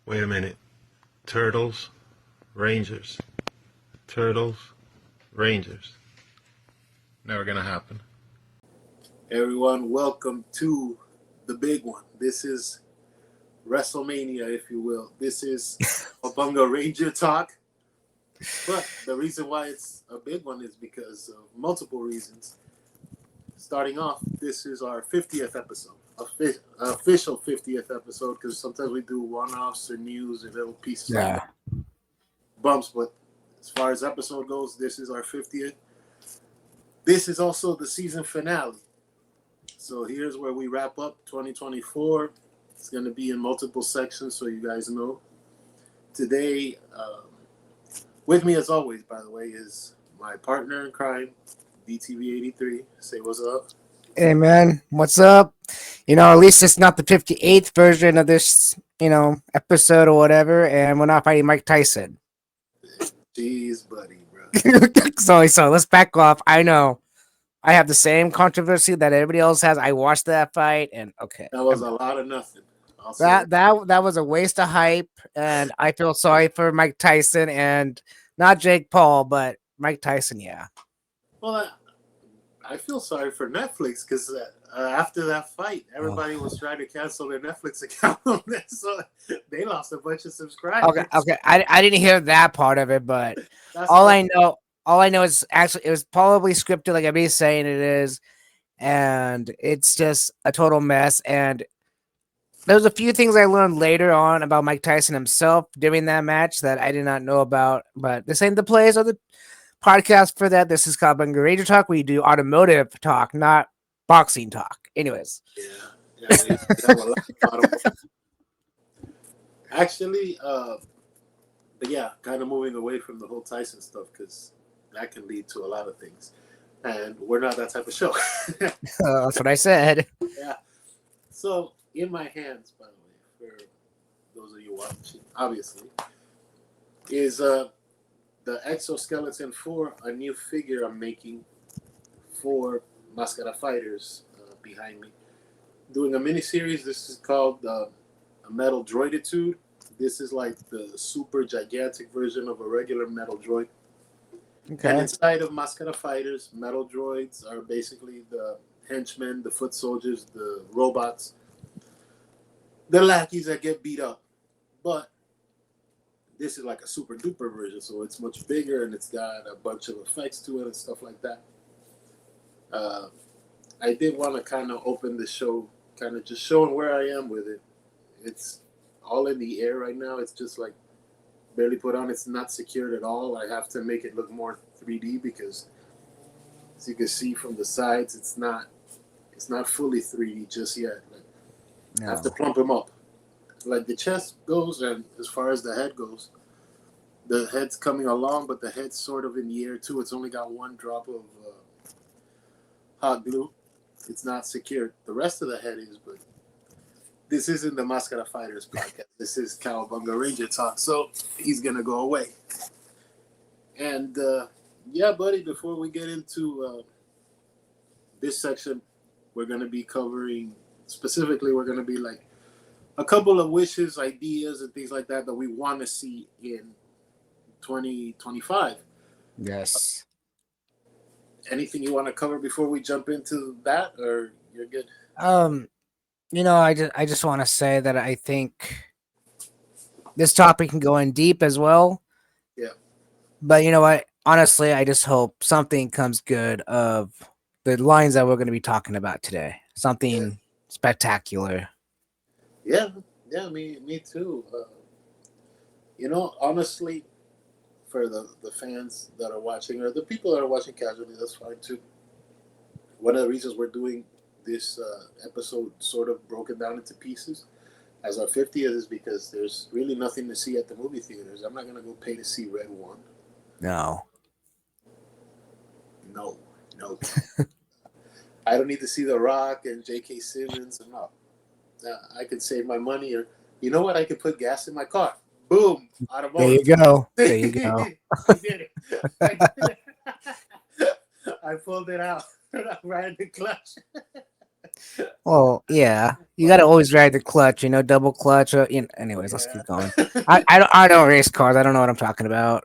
Wait a minute. Turtles, Rangers. Turtles, Rangers. Never gonna happen. Everyone, welcome to the big one. This is WrestleMania, if you will. This is a Bunga Ranger talk. But the reason why it's a big one is because of multiple reasons. Starting off, this is our 50th episode, official 50th episode, because sometimes we do one-offs or news or little pieces like that. Bumps, but as far as episode goes, this is our 50th. This is also the season finale. So here's where we wrap up 2024. It's going to be in multiple sections, so you guys know. Today, with me as always, by the way, is my partner in crime, DTV83. Say what's up. Hey man, what's up? At least it's not the 58th version of this, episode or whatever, and we're not fighting Mike Tyson. Jeez, buddy, bro. So let's back off. I know. I have the same controversy that everybody else has. I watched that fight, and okay. That was a lot of nothing. That was a waste of hype, and I feel sorry for Mike Tyson and not Jake Paul, but Mike Tyson, yeah. Well, I feel sorry for Netflix because after that fight, everybody was trying to cancel their Netflix account, so they lost a bunch of subscribers. Okay. I didn't hear that part of it, but all I know is actually it was probably scripted, like everybody's saying it is, and it's just a total mess. And there's a few things I learned later on about Mike Tyson himself during that match that I did not know about. But this ain't the place or the podcast for that. This is called Bunga Ranger Talk. We do automotive talk, not boxing talk. Anyways. Yeah. Actually, but yeah, kind of moving away from the whole Tyson stuff because that can lead to a lot of things. And we're not that type of show. That's what I said. Yeah. So, in my hands, by the way, for those of you watching, obviously, is the exoskeleton for a new figure I'm making for Mascara Fighters behind me. Doing a mini-series. This is called a Metal Droiditude. This is like the super gigantic version of a regular metal droid. Okay. And inside of Mascara Fighters, metal droids are basically the henchmen, the foot soldiers, the robots, the lackeys that get beat up. But this is like a super duper version, so it's much bigger and it's got a bunch of effects to it and stuff like that. I did want to kind of open the show, kind of just showing where I am with it. It's all in the air right now. It's just like barely put on. It's not secured at all. I have to make it look more 3D because, as you can see from the sides, it's not fully 3D just yet. I have to plump them up. Like the chest goes, and as far as the head goes, the head's coming along, but the head's sort of in the air too. It's only got one drop of hot glue. It's not secured. The rest of the head is, but this isn't the Mascara Fighters podcast. This is Cowabunga Ranger Talk, so he's gonna go away. And yeah, buddy, before we get into this section, we're gonna be covering specifically. We're gonna be like a couple of wishes, ideas, and things like that we want to see in 2025. Yes. Anything you want to cover before we jump into that, or you're good? I just want to say that I think this topic can go in deep as well. Yeah. But you know what? Honestly, I just hope something comes good of the lines that we're going to be talking about today. Something spectacular. Yeah, me too. Honestly, for the fans that are watching, or the people that are watching casually, that's fine too. One of the reasons we're doing this episode sort of broken down into pieces as our 50th is because there's really nothing to see at the movie theaters. I'm not going to go pay to see Red One. No. I don't need to see The Rock and J.K. Simmons. No. I could save my money, or you know what? I could put gas in my car. Boom! Automotive. There you go. I did it. I pulled it out right in the clutch. Well, yeah, you got to always ride the clutch, double clutch. Anyways, let's keep going. I don't race cars. I don't know what I'm talking about.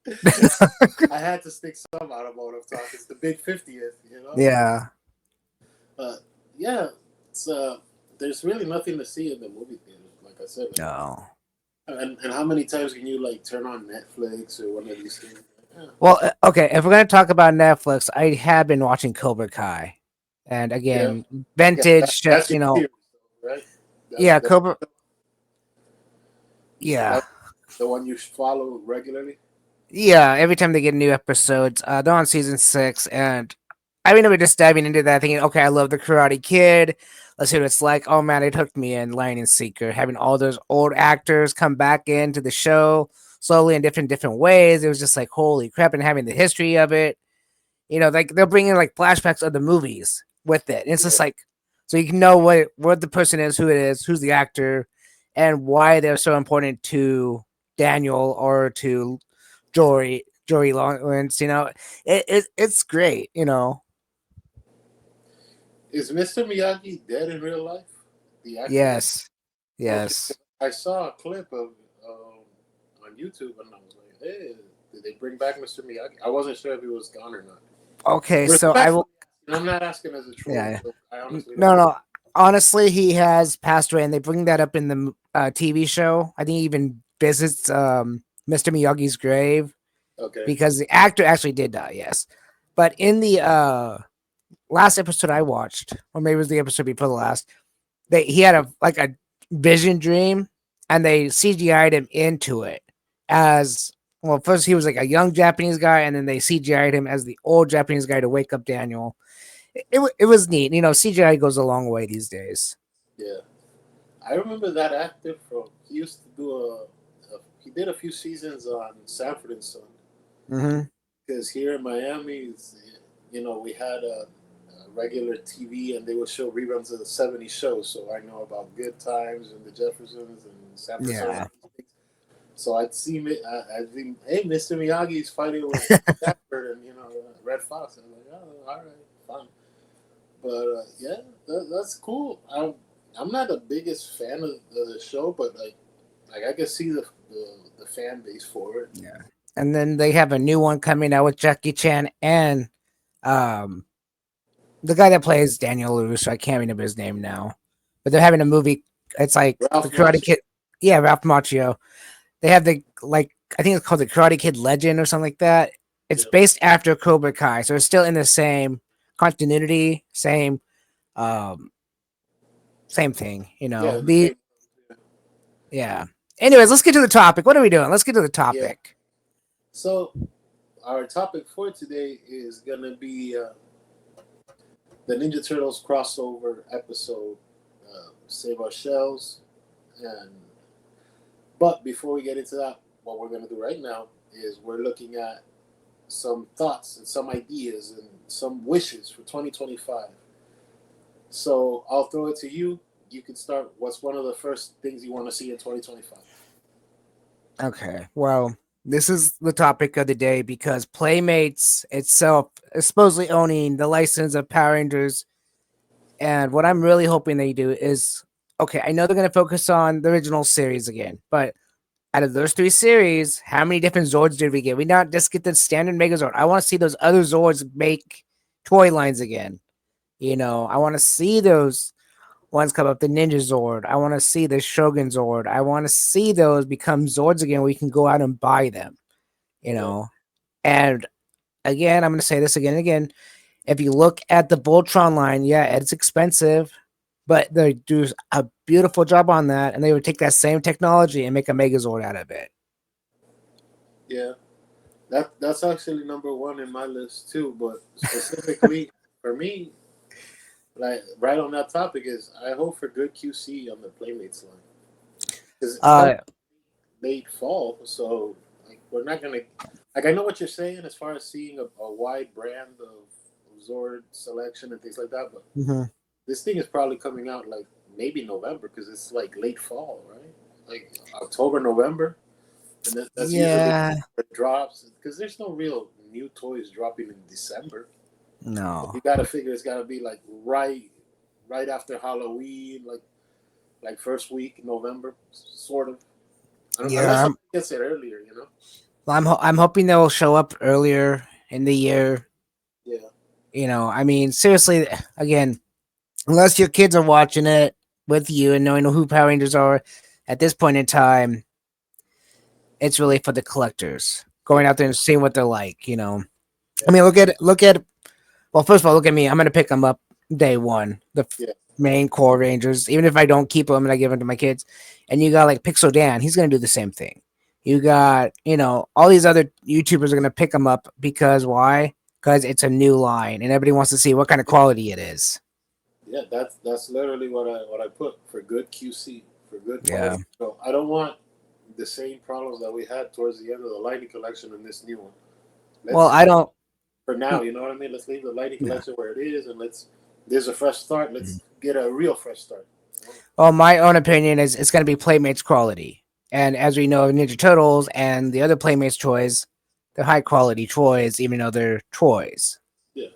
I had to stick some automotive talk. It's the big 50th, Yeah. But yeah, it's there's really nothing to see in the movie theater. Like I said, No. and how many times can you like turn on Netflix or one of these things? Well, okay. If we're gonna talk about Netflix, I have been watching Cobra Kai, and Yeah, again, yeah, vintage. that's your series, right? That's Yeah, Cobra. that's Yeah, the one you follow regularly. yeah. Every time they get new episodes, they're on season 6, and I remember just diving into that, thinking, okay, I love the Karate Kid. Let's see what it's like. Oh man, it hooked me in. Lion and Seeker, having all those old actors come back into the show slowly in different ways. It was just like holy crap, and having the history of it. Like they'll bring in like flashbacks of the movies with it. And it's just Yeah, like so you can know what the person is, who it is, who's the actor, and why they're so important to Daniel or to Jory Lawrence. It's great. is Mr. Miyagi dead in real life? The actor? Yes, Okay, yes. I saw a clip of on YouTube and I was like, hey, did they bring back Mr. Miyagi? I wasn't sure if he was gone or not. Okay, so I will. Respectfully, and I'm not asking as a troll. Yeah. So I honestly don't No, know. no. Honestly, he has passed away, and they bring that up in the TV show. I think he even visits Mr. Miyagi's grave Okay. because the actor actually did die. Yes, but in the last episode I watched, or maybe it was the episode before the last, he had a vision dream, and they CGI'd him into it as well. First, he was like a young Japanese guy, and then they CGI'd him as the old Japanese guy to wake up Daniel. It was neat. CGI goes a long way these days. Yeah. I remember that actor from, he used to do he did a few seasons on Sanford and Son. Mm-hmm. Because here in Miami, we had a regular TV and they would show reruns of the '70s shows. So I know about Good Times and the Jeffersons and Sanford and Yeah. Son. So I'd seen it. I'd seen, hey, Mr. Miyagi's fighting with Sanford and Red Fox. And I'm like, oh, all right, fine. But yeah, that's cool. I'm not the biggest fan of the show, but like I can see the fan base for it. Yeah. And then they have a new one coming out with Jackie Chan and um the guy that plays Daniel LaRusso. I can't remember his name now. But they're having a movie. It's like the Ralph Karate Macchio. Kid. Yeah, Ralph Macchio. They have I think it's called the Karate Kid Legend or something like that. It's Yeah, based after Cobra Kai, so it's still in the same continuity, um same thing, yeah, the The same. yeah. Anyways, let's get to the topic. What are we doing? Let's get to the Yeah. topic. So our topic for today is gonna be the Ninja Turtles crossover episode, Save Our Shells. And but before we get into that, what we're gonna do right now is we're looking at some thoughts and some ideas and some wishes for 2025. So I'll throw it to you. You can start. What's one of the first things you want to see in 2025? Okay. Well, this is the topic of the day because Playmates itself is supposedly owning the license of Power Rangers. And what I'm really hoping they do is okay, I know they're going to focus on the original series again, but out of those 3 series, how many different Zords did we get? We not just get the standard Megazord. I want to see those other Zords make toy lines again. I want to see those ones come up, the Ninja Zord. I want to see the Shogun Zord. I want to see those become Zords again. We can go out and buy them, you Yeah, know. And again, I'm going to say this again and again. If you look at the Voltron line, yeah, it's expensive, but they do a beautiful job on that, and they would take that same technology and make a Megazord out of it. yeah. That's actually number one in my list too. But specifically for me, like right on that topic is I hope for good QC on the Playmates line because it's gonna Uh, be late fall, so like we're not gonna like I know what you're saying as far as seeing a wide brand of Zord selection and things like that, but mhm. this thing is probably coming out like maybe November because it's like late fall, right? Like October, November, and that's usually Yeah, it drops because there's no real new toys dropping in December. no. You got to figure it's got to be like right. right after Halloween, like first week November, sort of. Unless Yeah, somebody gets it earlier, you know. I'm hoping they'll show up earlier in the year. Yeah. You know, I mean, seriously, again, unless your kids are watching it with you and knowing who Power Rangers are, at this point in time, it's really for the collectors Yeah. going out there and seeing what they're like. You know, I Yeah. mean, look at. Well, first of all, look at me. I'm gonna pick them up day one. Yeah. Main core Rangers, even if I don't keep them and I give them to my kids. And you got like Pixel Dan, he's gonna do the same thing. You got, you know, all these other YouTubers are gonna pick them up because why? Because it's a new line and everybody wants to see what kind of quality it is. Yeah, that's literally what I put for good QC, for good Yeah. quality. So I don't want the same problems that we had towards the end of the lighting collection in this new one. Well, Let's I don't. for now, you know what I mean. Let's leave the lighting Yeah. collection where it is, and there's a fresh start. Let's get a real fresh start. Well, my own opinion is it's gonna be Playmates quality, and as we know, Ninja Turtles and the other Playmates toys, they're high quality toys, even though they're toys. Yeah,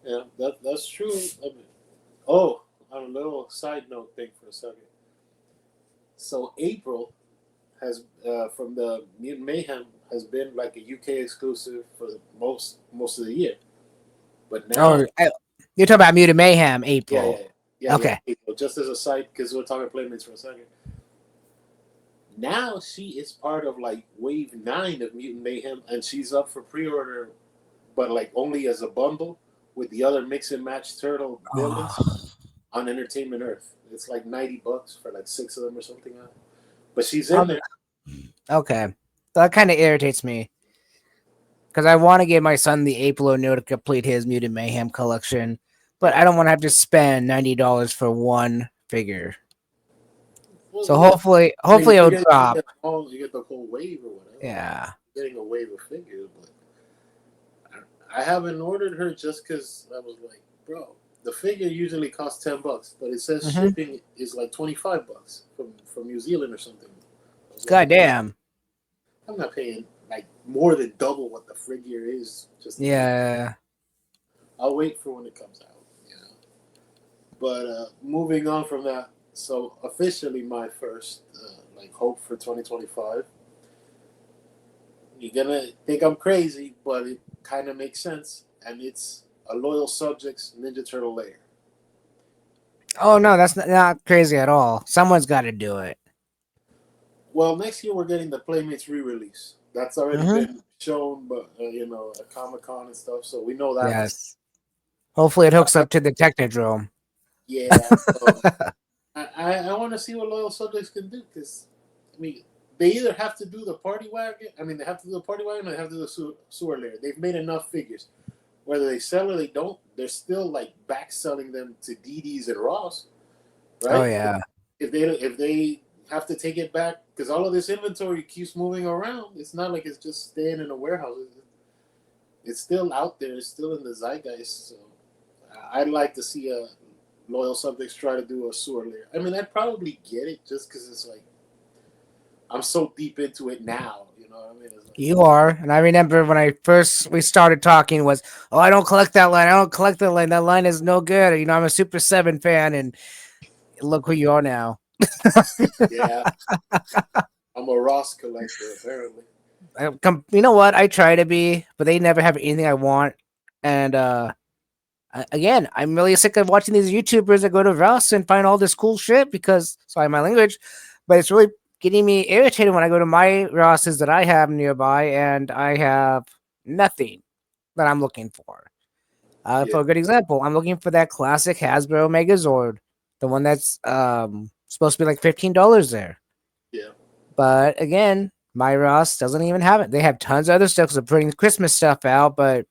yeah, that's true. I mean, oh, on a little side note thing for a second. So April has from the Mutant Mayhem has been like a UK exclusive for most of the year, but now, Oh, you're talking about Mutant Mayhem, yeah, April. yeah. Okay. April, just as a side, because we're talking Playmates for a second. Now she is part of like wave 9 of Mutant Mayhem, and she's up for pre-order, but like only as a bundle with the other mix and match turtle villains on Entertainment Earth. It's like $90 for like 6 of them or something. But she's in there. Okay. That kind of irritates me because I want to give my son the April O'Neil to complete his Mutant Mayhem collection, but I don't want to have to spend $90 for one figure. Well, So yeah. I mean, hopefully it'll drop. you get the whole wave or whatever. Yeah. Getting a wave of figures, but I haven't ordered her just because I was like, bro, the figure usually costs $10, but it says shipping is like $25 from New Zealand or something. God damn. I'm not paying like more than double what the figure is. Just Yeah. I'll wait for when it comes out. You know. But moving on from that, so officially my first like hope for 2025. You're gonna think I'm crazy, but it kind of makes sense, and it's a loyal subjects Ninja Turtle lair. Oh no, that's not crazy at all. Someone's got to do it. Well, next year we're getting the Playmates re-release. That's already been shown, but at Comic Con and stuff, so we know that. Yes. Hopefully it hooks up to the Technodrome. Yeah. So I want to see what loyal subjects can do because, I mean, they either have to do the party wagon. I mean, they have to do the party wagon, or they have to do the sewer lair. They've made enough figures. Whether they sell or they don't, they're still like back selling them to DD's and Ross, right? Oh yeah. If they have to take it back because all of this inventory keeps moving around, it's not like it's just staying in a warehouse. It's still out there. It's still in the zeitgeist. So I'd like to see a loyal subjects try to do a sewer layer. I mean, I'd probably get it just because it's like I'm so deep into it now. You know what I mean? Like, You are, and I remember when we started talking was, oh, I don't collect that line. I don't collect that line. That line is no good. You know, I'm a Super 7 fan, and look who you are now. yeah, I'm a Ross collector apparently. You know what? I try to be, but they never have anything I want. And again, I'm really sick of watching these YouTubers that go to Ross and find all this cool shit because, sorry, my language, but it's really getting me irritated when I go to my Rosses that I have nearby and I have nothing that I'm looking for. For a good example, I'm looking for that classic Hasbro Megazord, the one that's supposed to be like $15 there. Yeah. But again, my Ross doesn't even have it. They have tons of other stuff because they're putting Christmas stuff out, but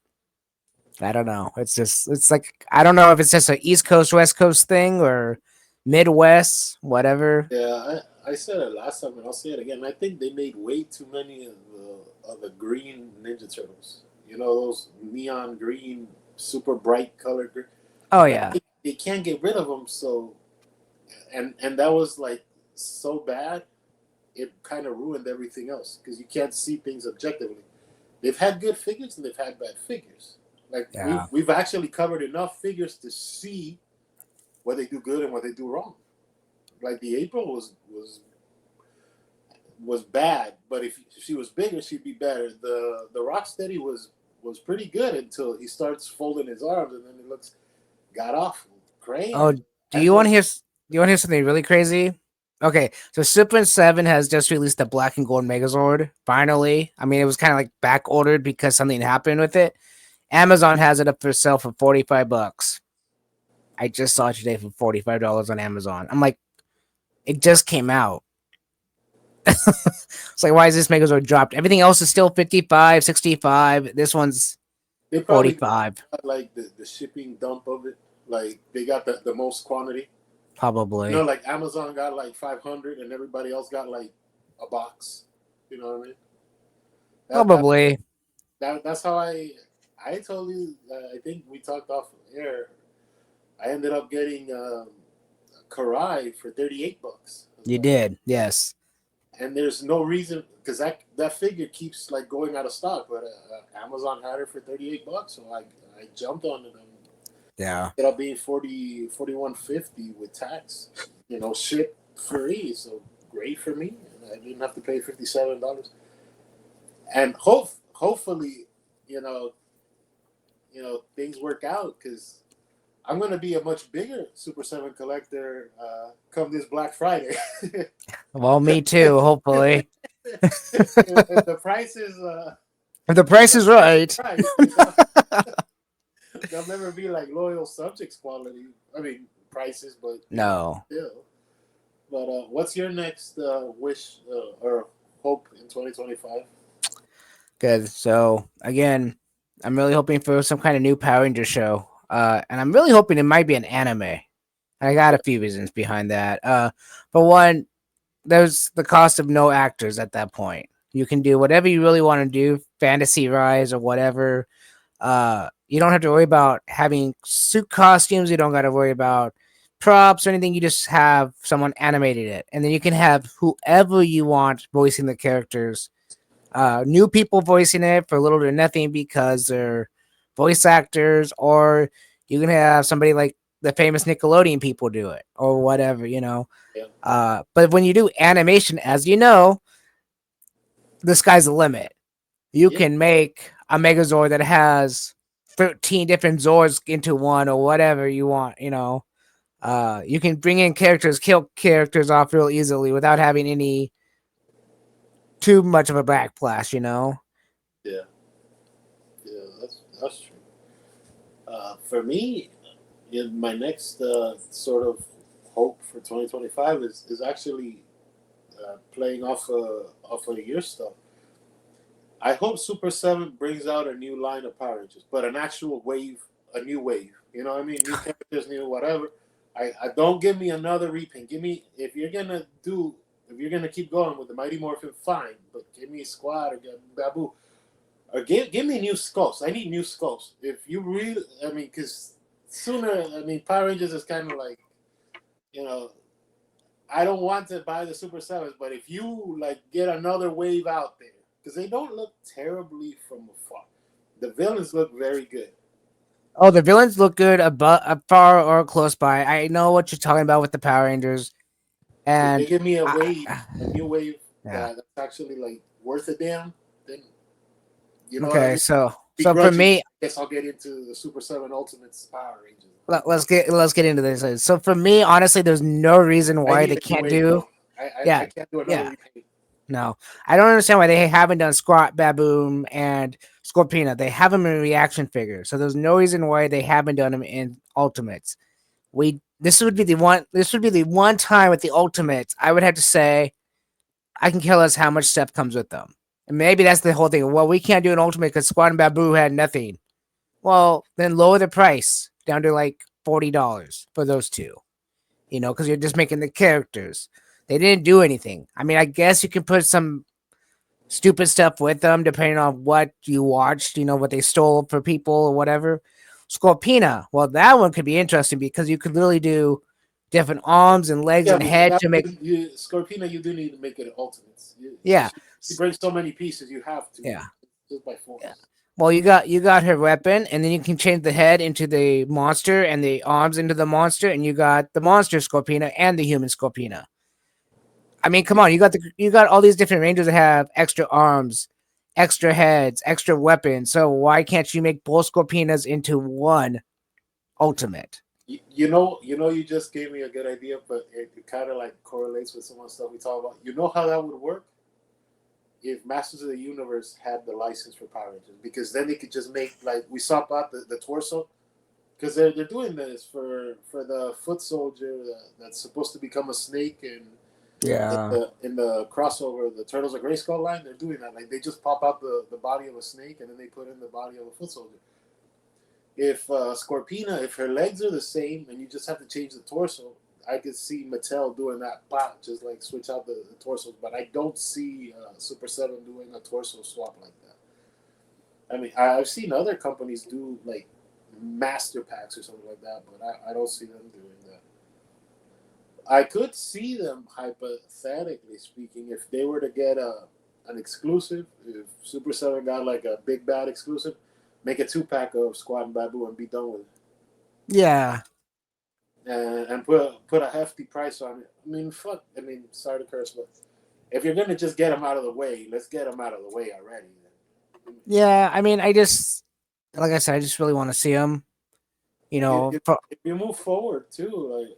I don't know. It's like, I don't know if it's just an East Coast, West Coast thing or Midwest, whatever. Yeah, I said it last time and I'll say it again. I think they made way too many of the green Ninja Turtles. You know, those neon green, super bright color green. Oh yeah. They can't get rid of them, so and that was like so bad. It kind of ruined everything else because you can't see things objectively. They've had good figures and they've had bad figures. Like Yeah. we've actually covered enough figures to see what they do good and what they do wrong. Like the April was bad, but if she was bigger, she'd be better. The Rocksteady was pretty good until he starts folding his arms, and then it looks god awful. Oh, Crayon. do you want to hear? Do you want to hear something really crazy? Okay, so Super 7 has just released the Black and Gold Megazord. Finally, I mean, it was kind of like back ordered because something happened with it. Amazon has it up for sale for $45. I just saw it today for $45 on Amazon. I'm like, it just came out. It's like, why is this Megazord dropped? Everything else is still 55, 65. This one's They probably 45, got like the shipping dump of it. Like they got the most quantity. probably. You know, like Amazon got like 500, and everybody else got like a box. You know what I mean? Probably. That's how I told you. I think we talked off air. I ended up getting Karai for $38. You did, yes. And there's no reason because that figure keeps like going out of stock. But Amazon had it for $38, so I jumped on it. And Yeah. it ended up being 41.50 with tax. You know, ship free, so great for me. I didn't have to pay $57. And hopefully, you know, things work out because I'm going to be a much bigger Super 7 collector come this Black Friday. Well, me too, hopefully. if the price is If the price is right. They'll never be like loyal subjects quality. I mean, prices, but No. still. But what's your next wish or hope in 2025? Good. So again, I'm really hoping for some kind of new Power Ranger show. And I'm really hoping it might be an anime. I got a few reasons behind that. For one, there's the cost of no actors at that point. You can do whatever you really want to do, Fantasy Rise or whatever. You don't have to worry about having suit costumes. You don't got to worry about props or anything. You just have someone animated it, and then you can have whoever you want voicing the characters. New people voicing it for little to nothing because they're voice actors, or you can have somebody like the famous Nickelodeon people do it, or whatever, you know. Yeah. But when you do animation, as you know, the sky's the limit. You Yeah. can make a Megazord that has 13 different Zords into one or whatever you want, you know. You can bring in characters, kill characters off real easily without having any too much of a backlash, you know. Yeah, that's true. For me, my next sort of hope for 2025 is actually playing off of your stuff. I hope Super 7 brings out a new line of Power Rangers, but an actual wave, a new wave. You know what I mean? New characters, new whatever. I don't give me another repaint. Give me if you're gonna keep going with the Mighty Morphin, fine. But give me Squad or Babu, or give me new sculpts. I need new sculpts. If you really, I mean, because sooner, I mean, Power Rangers is kind of like, you know, I don't want to buy the Super Sevens, but if you like get another wave out there, because they don't look terribly from afar. The villains look very good. Oh, the villains look good far or close by. I know what you're talking about with the Power Rangers, If they and give me a wave, a new wave yeah. that's actually like worth a damn, then you know what I Okay, mean. so for Begrudgingly, me, I guess I'll get into the Super 7 Ultimates Power Rangers. let's get into this. So for me, honestly, there's no reason I why need they a new can't wave do. though. I Yeah, can't do another yeah. repaint. No, I don't understand why they haven't done Squat, Baboom, and Scorpina. They have them in reaction figures, so there's no reason why they haven't done them in Ultimates. This would be the one. This would be the one time with the Ultimates I would have to say I can kill us how much stuff comes with them, and maybe that's the whole thing. Well, we can't do an Ultimate because Squat and Babu had nothing. Well, then lower the price down to like $40 for those two. You know, because you're just making the characters. They didn't do anything. I mean, I guess you can put some stupid stuff with them depending on what you watched, you know, what they stole for people or whatever. Scorpina, well, that one could be interesting because you could literally do different arms and legs Yeah, and but head to make. Scorpina, you do need to make it Ultimates. Yeah, You bring so many pieces, you have to. yeah, Just by force. yeah. Well, you got her weapon, and then you can change the head into the monster and the arms into the monster, and you got the monster Scorpina and the human Scorpina. I mean, come on, you got all these different rangers that have extra arms, extra heads, extra weapons. So why can't you make both Scorpinas into one ultimate? You just gave me a good idea, but it kind of like correlates with some of the stuff we talk about. You know how that would work if Masters of the Universe had the license for Power Rangers, because then they could just make like we swap out the torso, because they're doing this for the foot soldier that's supposed to become a snake, and Yeah. in the crossover, the Turtles of Grayskull line, they're doing that. Like they just pop out the body of a snake and then they put in the body of a foot soldier. If Scorpina, if her legs are the same and you just have to change the torso, I could see Mattel doing that, just like switch out the torsos. But I don't see Super Seven doing a torso swap like that. I mean, I've seen other companies do like master packs or something like that, but I don't see them doing that. I could see them, hypothetically speaking, if they were to get an exclusive, if Super 7 got like a big bad exclusive, make a 2-pack of Squad and Babu and be done with it. Yeah. And put a hefty price on it. I mean, fuck. I mean, sorry to curse, but if you're going to just get them out of the way, let's get them out of the way already. Yeah. I mean, like I said, I just really want to see them. You know, If you move forward, too, like,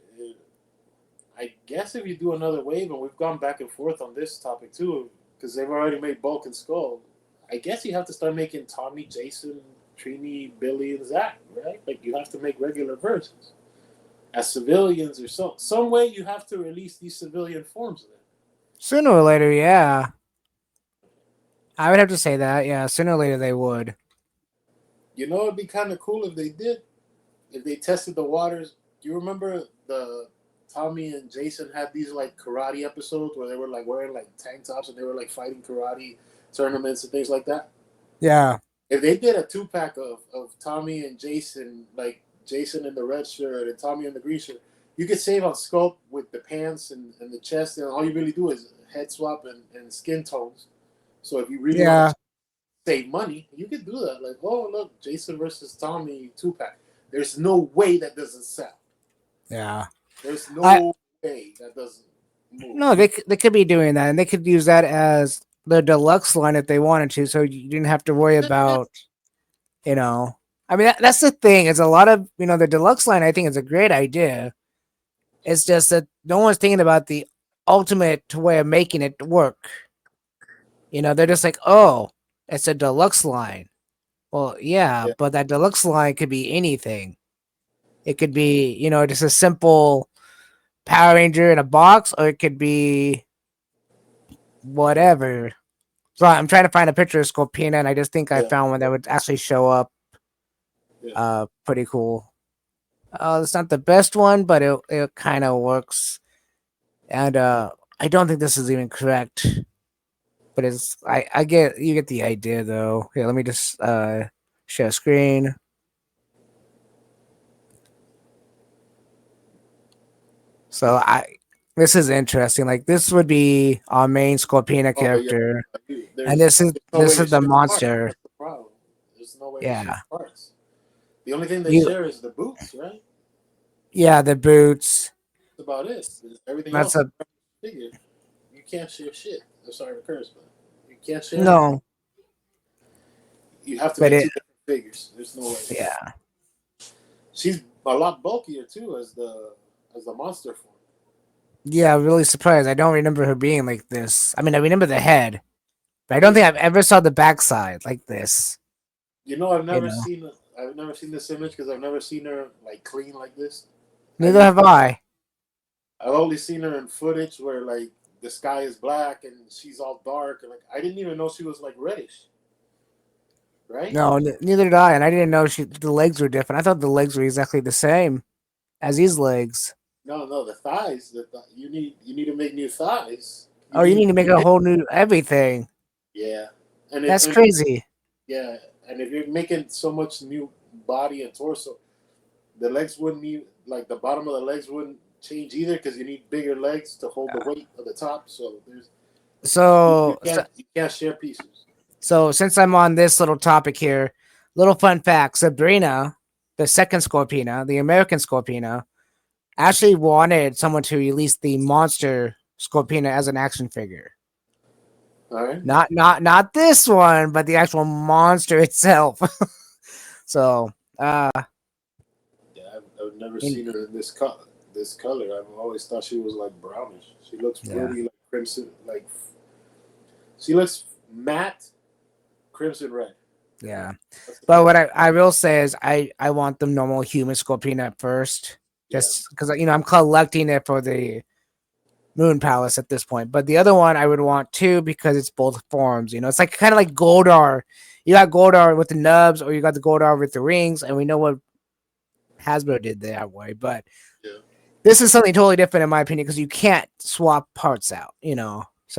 I guess if you do another wave, and we've gone back and forth on this topic too, because they've already made Bulk and Skull, I guess you have to start making Tommy, Jason, Trini, Billy, and Zach, right? Like you have to make regular versions as civilians or some way. You have to release these civilian forms of them. sooner or later, yeah. I would have to say that. Yeah, sooner or later they would. You know, it'd be kind of cool if they did, if they tested the waters. Do you remember the Tommy and Jason had these like karate episodes where they were like wearing like tank tops and they were like fighting karate tournaments and things like that? Yeah. If they did a 2-pack of Tommy and Jason, like Jason in the red shirt and Tommy in the green shirt, you could save on sculpt with the pants and the chest, and all you really do is head swap and skin tones. So if you really want Yeah. to save money, you could do that. Like, oh look, Jason versus Tommy 2-pack. There's no way that doesn't sell. Yeah. There's I no way that doesn't move. no, they could be doing that, and they could use that as the deluxe line if they wanted to, so you didn't have to worry about, you know. I mean, that's the thing. Is a lot of the deluxe line. I think is a great idea. It's just that no one's thinking about the ultimate way of making it work. They're just like, oh, it's a deluxe line. Well, yeah, Yeah, but that deluxe line could be anything. It could be, just a simple Power Ranger in a box, or it could be whatever. So I'm trying to find a picture of Scorpina, and I just think I yeah, found one that would actually show up. yeah. Pretty cool. It's not the best one, but it kind of works. And I don't think this is even correct, but it's I get you get the idea though. Here, let me just share screen. So this is interesting. Like this would be our main Scorpina Oh yeah. character, and There's, this is there's no way this to is the ship parts. monster. That's the problem. There's no way to ship Yeah, parts. The only thing they you share is the boots, right? yeah the boots. That's about it. Everything That's else is a figure. You can't share shit. I'm sorry to curse, but you can't share anything. no, You have to but make it two different figures. There's no way. yeah. She's a lot bulkier too as the monster form. Yeah, I'm really surprised. I don't remember her being like this. I mean, I remember the head, but I don't She's, think I've ever saw the backside like this. I've You never know, seen this image because I've never seen her like clean like this. neither have I. I've only seen her in footage where like the sky is black and she's all dark and like I didn't even know she was like reddish. Right? No, neither did I, and I didn't know the legs were different. I thought the legs were exactly the same as these legs. No, the thighs. You need to make new thighs. You Oh, you need need to make a whole new everything. yeah, and That's crazy. yeah, and if you're making so much new body and torso, the legs wouldn't even like the bottom of the legs wouldn't change either because you need bigger legs to hold the weight of the top. So there's you So, can't you can't share pieces. So since I'm on this little topic here, little fun fact: Sabrina, the second Scorpina, the American Scorpina, actually wanted someone to release the monster Scorpina as an action figure. All right. Not this one, but the actual monster itself. So, Yeah, I've never in, seen her in this color. This color, I've always thought she was like brownish. She looks yeah, pretty like crimson. Like she looks matte crimson red. yeah. That's the But color. what I will say is I want the normal human Scorpina at first, Yeah. just because I'm collecting it for the Moon Palace at this point. But the other one I would want too because it's both forms. It's like kind of like Goldar. You got Goldar with the nubs, or you got the Goldar with the rings, and we know what Hasbro did that way. But Yeah. this is something totally different in my opinion because you can't swap parts out. So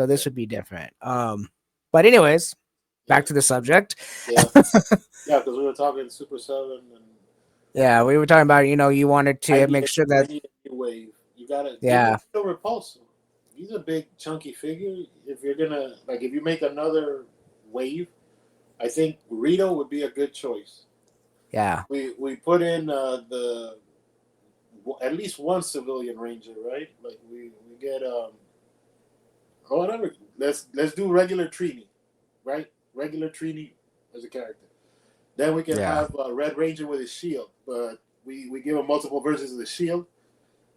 Yeah. this would be different. But anyways, Yeah. back to the subject. Yeah. Yeah. Because we were talking Super Seven and Yeah, we were talking about you wanted to make sure I that need a new wave. You gotta give me yeah, a Repulsor. He's a big chunky figure. If you're gonna if you make another wave, I think Rito would be a good choice. yeah, We put in the at least one civilian ranger, right? Like we get or whatever. Let's do regular Trini, right? Regular Trini as a character. Then we can yeah. have Red Ranger with his shield, but we give him multiple versions of the shield,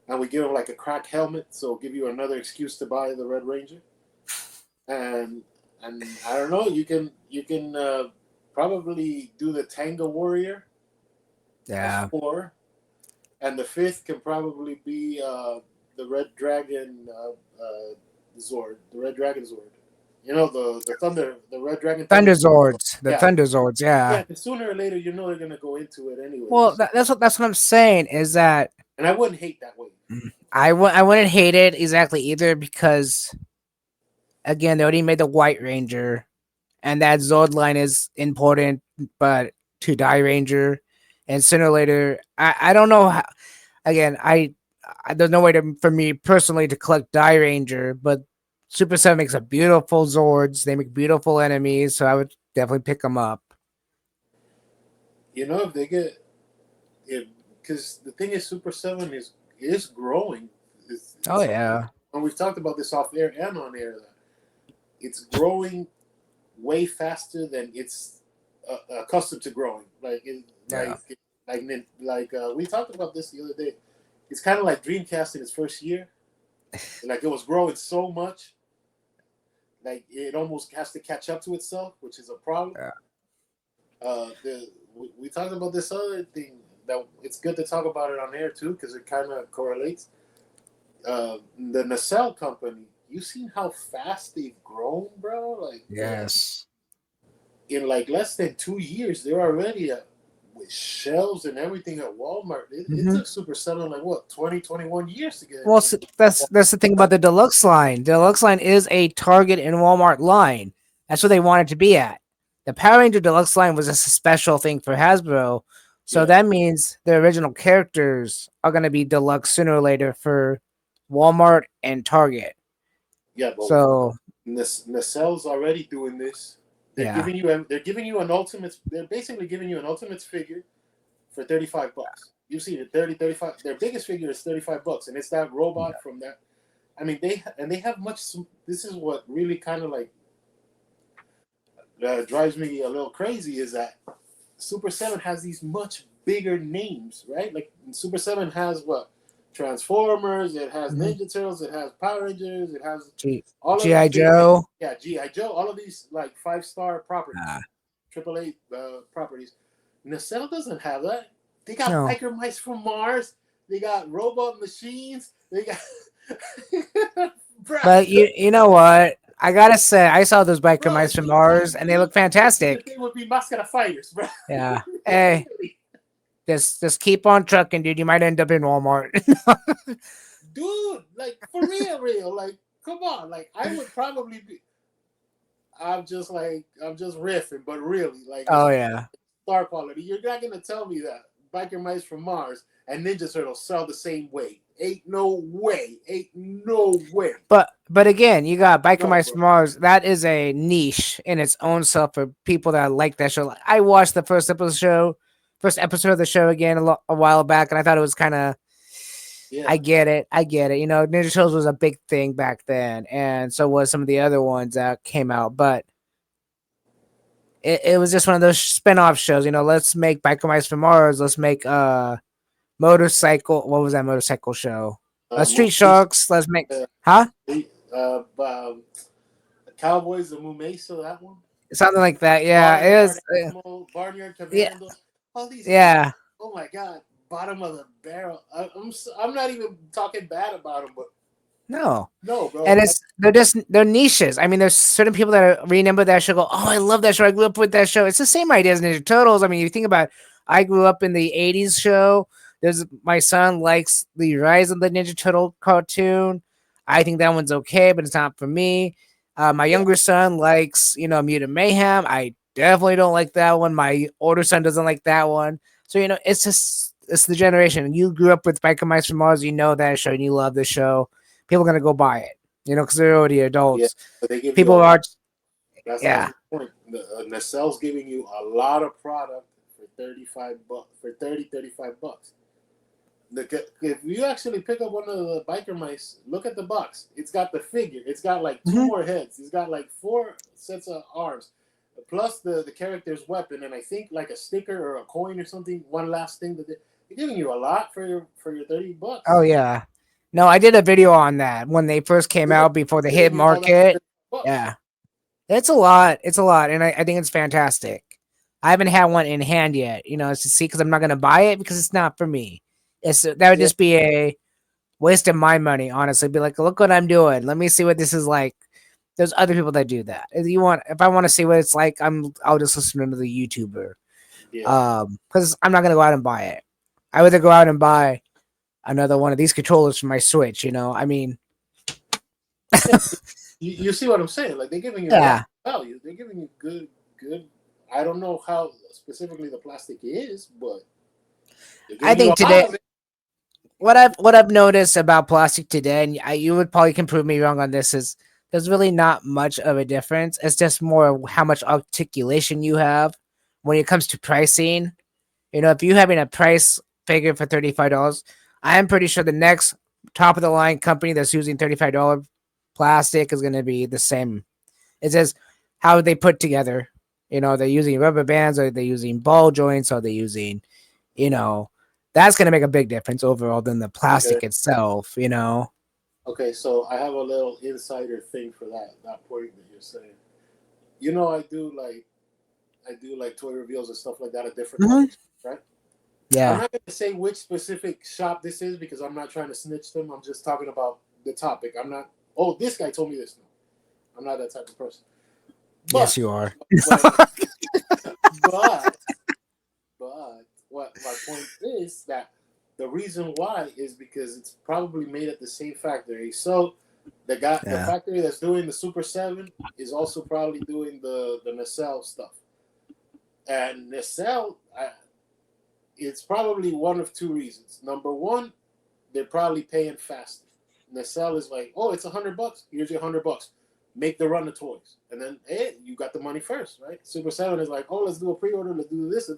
and we give him like a crack helmet, so give you another excuse to buy the Red Ranger. And I don't know, you can probably do the Tango Warrior as Yeah. 4, and the 5th can probably be the Red Dragon Zord, the Red Dragon Zord. The Red Dragon Thunder. Thunder Zords. The Yeah, Thunder Zords, yeah. yeah. Sooner or later, they're gonna go into it Well, anyways, that's what I'm saying is that and I wouldn't hate that way. I wouldn't hate it exactly either because again they already made the White Ranger and that Zord line is important, but to Die Ranger and sooner or later I don't know how, again there's no way for me personally to collect Die Ranger, but Super 7 makes a beautiful Zords. They make beautiful enemies, so I would definitely pick them up. If they get it, because the thing is, Super Seven is growing. Oh It's yeah, and we've talked about this off air and on air that it's growing way faster than it's accustomed to growing. yeah, We talked about this the other day. It's kind of like Dreamcast in its first year. Like it was growing so much, like it almost has to catch up to itself, which is a problem. yeah. We talked about this other thing that it's good to talk about it on air too because it kind of correlates. The nacelle company, you seen how fast they've grown, bro? Yes. In like less than 2 years, they're already with shelves and everything at Walmart. It Mhm. took Super 7 like what 20, 21 years to get Well, into. that's the thing about the deluxe line. The deluxe line is a Target and Walmart line. That's what they wanted to be at. The Power Ranger deluxe line was just a special thing for Hasbro, so Yeah, that means the original characters are going to be deluxe sooner or later for Walmart and Target. yeah, but So Nacelles already doing this. yeah, They're giving you an ultimate. They're basically giving you an ultimates figure for $35. You see the 35. Their biggest figure is $35, and it's that robot from that. I mean, they have much. This is what really kind of like drives me a little crazy is that Super 7 has these much bigger names, right? Like Super 7 has what? Transformers, it has Ninja Turtles, it has Power Rangers, it has G- all of GI these big names. Joe. Yeah, G.I. Joe, all of these like 5-star properties, Ah, AAA properties. Nacelle doesn't have that. They got no, biker mice from Mars. They got robot machines. They got. Bruh, but you know what? I gotta say, I saw those biker bro, mice from Mars, and they look the fantastic. thing would be Mascara Fighters, bro. Yeah. Hey, just keep on trucking, dude. You might end up in Walmart. Dude, like for real, like come on, like I would probably be. I'm just riffing, but really, like Oh yeah. star quality. You're not gonna tell me that biker mice from Mars and Ninja Turtles sell the same way. Ain't no way. Ain't no way. But again, you got Biker Mice Bro. from Mars. That is a niche in its own self for people that like that show. Like, I watched the first episode of the show again a while back, and I thought it was kind of. Yeah. I get it. You know, Ninja Turtles was a big thing back then, and so was some of the other ones that came out. But it was just one of those spin-off shows. You know, let's make Biker Mice from Mars. Let's make motorcycle. What was that motorcycle show? Street Sharks. Let's make Cowboys of Mumesa, that one. Something like that. Yeah, it is. Barnyard Commando. Yeah. All these. Yeah. Oh my God. Bottom of the barrel. I'm not even talking bad about them, but no, bro. And they're niches. I mean, there's certain people that remember that show. Go, oh, I love that show. I grew up with that show. It's the same idea as Ninja Turtles. I mean, you think about it, I grew up in the '80s show. There's my son likes the Rise of the Ninja Turtle cartoon. I think that one's okay, but it's not for me. My younger son likes, Mutant Mayhem. I definitely don't like that one. My older son doesn't like that one. So, it's the generation. You grew up with Biker Mice from Mars. You know that show and you love the show. People are going to go buy it, because they're already adults. Yeah, but they give people you are. That's the point. Nacel's giving you a lot of product for $35. For $35. If you actually pick up one of the Biker Mice, look at the box. It's got the figure. It's got like 2 more heads. It's got like 4 sets of arms, plus the character's weapon, and I think like a sticker or a coin or something. One last thing that they're giving you a lot for your $30. Oh yeah, no, I did a video on that when they first came out before the hit market. Yeah, it's a lot. It's a lot, and I think it's fantastic. I haven't had one in hand yet, to see, because I'm not going to buy it because it's not for me. That would just be a waste of my money, honestly. Be like, look what I'm doing. Let me see what this is like. There's other people that do that. If I want to see what it's like, I'll just listen to the YouTuber. Because I'm not going to go out and buy it. I would either go out and buy another one of these controllers for my Switch. I mean, you see what I'm saying? Like, they're giving you value. They're giving you good. I don't know how specifically the plastic is, but I think today, what I've noticed about plastic today, and you would probably can prove me wrong on this, is there's really not much of a difference. It's just more how much articulation you have when it comes to pricing. If you're having a price figure for $35, I'm pretty sure the next top of the line company that's using $35 plastic is going to be the same. It's just how they put together. They're using rubber bands, or they're using ball joints, or they're using, that's going to make a big difference overall than the plastic itself, Okay, so I have a little insider thing for that point that you're saying. I do like toy reveals and stuff like that at different times, right? Yeah. I'm not going to say which specific shop this is because I'm not trying to snitch them. I'm just talking about the topic. I'm not, this guy told me this. No, I'm not that type of person. But, yes, you are. but what my point is that the reason why is because it's probably made at the same factory. So the factory that's doing the Super 7 is also probably doing the Nacelle stuff. And Nacelle, it's probably one of 2 reasons. Number one, they're probably paying faster. Nacelle is like, it's $100. Here's your $100. Make the run of toys. And then, you got the money first, right? Super 7 is like, let's do a pre-order. Let's do this.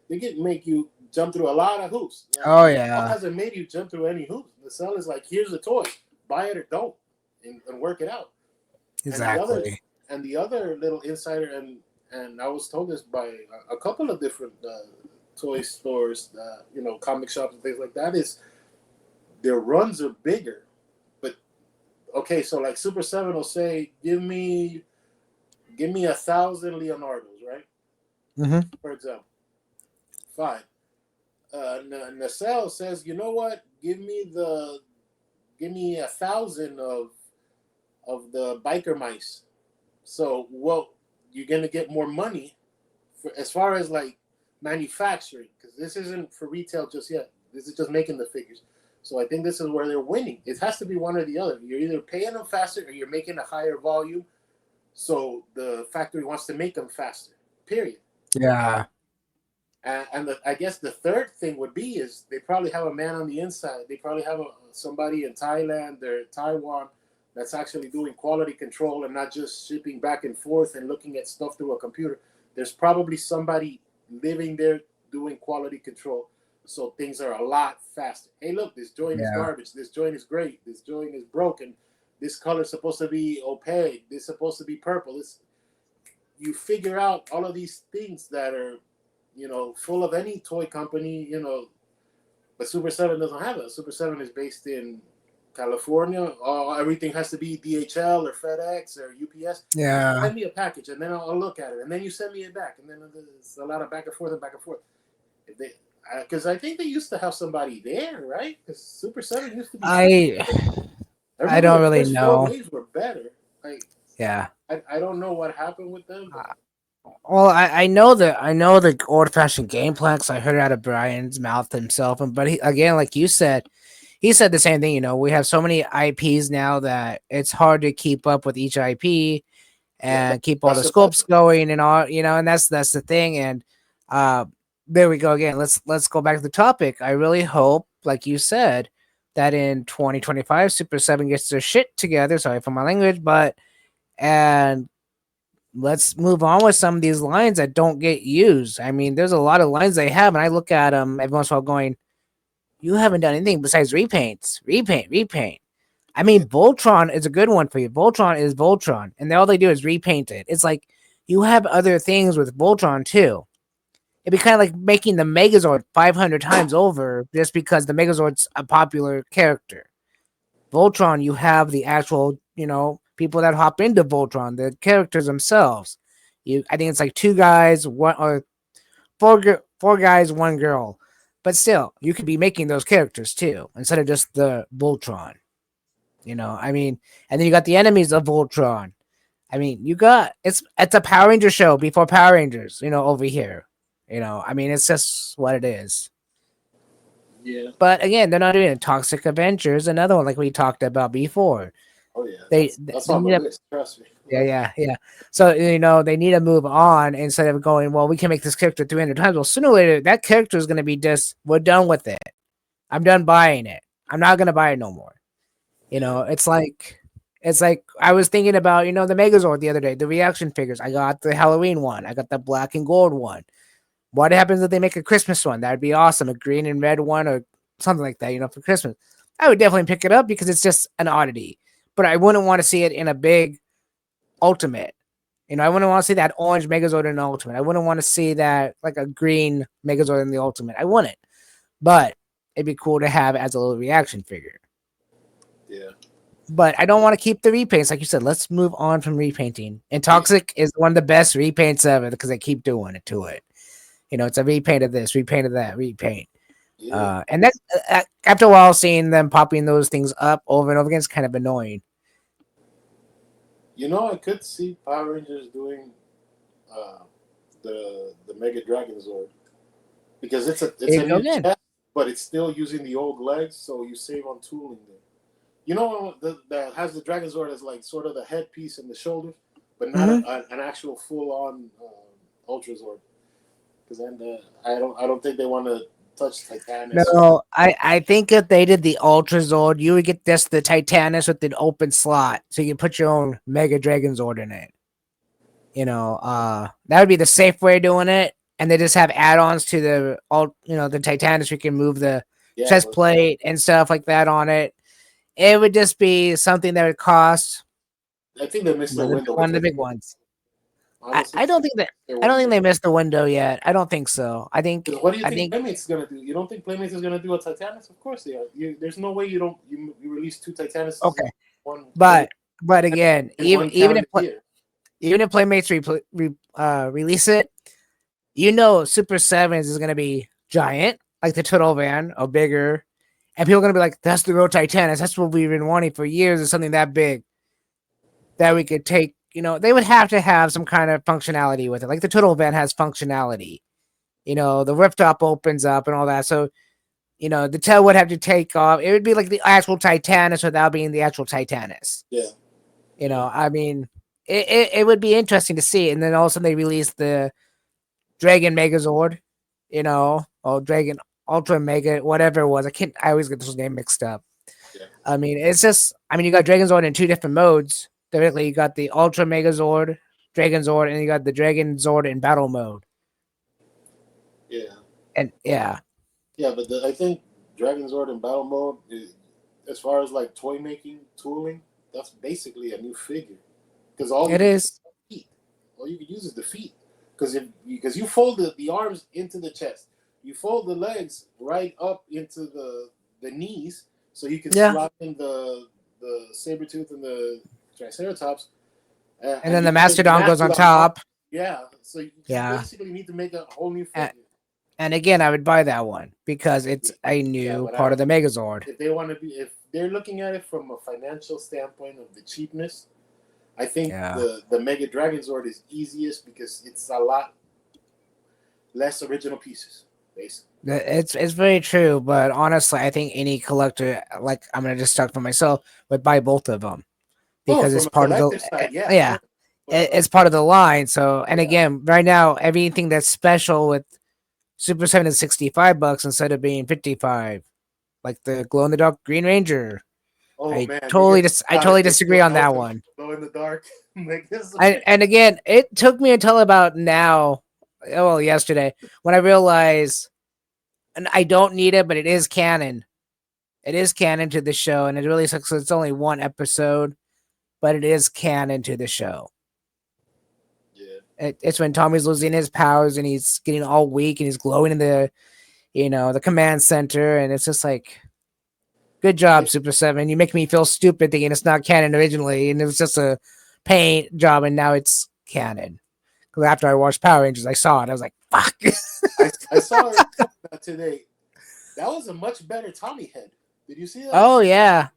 They make you jump through a lot of hoops. Oh, yeah. It hasn't made you jump through any hoops. Nacelle is like, here's the toy. Buy it or don't. And work it out. Exactly. And the other little insider, and I was told this by a couple of different toy stores, comic shops and things like that, is their runs are bigger. But okay, so like Super 7 will say, give me 1,000 Leonardos, right? For example. Fine. Nacelle says, you know what? Give me 1,000 of the Biker Mice. So, you're gonna get more money as far as like manufacturing, because this isn't for retail just yet. This is just making the figures. So I think this is where they're winning. It has to be one or the other. You're either paying them faster or you're making a higher volume. So the factory wants to make them faster. Period. Yeah. I guess the third thing would be is they probably have a man on the inside. They probably have somebody in Thailand or Taiwan that's actually doing quality control and not just shipping back and forth and looking at stuff through a computer. There's probably somebody living there doing quality control, so things are a lot faster. Hey, look, this joint is garbage. This joint is great. This joint is broken. This color is supposed to be opaque. This is supposed to be purple. You figure out all of these things that are, full of any toy company, but Super 7 doesn't have it. Super 7 is based in California. Everything has to be DHL or FedEx or UPS. Yeah. Send me a package and then I'll look at it. And then you send me it back. And then there's a lot of back and forth and back and forth. Because I think they used to have somebody there, right? Because Super 7 used to be. I don't really know. Waves were better. Yeah. I don't know what happened with them. Well, I know the old fashioned game plan because I heard it out of Brian's mouth himself. But again, like you said, he said the same thing. We have so many IPs now that it's hard to keep up with each IP and keep all the scopes going and all. And that's the thing. And there we go again. Let's go back to the topic. I really hope, like you said, that in 2025, Super 7 gets their shit together. Sorry for my language, and let's move on with some of these lines that don't get used. I mean, there's a lot of lines they have, and I look at them every once in a while going, you haven't done anything besides repaint. I mean, Voltron is a good one for you. Voltron is Voltron, and all they do is repaint it. It's like you have other things with Voltron too. It'd be kind of like making the Megazord 500 times over just because the Megazord's a popular character. Voltron, you have the actual, people that hop into Voltron, the characters themselves. I think it's like 2 guys, four guys, 1 girl. But still, you could be making those characters too, instead of just the Voltron. I mean, and then you got the enemies of Voltron. I mean, it's a Power Ranger show before Power Rangers, over here. I mean, it's just what it is. Yeah. But again, they're not doing Toxic Adventures, another one like we talked about before. Oh yeah, that's on the list. Trust me. Yeah. So they need to move on instead of going, well, we can make this character 300 times. Well, sooner or later, that character is going to be we're done with it. I'm done buying it. I'm not going to buy it no more. It's like I was thinking about the Megazord the other day, the reaction figures. I got the Halloween one. I got the black and gold one. What happens if they make a Christmas one? That'd be awesome. A green and red one or something like that, for Christmas. I would definitely pick it up because it's just an oddity. But I wouldn't want to see it in a big Ultimate. I wouldn't want to see that orange Megazord in the Ultimate. I wouldn't want to see that like a green Megazord in the Ultimate. I wouldn't. But it'd be cool to have as a little reaction figure. Yeah. But I don't want to keep the repaints. Like you said, let's move on from repainting. And Toxic is one of the best repaints ever because they keep doing it to it. It's a repaint of this, repaint of that, repaint. Yeah. And that's after a while, seeing them popping those things up over and over again is kind of annoying. I could see Power Rangers doing the Mega Dragon Zord because it's a new test, but it's still using the old legs, so you save on tooling there. That has the Dragon Zord as like sort of the headpiece and the shoulders, but not an actual full-on Ultra Zord. Because then I don't think they want to touch Titanus. No, I think if they did the Ultra Zord, you would get the Titanus with the open slot, so you can put your own Mega Dragon Zord in it. That would be the safe way of doing it, and they just have add-ons to the the Titanus. You can move the chest plate and stuff like that on it. It would just be something that would cost. I think they missed the window. One of the big ones. Honestly, I don't think they missed the window yet. I don't think so. What do you think Playmates is gonna do? You don't think Playmates is gonna do a Titanus? Of course they are. There's no way you release 2 Titanus. Okay, but again, even if Playmates release it, Super 7s is gonna be giant, like the Turtle Van, or bigger, and people are gonna be like, "That's the real Titanus. That's what we've been wanting for years. Is something that big that we could take." They would have to have some kind of functionality with it. Like the Turtle Van has functionality. The rip top opens up and all that. So, the tail would have to take off. It would be like the actual Titanus without being the actual Titanus. Yeah. I mean, it would be interesting to see. And then all of a sudden they release the Dragon Megazord. or Dragon Ultra Mega, whatever it was. I always get this name mixed up. Yeah. I mean, it's just, you got Dragon Zord in two different modes. Directly, you got the Ultra Mega Zord, Dragon Zord, and you got the Dragon Zord in battle mode. Yeah. And yeah. Yeah, but I think Dragon Zord in battle mode, as far as like toy making tooling, that's basically a new figure. Because all It is. all you can use is the feet. Because you fold the arms into the chest, you fold the legs right up into the knees, so you can slide in the Sabertooth and the Triceratops. And then the Mastodon goes on top. Yeah, so you basically need to make a whole new figure. And again, I would buy that one because it's a new part of the Megazord. If they're looking at it from a financial standpoint of the cheapness, I think the Mega Dragon Zord is easiest because it's a lot less original pieces, basically. It's very true, but honestly, I think any collector, like I'm gonna just talk for myself, would buy both of them because it's part of the side, it's part of the line. So, and again, right now, everything that's special with Super 7 is $65 instead of being 55, like the glow in the dark Green Ranger. Oh I man, totally disagree on that one. Glow in the dark. And again, it took me until about yesterday, when I realized, and I don't need it, but it is canon. It is canon to the show, and it really sucks. It's only one episode, but it is canon to the show. It's when Tommy's losing his powers and he's getting all weak and he's glowing in the command center, and it's just like, good job, Super 7. You make me feel stupid thinking it's not canon originally, and it was just a paint job, and now it's canon. Because after I watched Power Rangers, I saw it. I was like, fuck. I saw it today. That was a much better Tommy head. Did you see that? Oh, yeah.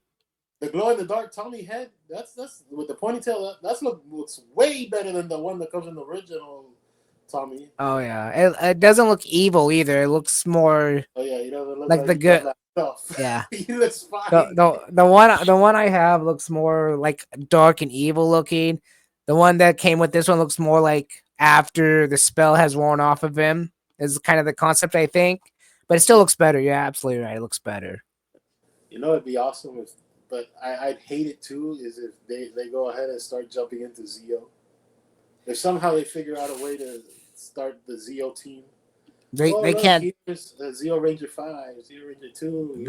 The glow in the dark Tommy head, that's with the ponytail, looks way better than the one that comes in the original Tommy. Oh yeah, it doesn't look evil either. It looks more. Oh yeah, he doesn't look like the good stuff. Yeah, he looks fine. The one I have looks more like dark and evil looking. The one that came with this one looks more like after the spell has worn off of him. Is kind of the concept, I think, but it still looks better. You're absolutely right. It looks better. It'd be awesome but I'd hate it too, is if they go ahead and start jumping into Zeo. If somehow they figure out a way to start the Zeo team. They can't. Here's Zeo Ranger 5, Zeo Ranger 2.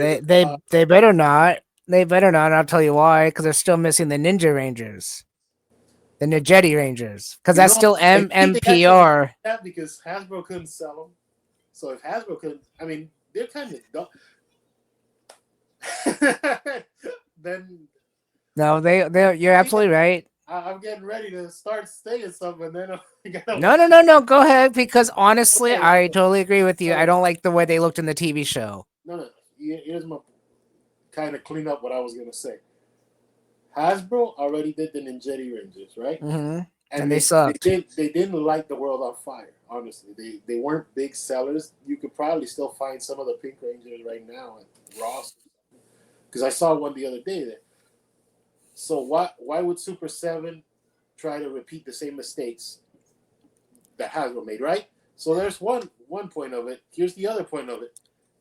They better not. They better not. I'll tell you why. Because they're still missing the Ninja Rangers. The Nageti Rangers. Because that's still MMPR. That because Hasbro couldn't sell them. So if Hasbro couldn't, I mean, they're kind of dumb. Then no, you're absolutely right. I'm getting ready to start saying something, and then no. Go ahead, because honestly, I totally agree with you. I don't like the way they looked in the TV show. No. Here's my kind of clean up what I was gonna say. Hasbro already did the Ninjetti Rangers, right? Mm-hmm. And they sucked. They didn't light the world on fire. Honestly, they weren't big sellers. You could probably still find some of the Pink Rangers right now at Ross. Because I saw one the other day there. So why would Super 7 try to repeat the same mistakes that Hasbro made, right? So there's one point of it. Here's the other point of it.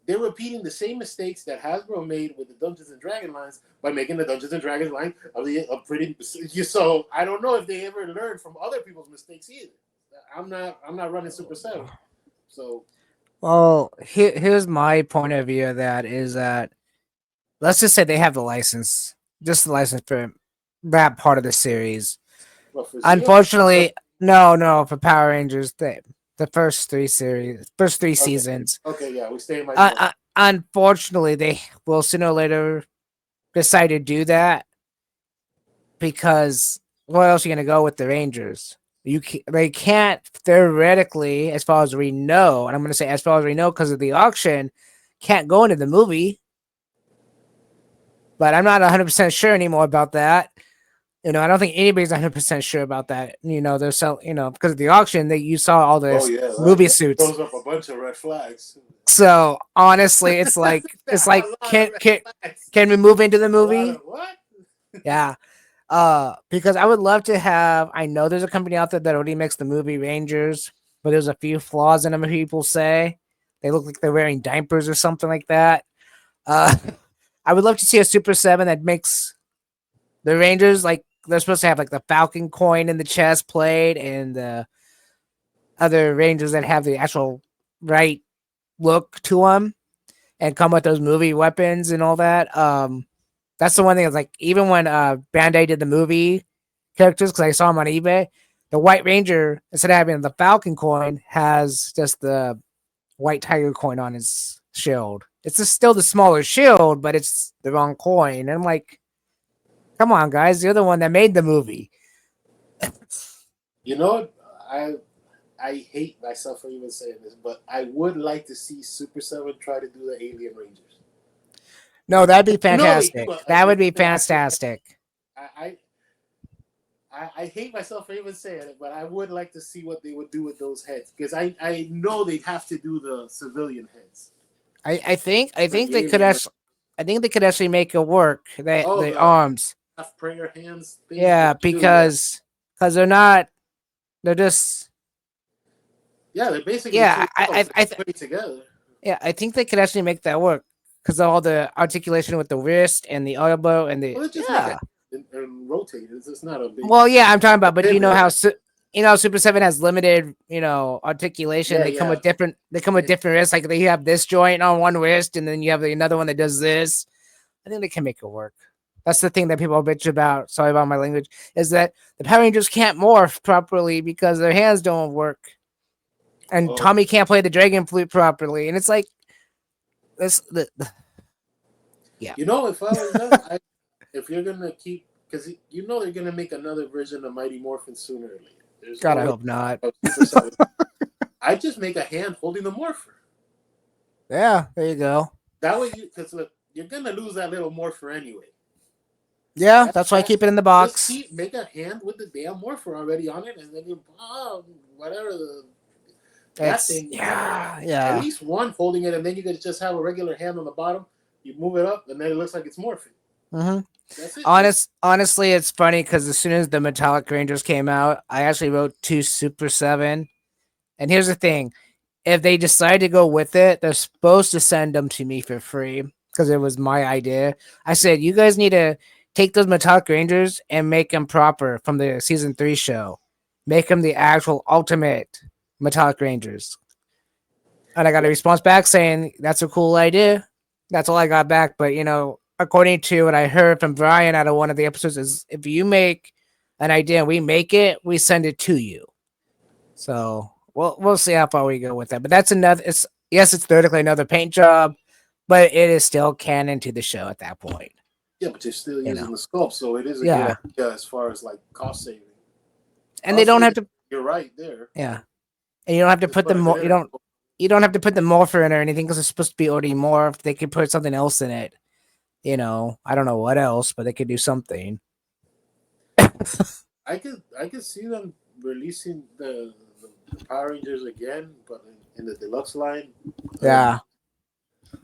They're repeating the same mistakes that Hasbro made with the Dungeons and Dragons lines by making the Dungeons and Dragons line a pretty. So I don't know if they ever learned from other people's mistakes either. I'm not running Super 7. So, well, here's my point of view of that is that, let's just say they have the license, just the license for that part of the series. Unfortunately, no, for Power Rangers, the first three seasons. Okay, yeah, we stay in my. Unfortunately, they will sooner or later decide to do that, because where else are you going to go with the Rangers? They can't theoretically, as far as we know, and I'm going to say as far as we know because of the auction, can't go into the movie. But I'm not 100% sure anymore about that. I don't think anybody's 100% sure about that. They're because of the auction, you saw all the movie suits. Throws up a bunch of red flags. So honestly, it's like can we move into the movie? What? Yeah. Because I would love to have. I know there's a company out there that already makes the movie Rangers, but there's a few flaws in them, people say. They look like they're wearing diapers or something like that. Uh, I would love to see a Super 7 that makes the Rangers like they're supposed to have like the Falcon coin in the chest plate and the other Rangers that have the actual right look to them and come with those movie weapons and all that. That's the one thing. Is like even when Bandai did the movie characters, because I saw them on eBay, the White Ranger instead of having the Falcon coin has just the White Tiger coin on his shield. It's just still the smaller shield, but it's the wrong coin. And I'm like, come on, guys, you're the one that made the movie. You know, I hate myself for even saying this, but I would like to see Super 7 try to do the Alien Rangers. No, that'd be I know they fantastic. do, but That would be fantastic. I hate myself for even saying it, but I would like to see what they would do with those heads because I know they'd have to do the civilian heads. I think they could actually. I think they could actually make it work. The arms. Half prayer hands. Yeah, because they're not. They're just. Yeah, they're basically I put it together. Yeah, I think they could actually make that work because of all the articulation with the wrist and the elbow and the and rotate. It's not a big. Well, yeah, I'm talking about, but you know how Super 7 has limited, articulation. They come with different. They come with different wrists. Like they have this joint on one wrist, and then you have another one that does this. I think they can make it work. That's the thing that people bitch about. Sorry about my language. Is that the Power Rangers can't morph properly because their hands don't work, and Tommy can't play the dragon flute properly, and it's like this. Yeah. If I was them, if you're gonna keep, because they're gonna make another version of Mighty Morphin sooner or later. God, I hope not. I just make a hand holding the morpher. Yeah, there you go. That way, because look, you're gonna lose that little morpher anyway. Yeah, that's why I keep it in the box. Make a hand with the damn morpher already on it, and then you whatever that thing. Yeah. At least one holding it, and then you could just have a regular hand on the bottom. You move it up, and then it looks like it's morphing. Mm-hmm. That's it. Honestly, it's funny because as soon as the Metallic Rangers came out, I actually wrote 2 Super 7. And here's the thing. If they decide to go with it, they're supposed to send them to me for free because it was my idea. I said, you guys need to take those Metallic Rangers and make them proper from the season 3 show. Make them the actual ultimate Metallic Rangers. And I got a response back saying, that's a cool idea. That's all I got back. But, according to what I heard from Brian out of one of the episodes is if you make an idea and we make it, we send it to you. So we'll see how far we go with that. But that's another, it's theoretically another paint job, but it is still canon to the show at that point. Yeah, but you're still using the sculpt, so it is a good idea as far as like cost saving. And they don't have to. You're right there. Yeah, and you don't have to put them more. You don't have to put the morpher in or anything because it's supposed to be already morphed. They could put something else in it. I don't know what else, but they could do something. I could see them releasing the Power Rangers again, but in the deluxe line. Yeah.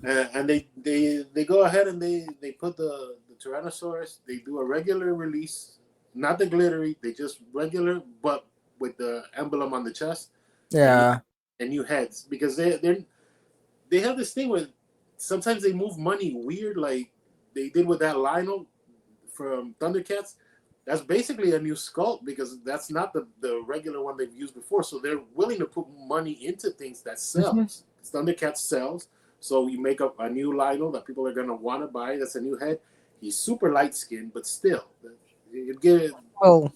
And they go ahead and they put the Tyrannosaurus. They do a regular release, not the glittery. They just regular, but with the emblem on the chest. Yeah. And new heads because they have this thing where sometimes they move money weird, like they did with that Lionel from Thundercats. That's basically a new sculpt because that's not the regular one they've used before. So they're willing to put money into things that sells. Mm-hmm. Thundercats sells. So you make up a new Lionel that people are going to want to buy. That's a new head. He's super light skinned, but still, you get it. Oh,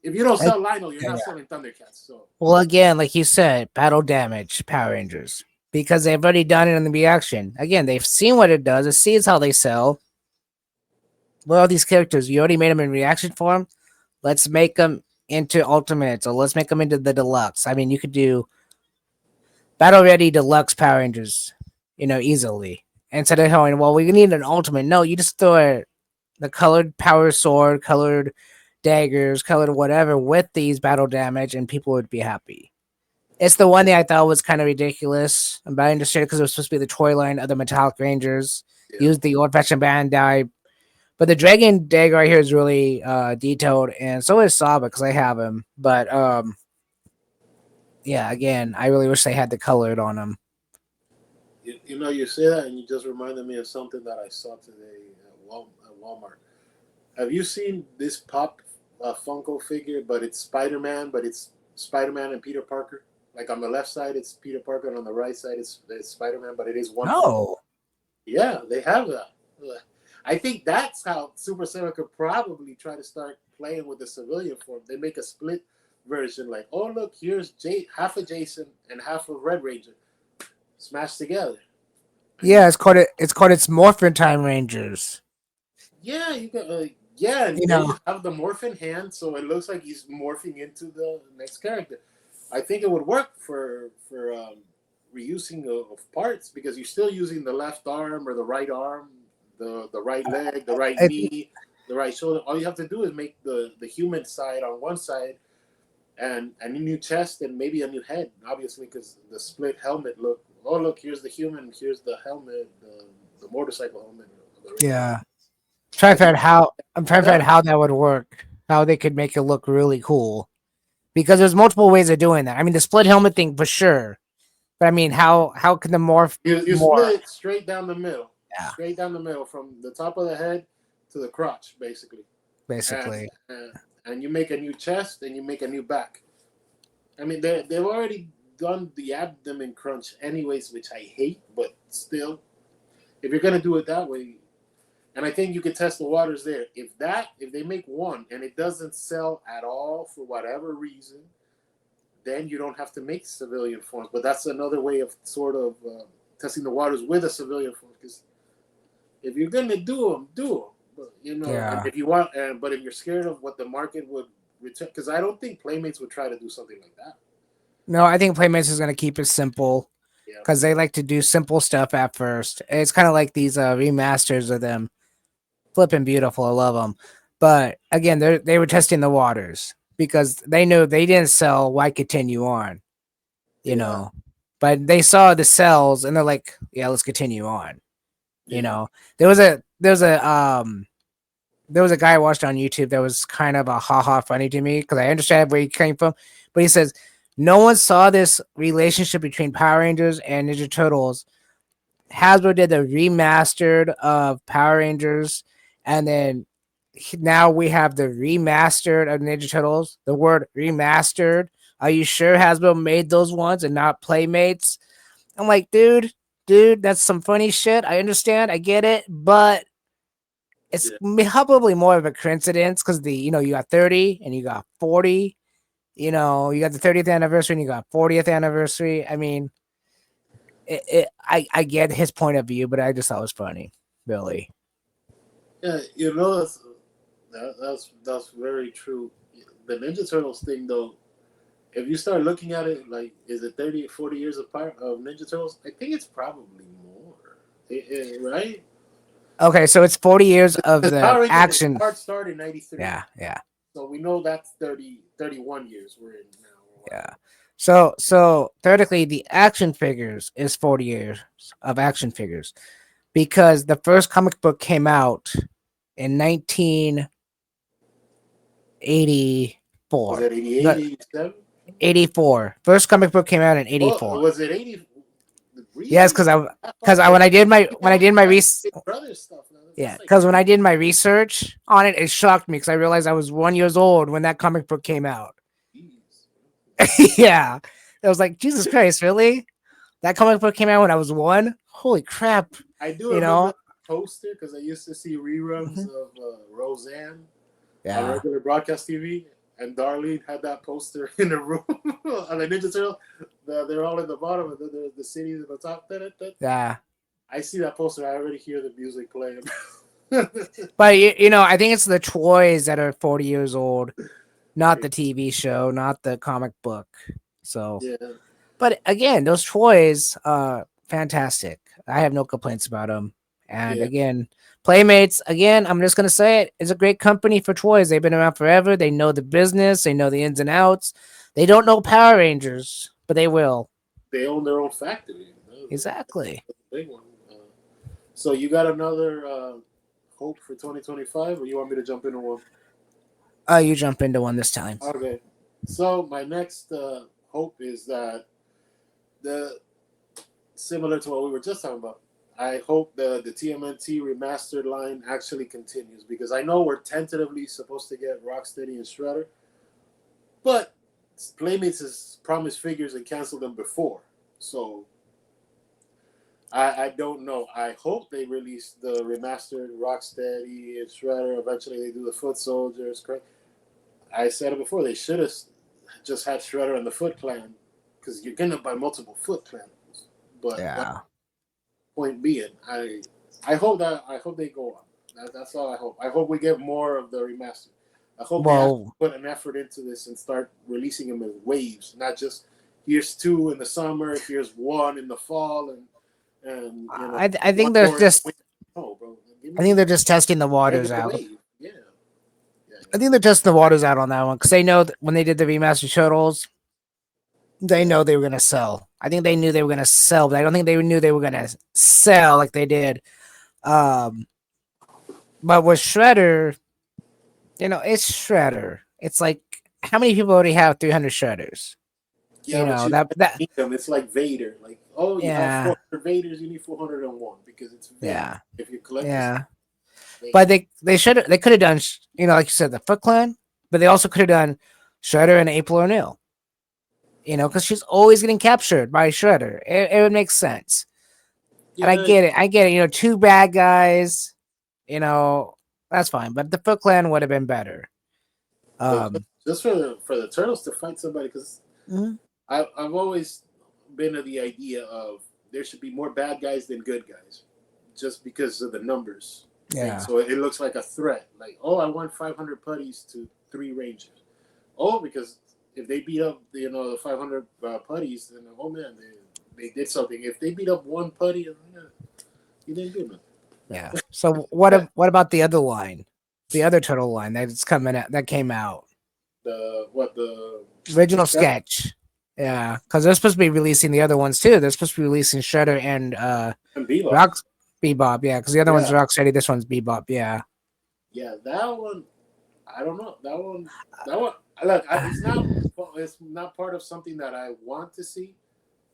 if you don't sell Lionel, you're not selling Thundercats. So again, like you said, battle damage Power Rangers because they've already done it in the reaction. Again, they've seen what it does. It sees how they sell. Well, all these characters, you already made them in reaction form. Let's make them into Ultimates, or let's make them into the Deluxe. I mean, you could do Battle Ready Deluxe Power Rangers, easily. Instead of going, well, we need an Ultimate. No, you just throw the colored Power Sword, colored daggers, colored whatever with these battle damage, and people would be happy. It's the one thing I thought was kind of ridiculous, but I understand because it was supposed to be the toy line of the Metallic Rangers. Use the old-fashioned Bandai. But the Dragon Dagger right here is really detailed, and so is Saba because I have him. But yeah, again, I really wish they had the colored on them. You say that, and you just reminded me of something that I saw today at Walmart. Have you seen this pop Funko figure? But it's Spider Man, but it's Spider Man and Peter Parker. Like on the left side, it's Peter Parker, and on the right side, it's Spider Man. But it is one. No. Yeah, they have that. I think that's how Super Seven could probably try to start playing with the civilian form. They make a split version, like, oh look, here's half of Jason and half of Red Ranger, smashed together. Yeah, it's called its Morphin Time Rangers. Yeah, you got yeah, and You then know. you have the morphing hand, so it looks like he's morphing into the next character. I think it would work for reusing of parts because you're still using the left arm or the right arm, the right leg, the right knee, the right shoulder. All you have to do is make the human side on one side and a new chest and maybe a new head, obviously, because the split helmet look. Oh, look, here's the human, here's the helmet, the motorcycle helmet. Yeah. I'm trying to find how that would work. How they could make it look really cool. Because there's multiple ways of doing that. I mean, the split helmet thing for sure. But I mean, how can the morph You more? split it straight down the middle. Yeah. Straight down the middle from the top of the head to the crotch, basically. Basically. And you make a new chest and you make a new back. I mean, they've already done the abdomen crunch anyways, which I hate, but still, if you're gonna do it that way, and I think you can test the waters there. If they make one and it doesn't sell at all for whatever reason, then you don't have to make civilian forms. But that's another way of sort of testing the waters with a civilian form. Because if you're gonna do them, do them. But Yeah. if you want, but if you're scared of what the market would return, because I don't think Playmates would try to do something like that. No, I think Playmates is going to keep it simple Yeah. because they like to do simple stuff at first. It's kind of like these remasters of them. Flipping beautiful. I love them. But again, they were testing the waters because they knew they didn't sell. Why continue on? You know, but they saw the sales and they're like, yeah, let's continue on. You know, there was a guy I watched on YouTube that was kind of a haha funny to me because I understand where he came from, but he says no one saw this relationship between Power Rangers and Ninja Turtles. Hasbro did the remastered of Power Rangers, and then now we have the remastered of Ninja Turtles. The word remastered. Are you sure Hasbro made those ones and not Playmates? I'm like, dude, that's some funny shit. I understand, I get it, but it's probably more of a coincidence because you got 30 and you got 40. You got the 30th anniversary and you got 40th anniversary. I mean, I get his point of view, but I just thought it was funny, really. Yeah, that's very true. The Ninja Turtles thing, though, if you start looking at it, like, is it 30 or 40 years apart of Ninja Turtles? I think it's probably more, right? Okay, so it's 40 years of the Power Rangers action. Started in 93. Yeah. So we know that's 31 years we're in now. Yeah. So theoretically, the action figures is 40 years of action figures because the first comic book came out in 1984. Was it 88, 87? 84. First comic book came out in 84. Oh, was it 80? Really? Yes, because when I did my research. Yeah, because when I did my research on it, it shocked me because I realized I was 1 year old when that comic book came out. Yeah, I was like, Jesus Christ, really? That comic book came out when I was 1. Holy crap! I do remember the poster because I used to see reruns of Roseanne on regular broadcast TV, and Darlene had that poster in the room on the Ninja Turtle. They're all in the bottom, and then the cities at the top. Yeah. I see that poster. I already hear the music playing. But I think it's the toys that are 40 years old, not the TV show, not the comic book. So, but again, those toys, fantastic. I have no complaints about them. And again, Playmates, again, I'm just gonna say it, is a great company for toys. They've been around forever. They know the business. They know the ins and outs. They don't know Power Rangers, but they will. They own their own factory. Exactly. That's a big one. So you got another hope for 2025, or you want me to jump into one? You jump into one this time. Okay. So my next hope is that similar to what we were just talking about. I hope the TMNT remastered line actually continues because I know we're tentatively supposed to get Rocksteady and Shredder, but Playmates has promised figures and canceled them before. So I don't know. I hope they release the remastered Rocksteady and Shredder. Eventually they do the Foot Soldiers. I said it before. They should have just had Shredder and the Foot Clan because you're going to buy multiple Foot Clans. But Yeah. Point being, I hope they go on. That's all I hope. I hope we get more of the remaster. I hope they actually put an effort into this and start releasing them in waves, not just here's 2 in the summer, here's 1 in the fall, and you know. I think they're just. No, bro. I think they're just testing the waters out. Yeah. I think they're testing the waters out on that one because they know that when they did the remastered Turtles, they know they were going to sell. I think they knew they were going to sell, but I don't think they knew they were going to sell like they did. But with Shredder, it's Shredder. It's like, how many people already have 300 Shredders? Yeah, that it's like Vader. Like, oh, you have 400 Vaders, you need 401 because it's Vader. Yeah. If you collect but they could have done, like you said, the Foot Clan, but they also could have done Shredder and April O'Neil. Because she's always getting captured by Shredder. It would make sense. Yeah, and I get it. 2 bad guys, that's fine. But the Foot Clan would have been better. Just for the Turtles to fight somebody, because I've always been of the idea of there should be more bad guys than good guys, just because of the numbers. Yeah. So it looks like a threat. Like, oh, I want 500 putties to 3 Rangers. Oh, because if they beat up, the 500 putties, then oh man, they did something. If they beat up 1 putty, you didn't do nothing. Yeah. So what about the other line, the other turtle line that came out? The original sketch? Yeah, because they're supposed to be releasing the other ones too. They're supposed to be releasing Shredder and Bebop. Bebop, yeah, because the other one's Rocksteady. This one's Bebop, yeah. Yeah, that one. I don't know. That one. Look, it's not part of something that I want to see,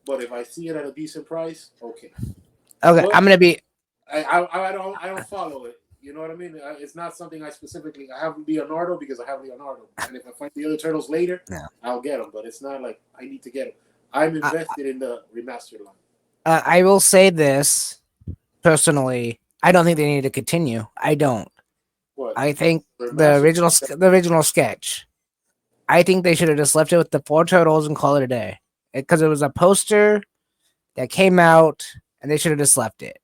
but if I see it at a decent price, okay. Okay, but I'm gonna be. I don't follow it. You know what I mean? It's not something I specifically. I have Leonardo because I have Leonardo, and if I find the other turtles later, I'll get them. But it's not like I need to get them. I'm invested in the remastered line. I will say this personally. I don't think they need to continue. I don't. What? I think the original sketch. I think they should have just left it with the 4 turtles and call it a day, because it was a poster that came out, and they should have just left it.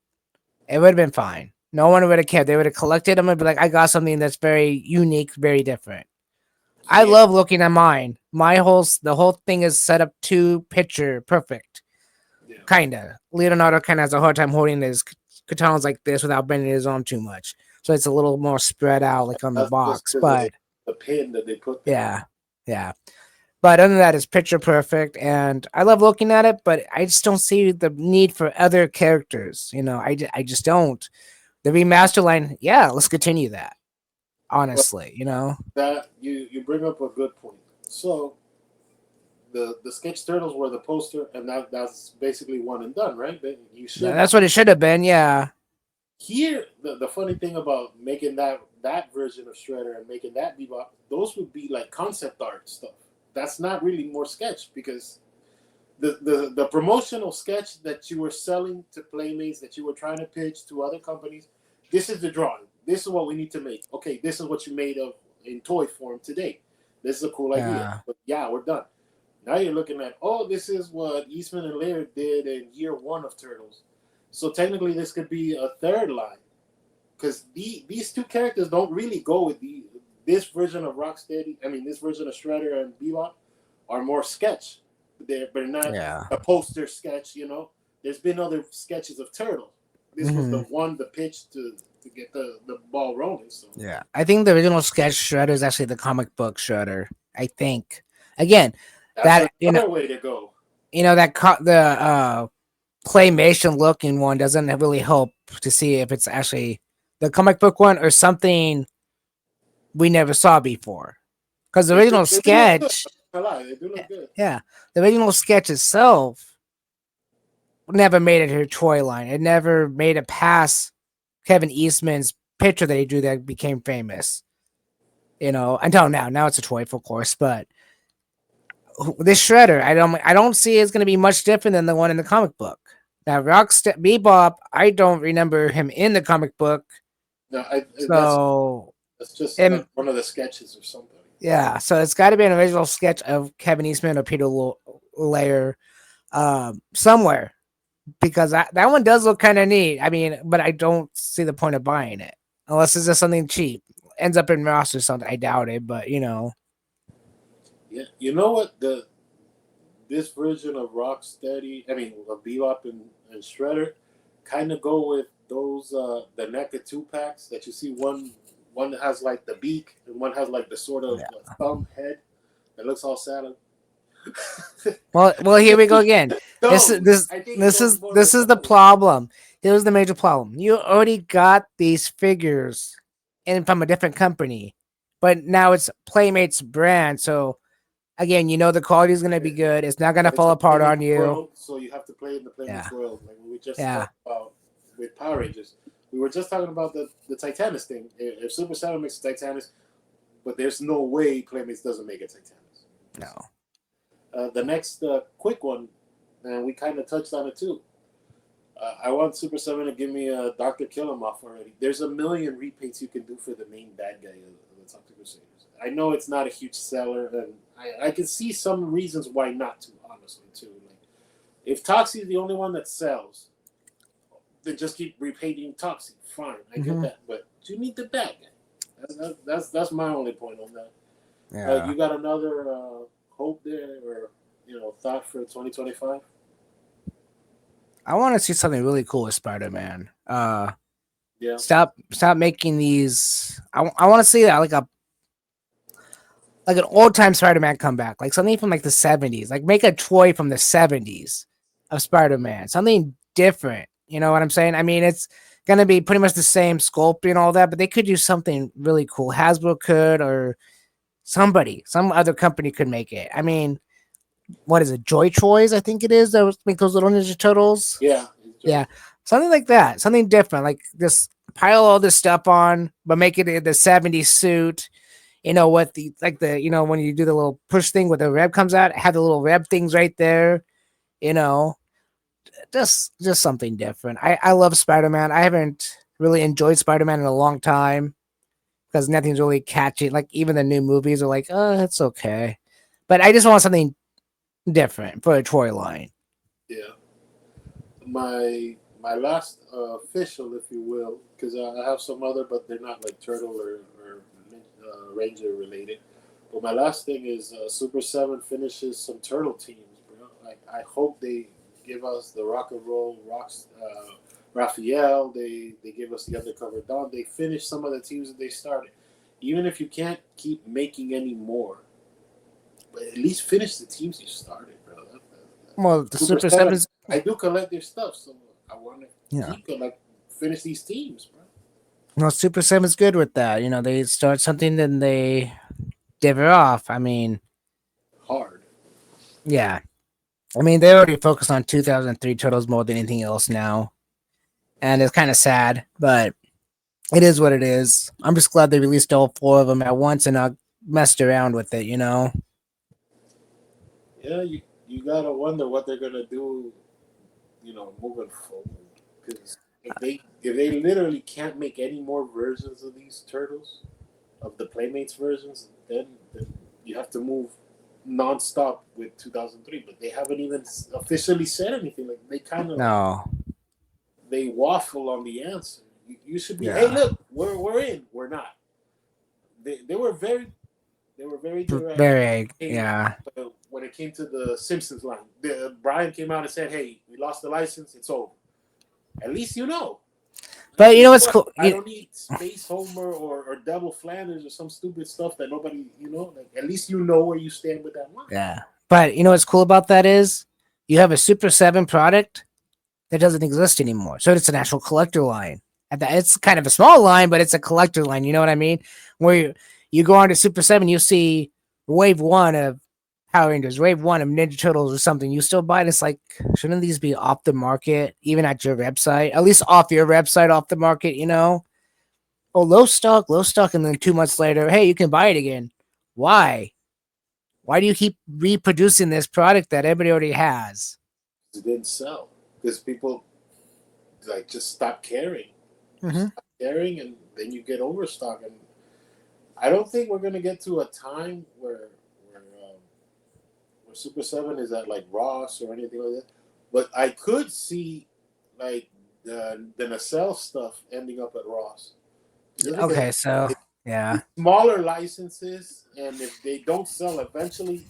It would have been fine. No one would have cared. They would have collected them and be like, I got something that's very unique, very different. Yeah. I love looking at mine. The whole thing is set up to picture perfect. Yeah. Kinda. Leonardo kinda has a hard time holding his katanas like this without bending his arm too much. So it's a little more spread out like on the box. But the pin that they put there. Yeah. But other than that, it's picture perfect, and I love looking at it. But I just don't see the need for other characters. I just don't. The remaster line, let's continue that. Honestly, that you bring up a good point. So the sketch turtles were the poster, and that's basically one and done, right? That's what it should have been. Yeah. Here, the funny thing about making that version of Shredder and making that Bebop, those would be like concept art stuff. That's not really more sketch, because the promotional sketch that you were selling to Playmates, that you were trying to pitch to other companies, this is the drawing. This is what we need to make. Okay, this is what you made of in toy form today. This is a cool idea. But we're done. Now you're looking at, this is what Eastman and Laird did in year 1 of Turtles. So technically this could be a third line, because these 2 characters don't really go with this version of Rocksteady. I mean, this version of Shredder and Bebop are more sketch. They're not a poster sketch. There's been other sketches of Turtles. This was the pitch to get the ball rolling. So. Yeah, I think the original sketch Shredder is actually the comic book Shredder. I think, again, that's another way to go. The claymation looking one doesn't really help to see if it's actually the comic book one or something we never saw before. Because the original sketch, they do look good. Yeah, the original sketch itself never made it to a toy line. It never made it past Kevin Eastman's picture that he drew that became famous. Until now. Now it's a toy, of course, but this Shredder, I don't see it's going to be much different than the one in the comic book. Now, Bebop, I don't remember him in the comic book. No, that's just like one of the sketches or something. Yeah, so it's got to be an original sketch of Kevin Eastman or Peter Laird somewhere, because that one does look kind of neat. I mean, but I don't see the point of buying it unless it's just something cheap. Ends up in Ross or something. I doubt it, but Yeah, you know what? This version of Rocksteady, of Bebop and Shredder, kind of go with those the NECA 2-packs that you see. One that has like the beak and one has like the sort of thumb head that looks all sad. Well, here we go again. This is the problem. Here's the major problem. You already got these figures from a different company, but now it's Playmate's brand. So again, the quality is going to be good. It's not going to fall apart on you. World, so you have to play in the Playmate's world, like we just talked about with Power Rangers. We were just talking about the Titanus thing. If Super 7 makes a Titanus, but there's no way Playmates doesn't make a Titanus. No. The next quick one, and we kind of touched on it too. I want Super 7 to give me a Dr. Kill-Em-Off already. There's a million repaints you can do for the main bad guy of the Toxic Crusaders. I know it's not a huge seller, and I can see some reasons why not to, honestly, too. Like, if Toxie is the only one that sells, then just keep repainting Toxie. Fine, I get that. But you need the bad guy. That's my only point on that. Yeah. You got another hope there, or thought for 2025? I want to see something really cool with Spider-Man. Yeah. Stop making these. I want to see that like an old-time Spider-Man comeback, like something from like the 70s. Like make a toy from the 70s of Spider-Man, something different. You know what I'm saying? I mean, it's gonna be pretty much the same sculpt and all that, but they could do something really cool. Hasbro could, or some other company could make it. I mean, what is it? Joy Toys, I think it is. That was make those little Ninja Turtles. Yeah, something like that. Something different. Like just pile all this stuff on, but make it in the 70s suit. What when you do the little push thing where the reb comes out, have the little reb things right there. Just something different. I love Spider-Man. I haven't really enjoyed Spider-Man in a long time because nothing's really catchy. Like even the new movies are like, oh, it's okay. But I just want something different for a toy line. Yeah. My last official, if you will, because I have some other, but they're not like Turtle or Ranger related. But my last thing is Super 7 finishes some Turtle teams, bro. Like I hope they give us the Rock and Roll Rocks, Raphael. They give us the Undercover Dawn. They finish some of the teams that they started. Even if you can't keep making any more, but at least finish the teams you started, bro. Well, the Super 7, I do collect their stuff, so I want to finish these teams, bro. Well, Super 7 is good with that. They start something, then they give it off. I mean, hard. Yeah. I mean, they already focus on 2003 Turtles more than anything else now. And it's kind of sad, but it is what it is. I'm just glad they released all 4 of them at once and not messed around with it, Yeah, you gotta wonder what they're gonna do, moving forward. Because if they literally can't make any more versions of these turtles, of the Playmates versions, then you have to move nonstop with 2003. But they haven't even officially said anything. Like they kind of they waffle on the answer. You should be, hey, look, we're in, we're not. They were very direct. When it came to the Simpsons line, Brian came out and said, "Hey, we lost the license. It's over." At least you know. But what's cool? I don't need Space Homer or Devil Flanders or some stupid stuff that nobody, Like at least you know where you stand with that line. Yeah, but what's cool about that is you have a Super 7 product that doesn't exist anymore, so it's an actual collector line. It's kind of a small line, but it's a collector line. You know what I mean? Where you go on to Super 7, you see Wave 1 of Power Rangers Wave 1 of Ninja Turtles or something, you still buy it. It's like, shouldn't these be off the market, even at your website? At least off your website, off the market, you know? Oh, low stock, and then 2 months later, hey, you can buy it again. Why? Why do you keep reproducing this product that everybody already has? It didn't sell because people like just stop caring. Mm-hmm. Stop caring, and then you get overstock. And I don't think we're gonna get to a time where Super Seven is at like Ross or anything like that. But I could see like the nacelle stuff ending up at Ross. Just because Okay, so yeah. smaller licenses, and if they don't sell eventually,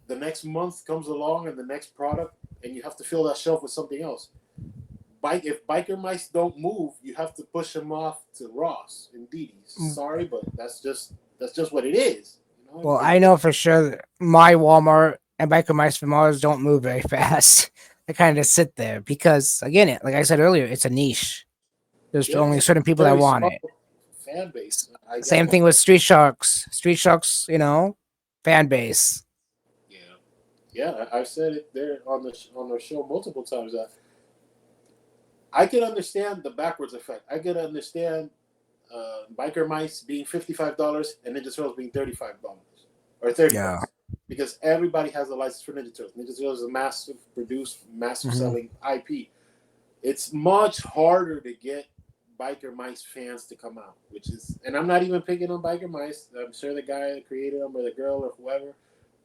the next month comes along and the next product, and you have to fill that shelf with something else. If biker mice don't move, you have to push them off to Ross and Didi's. Sorry, but that's just what it is. You know? Well, I know for sure that my Walmart and Biker Mice from Mars don't move very fast. They kind of sit there because, again, like I said earlier, it's a niche. There's Yeah, only certain people that very want small it. fan base. I got Same thing with Street Sharks. Street Sharks, you know, fan base. Yeah, I've said it there on the show multiple times. That I can understand the backwards effect. I can understand biker mice being $55 and Ninja Turtles being $35 or $30 Yeah. because everybody has a license for Ninja Turtles. Ninja Turtles is a massive produced, massive selling IP. It's much harder to get biker mice fans to come out, which is, and I'm not even picking on biker mice. I'm sure the guy that created them or the girl or whoever,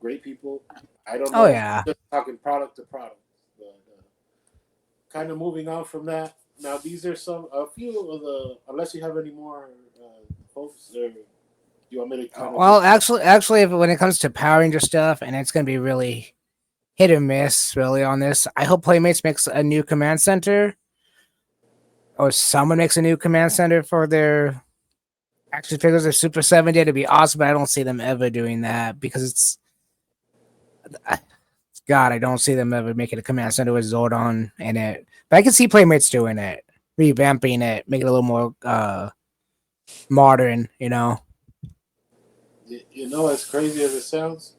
great people. I don't know. Oh, yeah. Just talking product to product, but kind of moving on from that. Now these are a few of the. Unless you have any more folks, or you want me to kind of? Well, actually, if when it comes to Power Ranger stuff, and it's gonna be really hit or miss, really on this. I hope Playmates makes a new command center, or someone makes a new command center for their action figures or Super 7 Day to be awesome. But I don't see them ever doing that because it's God. I don't see them ever making a command center with Zordon in it. But I can see Playmates doing it, revamping it, making it a little more modern. You know. You know, as crazy as it sounds,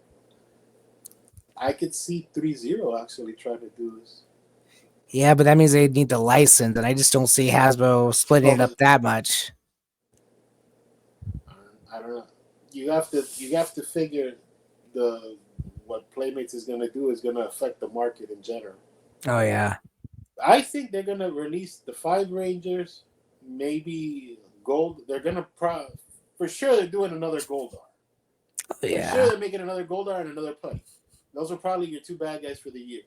I could see 3-0 actually trying to do this. Yeah, but that means they need the license, and I just don't see Hasbro splitting it up that much. I don't know. You have to figure what Playmates is going to do is going to affect the market in general. Oh yeah. I think they're going to release the 5 Rangers, maybe Gold. They're going to for sure they're doing another Goldar. Oh, yeah. For sure they're making another Goldar and another Play. Those are probably your 2 bad guys for the year.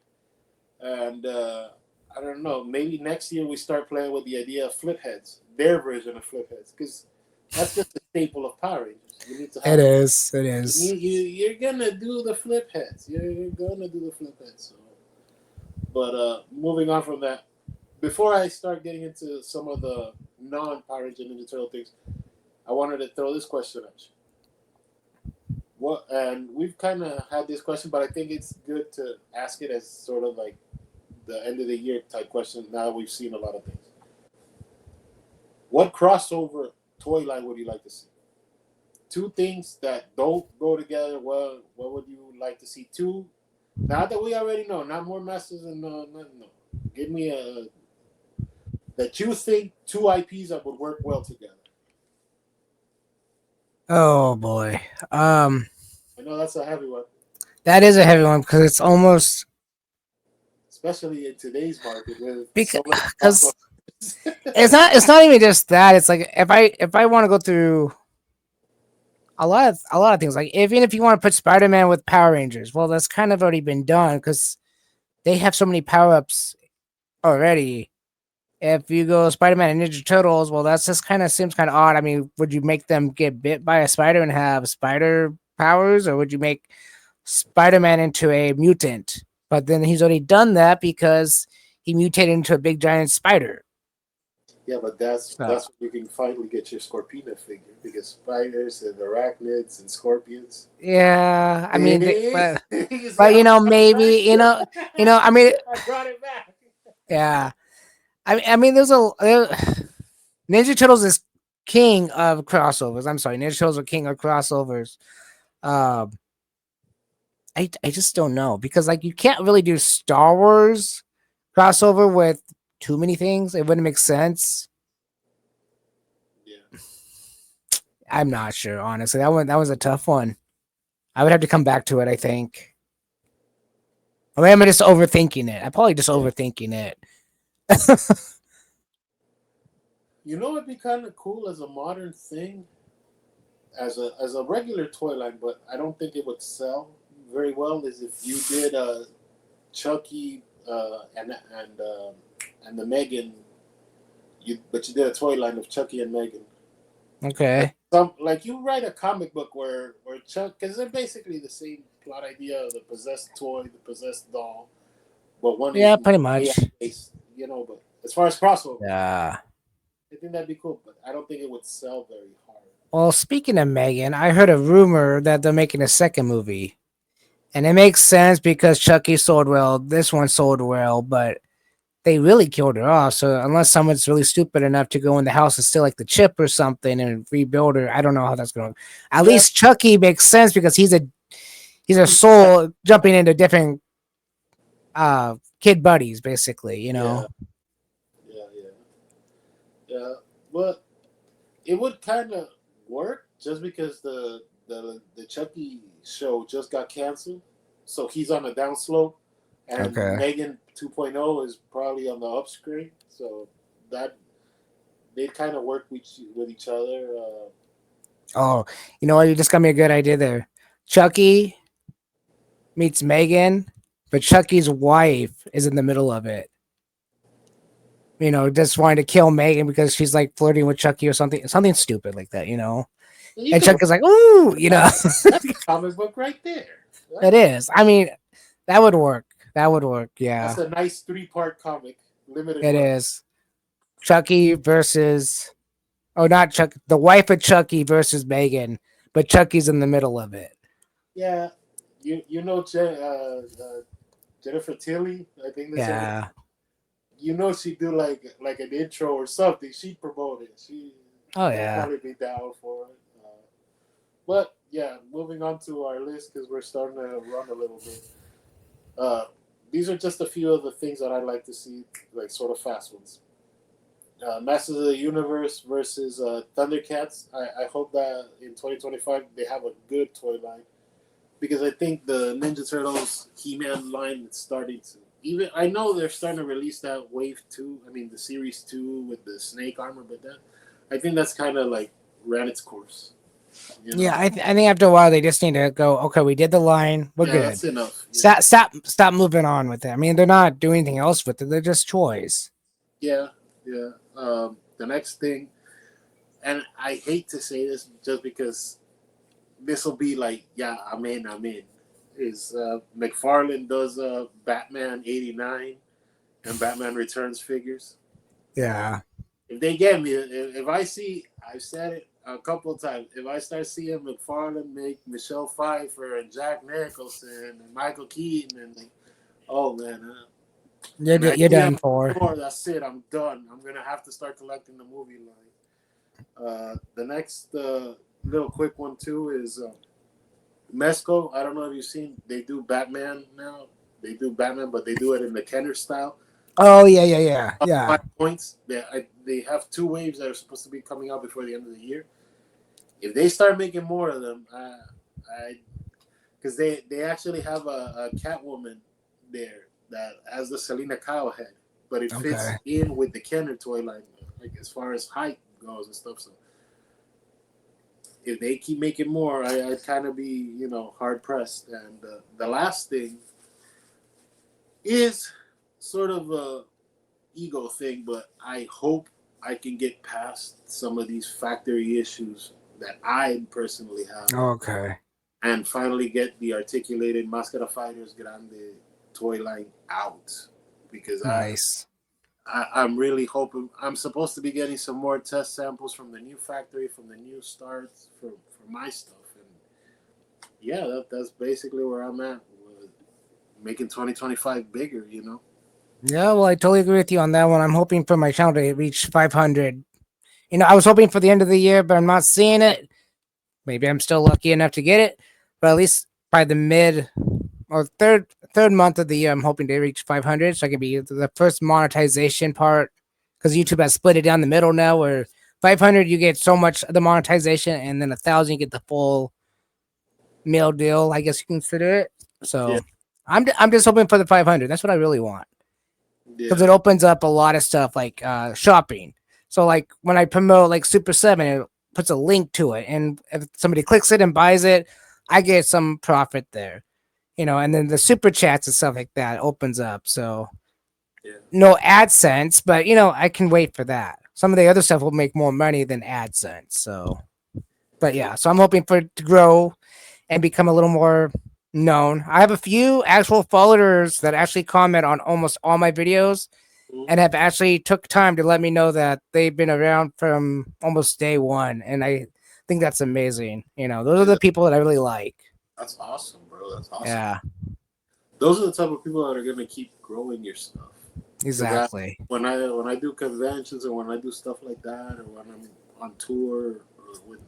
And I don't know. Maybe next year we start playing with the idea of flip heads, their version of flip heads, because that's just a staple of Power Rangers. You need to have It is. It is. You're gonna do the flip heads. You're gonna do the flip heads. So. But moving on from that, before I start getting into some of the non-Power Ranger Ninja Turtle things, I wanted to throw this question at you. And we've kind of had this question, but I think it's good to ask it as sort of like the end of the year type question. Now that we've seen a lot of things, what crossover toy line would you like to see? 2 things that don't go together. Well, what would you like to see? 2, not that we already know, not more masters and no. Give me that you think 2 IPs that would work well together. Oh boy. I know that's a heavy one. That is a heavy one because it's almost, especially in today's market with because it's not even just that. It's like if I want to go through a lot of things, like even if you want to put Spider-Man with Power Rangers, well, that's kind of already been done because they have so many power-ups already. If you go Spider-Man and Ninja Turtles, well, that's just kind of seems kind of odd. I mean, would you make them get bit by a spider and have spider powers, or would you make Spider-Man into a mutant? But then he's already done that because he mutated into a big giant spider. Yeah, but that's where you can finally get your Scorpina figure, because spiders and arachnids and scorpions. Yeah, I mean, but you know, maybe you know, I mean, I brought it back. Yeah, I mean, there's Ninja Turtles is king of crossovers. I'm sorry, Ninja Turtles are king of crossovers. And I just don't know because like you can't really do Star Wars crossover with too many things. It wouldn't make sense. Yeah. I'm not sure, honestly. That was a tough one. I would have to come back to it, I think. Or maybe I'm just overthinking it. I'm probably just Yeah. overthinking it. You know, it'd be kind of cool as a modern thing, as a regular toy line, but I don't think it would sell very well. Is if you did Chucky and the Megan, but you did a toy line of Chucky and Megan. Okay. Some like you write a comic book where Chuck, because they're basically the same plot idea of the possessed toy, the possessed doll, but one is Yeah, pretty AI much. based, you know. But as far as crossover, Yeah. I think that'd be cool, but I don't think it would sell very hard. Well, speaking of Megan, I heard a rumor that they're making a second movie. And it makes sense because Chucky sold well, this one sold well, but they really killed her off. So unless someone's really stupid enough to go in the house and steal like the chip or something and rebuild her, I don't know how that's going. At Yeah, least Chucky makes sense because he's a soul jumping into different kid buddies, basically. You yeah, know. yeah. Yeah, but it would kind of work just because the Chucky show just got canceled, so he's on a downslope, and Okay. Megan 2.0 is probably on the upscreen, so that they kind of work with each other. Oh, you know what? You just got me a good idea there. Chucky meets Megan, but Chucky's wife is in the middle of it. You know, just wanting to kill Megan because she's like flirting with Chucky or something stupid like that, you know. You And could Chuck is like, ooh, you know, that's a comic book right there. it is. I mean, that would work. That would work. That's Yeah, a nice 3-part comic, limited it run. is. Chucky versus, oh, not Chuck, the wife of Chucky versus Megan, but Chucky's in the middle of it. Yeah, you know Jennifer Tilly, I think that's her name. Yeah. You know she'd do like an intro or something. She'd promote it. Oh, She'd yeah. probably be down for it. But yeah, moving on to our list because we're starting to run a little bit. These are just a few of the things that I'd like to see, like sort of fast ones. Masters of the Universe versus Thundercats. I hope that in 2025 they have a good toy line because I think the Ninja Turtles He-Man line is starting to even. I know they're starting to release that Wave 2. I mean the Series 2 with the snake armor, but that I think that's kind of like ran its course. You know? Yeah, I think after a while they just need to go. Okay, we did the line. We're Yeah, good. that's enough. Yeah. Stop moving on with it. I mean, they're not doing anything else with it. They're just toys. Yeah, yeah. The next thing, and I hate to say this just because this will be like, yeah, I'm in. Is McFarlane does Batman '89 and Batman Returns figures. Yeah. If they get me, if I see, I've said it a couple of times. If I start seeing McFarlane make Michelle Pfeiffer and Jack Nicholson and Michael Keaton and oh man, and I You're see them done for. more, that's it. I'm done. I'm gonna have to start collecting the movie line. The next little quick one too is Mesco. I don't know if you've seen. They do Batman now. They do Batman, but they do it in the Kenner style. Oh yeah. 5 points. They have 2 waves that are supposed to be coming out before the end of the year. If they start making more of them, I because they actually have a Catwoman there that has the Selena Kyle head, but it fits Okay. in with the Kenner toy line, like as far as height goes and stuff. So if they keep making more, I'd kind of be hard pressed. And the last thing is sort of a ego thing, but I hope I can get past some of these factory issues that I personally have Okay. and finally get the articulated Máscara Fighters Grande toy line out because Nice. I'm really hoping I'm supposed to be getting some more test samples from the new factory, from the new starts for my stuff, and yeah, that's basically where I'm at with making 2025 bigger. Yeah, well, I totally agree with you on that one. I'm hoping for my channel to reach 500. You know, I was hoping for the end of the year, but I'm not seeing it. Maybe I'm still lucky enough to get it, but at least by the mid or third month of the year, I'm hoping to reach 500, so I can be the first monetization part, because YouTube has split it down the middle now, where 500 you get so much of the monetization, and then 1,000 you get the full meal deal, I guess you consider it. So Yeah. I'm just hoping for the 500. That's what I really want, because Yeah. it opens up a lot of stuff like shopping. So like when I promote like Super 7, it puts a link to it, and if somebody clicks it and buys it, I get some profit there, and then the super chats and stuff like that opens up. So Yeah. no AdSense, but I can wait for that. Some of the other stuff will make more money than AdSense. So, but yeah, so I'm hoping for it to grow and become a little more known. I have a few actual followers that actually comment on almost all my videos and have actually took time to let me know that they've been around from almost day one, and I think that's amazing. Those are the people that I really like. That's awesome, bro. That's awesome. Yeah, Those are the type of people that are gonna keep growing your stuff. exactly. When I do conventions or when I do stuff like that, or when I'm on tour or with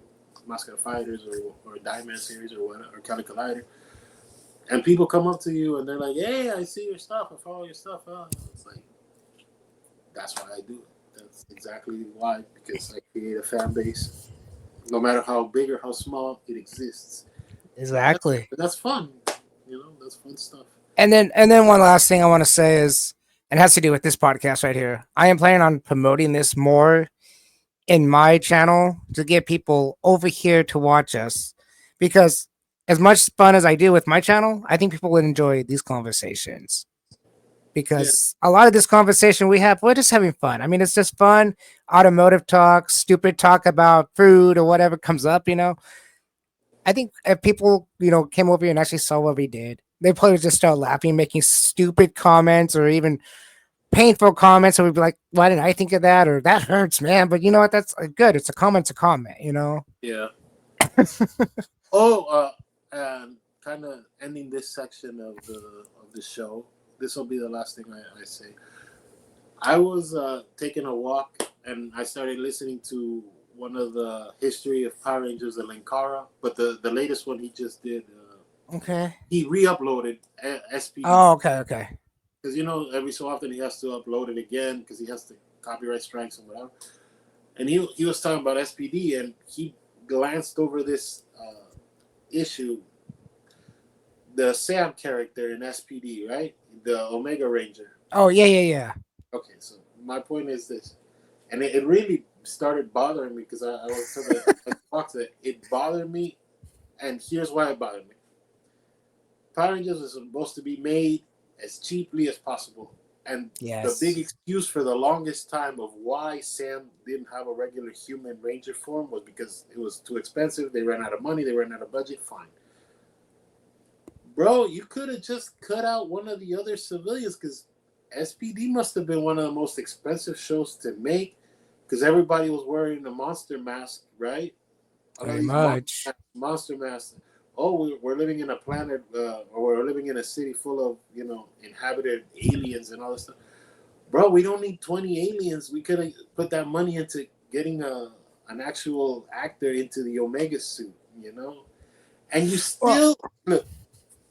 Mascot Fighters or Diamond Series or whatever, or Cali Collider, and people come up to you and they're like, "Hey, I see your stuff. I follow your stuff." It's like, that's why I do it. That's exactly why, because I create a fan base. No matter how big or how small, it exists. Exactly. That's fun. That's fun stuff. And then one last thing I want to say is, and it has to do with this podcast right here. I am planning on promoting this more in my channel to get people over here to watch us, because as much fun as I do with my channel, I think people would enjoy these conversations, because a lot of this conversation we have, we're just having fun. I mean, it's just fun, automotive talk, stupid talk about food or whatever comes up. I think if people, came over here and actually saw what we did, they probably just start laughing, making stupid comments or even painful comments. And we'd be like, why didn't I think of that? Or that hurts, man. But you know what? That's good. It's a comment's a comment. Yeah. And kind of ending this section of the show. This will be the last thing I say. I was taking a walk and I started listening to one of the history of Power Rangers, the Linkara, but the latest one he just did. Okay. He re-uploaded SPD. Oh, okay. Because every so often he has to upload it again because he has to copyright strikes and whatever. And he was talking about SPD and he glanced over this issue. The Sam character in SPD, right? The Omega Ranger. Oh, yeah. Okay, so my point is this, and it really started bothering me because I was so that it bothered me, and here's why it bothered me. Power Rangers is supposed to be made as cheaply as possible, and Yes. the big excuse for the longest time of why Sam didn't have a regular human Ranger form was because it was too expensive. They ran out of money. They ran out of budget. Fine. Bro, you could have just cut out one of the other civilians because SPD must have been one of the most expensive shows to make because everybody was wearing a monster mask, right? Very much. Monster mask. Oh, we're living in a planet, or we're living in a city full of, inhabited aliens and all this stuff. Bro, we don't need 20 aliens. We could have put that money into getting an actual actor into the Omega suit, And you still, look,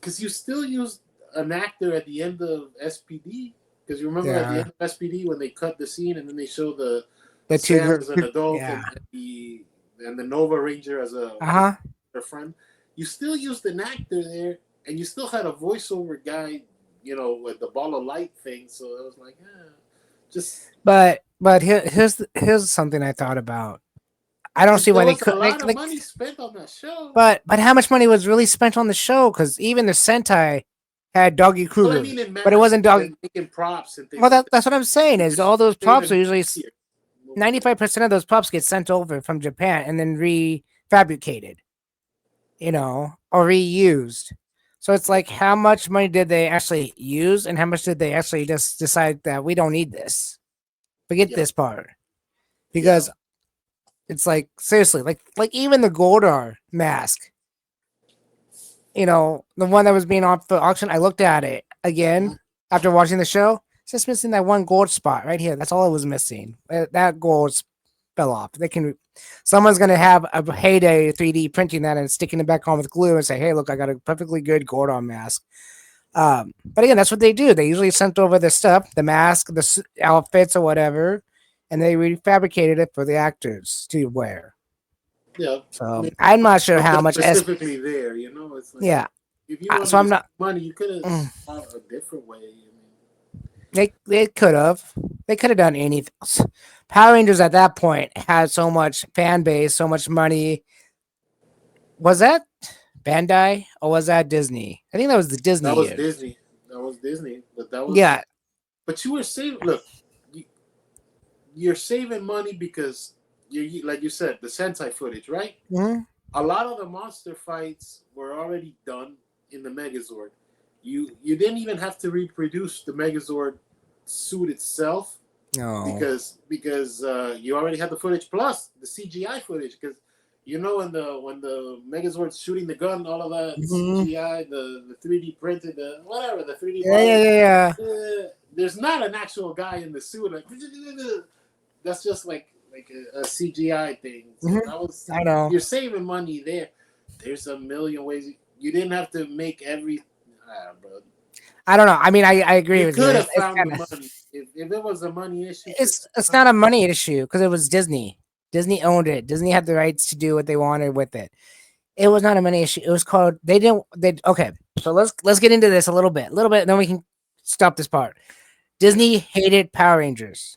because you still use an actor at the end of SPD. Because you remember at the end of SPD when they cut the scene and then they show the Sam as an adult and the Nova Ranger as a friend. You still used an actor there, and you still had a voiceover guy, with the ball of light thing. So I was like, just. But here's something I thought about. I don't see why they could. There was a lot of money spent on that show. But how much money was really spent on the show? Because even the Sentai had Doggy Kruger, Well, I mean, but it wasn't Doggy. Making props and things. Well, that's what I'm saying. Is all those props are usually 95% of those props get sent over from Japan and then refabricated, or reused. So it's like, how much money did they actually use, and how much did they actually just decide that we don't need this? Forget this part, because it's like, seriously, like even the Goldar mask, the one that was being on for auction. I looked at it again after watching the show. It's just missing that one gold spot right here. That's all it was missing. That gold fell off. Someone's gonna have a heyday 3D printing that and sticking it back on with glue and say, "Hey, look, I got a perfectly good Goldar mask." But again, that's what they do. They usually sent over the stuff, the mask, the outfits, or whatever, and they refabricated it for the actors to wear. Yeah, I So mean, I'm not sure but how they're much specifically there. It's like yeah. if you So wanted to I'm save not. money, you could have mm, thought a different way. they could have. They could have done anything. Power Rangers at that point had so much fan base, so much money. Was that Bandai or was that Disney? I think that was the Disney That was years. Disney. That was Disney. But that was. Yeah. But you were saving. Look, you, you're saving money because like you said, the Sentai footage, right? Mhm. A lot of the monster fights were already done in the Megazord. You didn't even have to reproduce the Megazord suit itself No. because you already had the footage plus the CGI footage because when the Megazord's shooting the gun, all of that Mhm. CGI, the 3D printed, the whatever, the 3D Yeah, yeah, model. yeah, yeah. There's not an actual guy in the suit like that's just like a CGI thing. So Mhm. that was I know. you're saving money there. There's a million ways you didn't have to make every. Bro. I don't know. I mean, I agree You with you. could have It's found kind the of money if it was a money issue. it's not a money issue because it was Disney. Disney owned it. Disney had the rights to do what they wanted with it. It was not a money issue. It was called they didn't they okay. So let's get into this a little bit, and then we can stop this part. Disney hated Power Rangers.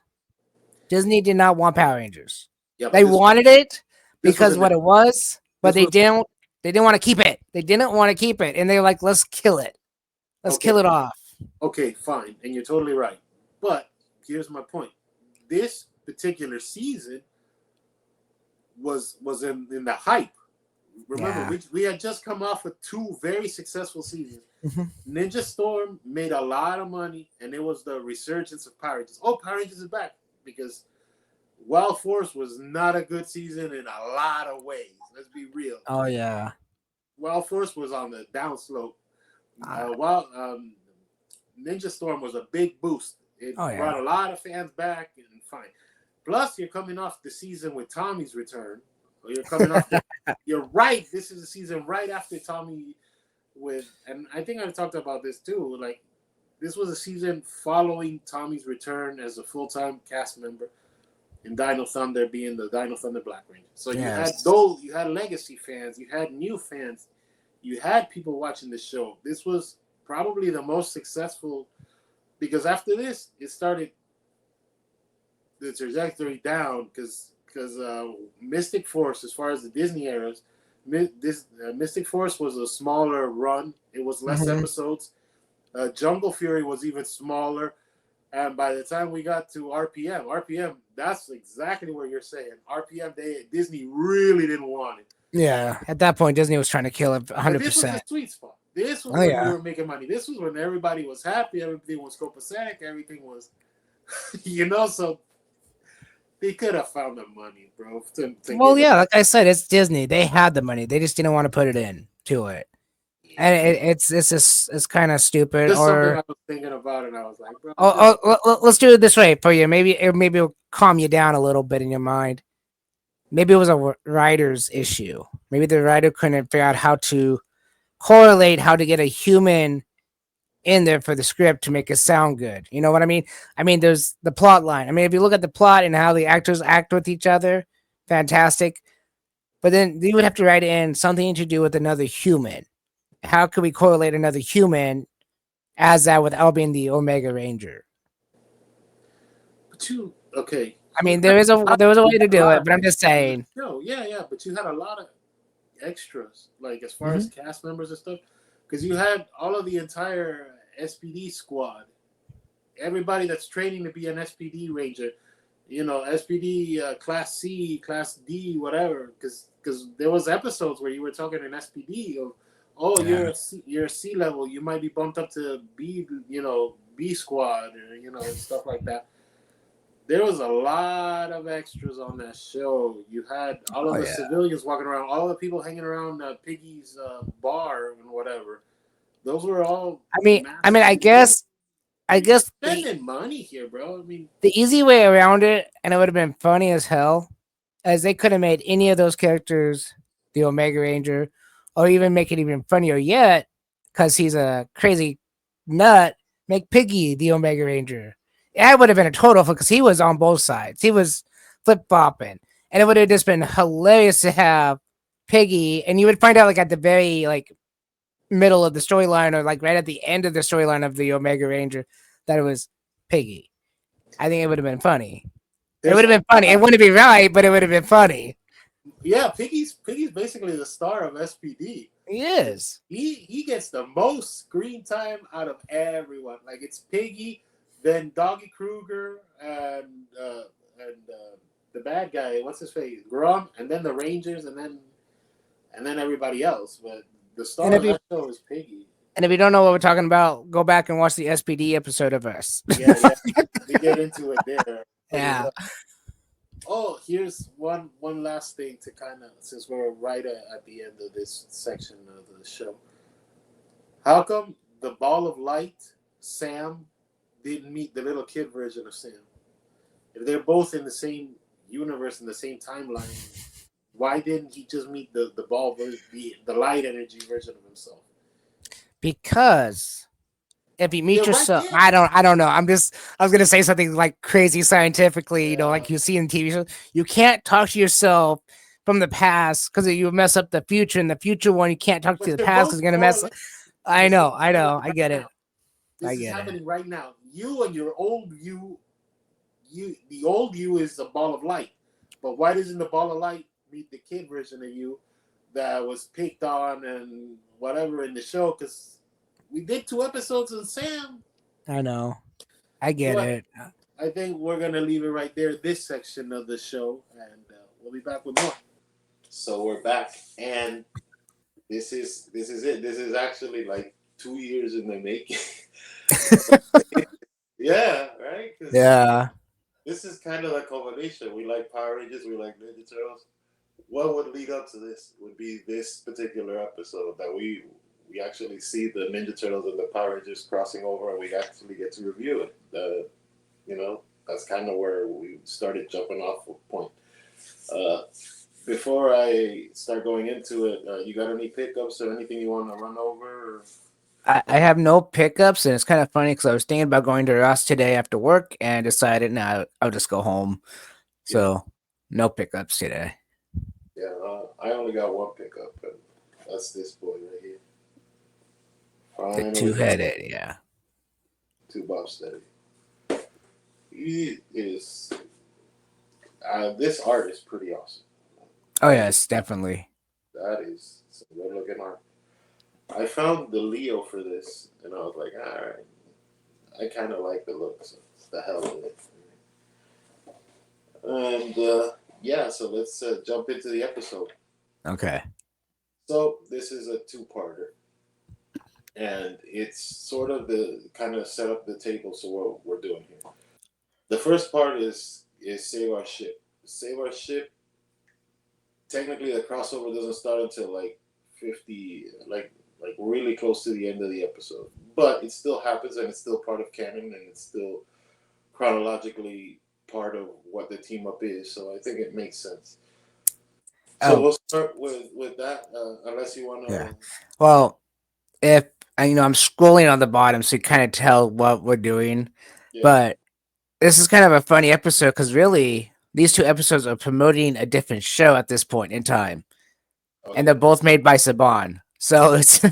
Disney did not want Power Rangers. Yeah, but They wanted it this was because in the what it was, but this was they didn't want to keep it. They didn't want to keep it. And they were like, let's kill it. Let's okay. kill it off. Okay, fine, and you're totally right. But here's my point: this particular season was in the hype. Remember, Yeah. we had just come off with two very successful seasons. Mhm. Ninja Storm made a lot of money, and it was the resurgence of Power Rangers. Oh, Power Rangers is back because Wild Force was not a good season in a lot of ways. Let's be real. Oh yeah. Wild Force was on the downslope. Uh, While Ninja Storm was a big boost. It oh brought yeah. a lot of fans back and fine. Plus, you're coming off the season with Tommy's return. You're coming off. You're right. This is the season right after Tommy and I think I've talked about this too. Like, this was a season following Tommy's return as a full-time cast member in Dino Thunder being the Dino Thunder Black Ranger. So Yes. you had legacy fans, you had new fans, you had people watching the show. This was probably the most successful because after this, it started the trajectory down because Mystic Force, as far as the Disney eras, Mystic Force was a smaller run. It was less episodes. Jungle Fury was even smaller. And by the time we got to RPM, that's exactly what you're saying. RPM, Disney really didn't want it. Yeah. At that point, Disney was trying to kill it But this was 100%. the sweet spot. This was Oh when yeah. we were making money. This was when everybody was happy. Everything was copacetic. Everything was, so they could have found the money, bro. Well, yeah, like I said, it's Disney. They had the money. They just didn't want to put it in to it. And it's kind of stupid. Just something Or I was thinking about, and I was like, bro. let's do it this way for you. Maybe it'll calm you down a little bit in your mind. Maybe it was a writer's issue. Maybe the writer couldn't figure out how to correlate how to get a human in there for the script to make it sound good. You know what I mean? I mean, there's the plot line. I mean, if you look at the plot and how the actors act with each other, fantastic. But then you would have to write in something to do with another human. How could we correlate another human as that without being the Omega Ranger? But okay. I mean, there was a way to do it, but I'm just saying. No, yeah, but you had a lot of extras, like as far Mhm. as cast members and stuff, because you had all of the entire SPD squad, everybody that's training to be an SPD ranger, SPD class C, class D, whatever, because there was episodes where you were talking in SPD of, oh, Yeah. you're a C level, you might be bumped up to B, B squad, or stuff like that. There was a lot of extras on that show. You had all of Oh the yeah. civilians walking around, all the people hanging around Piggy's bar and whatever. Those were all. I mean, I guess spending money here, bro. I mean, the easy way around it, and it would have been funny as hell, as they could have made any of those characters the Omega Ranger, or even make it even funnier yet, because he's a crazy Nut make Piggy the Omega Ranger. That would have been a total because he was on both sides. He was flip flopping, and it would have just been hilarious to have Piggy, and you would find out like at the very like middle of the storyline or like right at the end of the storyline of the Omega Ranger that it was Piggy. I think it would have been funny. It would have been funny. It wouldn't be right, but it would have been funny. Yeah, Piggy's basically the star of SPD. He is. He gets the most screen time out of everyone. Like it's Piggy, then Doggy Kruger, and the bad guy. What's his face? Grum, and then the Rangers, and then everybody else. But the star of that show is Piggy. And if you don't know what we're talking about, go back and watch the SPD episode of us. Yeah. We get into it there. Yeah. Oh, here's one last thing to kind of, since we're right at the end of this section of the show. How come the Ball of Light, Sam, didn't meet the little kid version of Sam? If they're both in the same universe, in the same timeline, why didn't he just meet the ball, the light energy version of himself? Because if you meet yourself, I don't know. I was gonna say something like crazy scientifically, like you see in TV shows. You can't talk to yourself from the past because you mess up the future. And the future one, you can't talk to the past because you're gonna mess. I know. I get it. This is happening right now. You and your old you, the old you is a ball of light. But why doesn't the ball of light meet the kid version of you that was picked on and whatever in the show? Because we did 2 episodes of Sam. I know. I get it. I think we're going to leave it right there, this section of the show, and we'll be back with more. So we're back, and this is it. This is actually like 2 years in the making. Yeah, right? Yeah. This is kind of like culmination. We like Power Rangers, we like Ninja Turtles. What would lead up to this would be this particular episode that we actually see the Ninja Turtles and the Power Rangers crossing over, and we actually get to review it. That's kind of where we started jumping off point. Before I start going into it, you got any pickups or anything you want to run over? Or? I have no pickups, and it's kind of funny because I was thinking about going to Ross today after work and decided, I'll just go home. So, no pickups today. Yeah, I only got one pickup, and that's this boy right here. The two-headed, yeah. Two Bob Steady. He is. This art is pretty awesome. Oh yes, definitely. That is some good-looking art. I found the Leo for this, and I was like, all right. I kind of like the look, so it's the hell of it. And so let's jump into the episode. Okay. So this is a 2-parter. And it's sort of the kind of set up the table so what we're doing here. The first part is Save Our Ship. Save Our Ship, technically the crossover doesn't start until like 50, like really close to the end of the episode. But it still happens, and it's still part of canon, and it's still chronologically part of what the team up is. So I think it makes sense. So we'll start with that, unless you want to. Yeah. Well, if I'm scrolling on the bottom, so you kind of tell what we're doing. Yeah. But this is kind of a funny episode because really these 2 episodes are promoting a different show at this point in time, and they're both made by Saban. So it's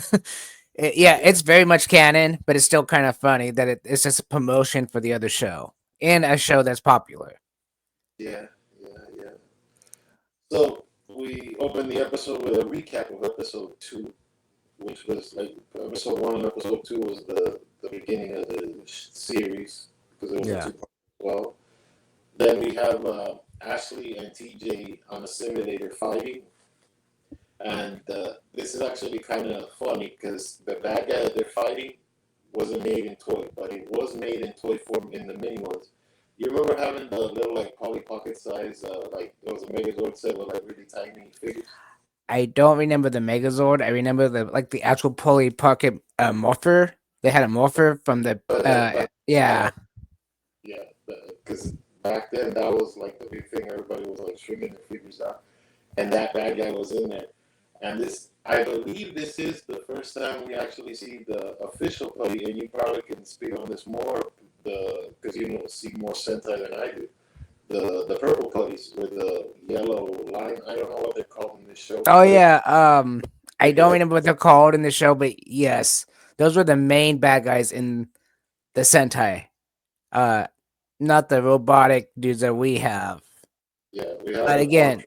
it's very much canon, but it's still kind of funny that it's just a promotion for the other show and a show that's popular. Yeah. So we open the episode with a recap of episode 2, which was like episode 1 and episode 2 was the beginning of the series because it was a 2-part as well. Then we have Ashley and TJ on a simulator fighting. And this is actually kind of funny because the bad guy that they're fighting wasn't made in toy, but it was made in toy form in the mini ones. You remember having the little like Polly Pocket size, like it was a Megazord set with like really tiny figures? I don't remember the Megazord. I remember the actual Polly Pocket morpher. They had a morpher from the Yeah, because back then that was like the big thing. Everybody was like shrinking their figures out, and that bad guy was in there. And this, I believe, this is the first time we actually see the official putty, and you probably can speak on this more, because you know see more Sentai than I do. The purple putties with the yellow line. I don't know what they're called in this show. Oh But yeah. I don't remember what they're called in the show, but yes, those were the main bad guys in the Sentai. Uh, not the robotic dudes that we have. yeah, we have But the punk.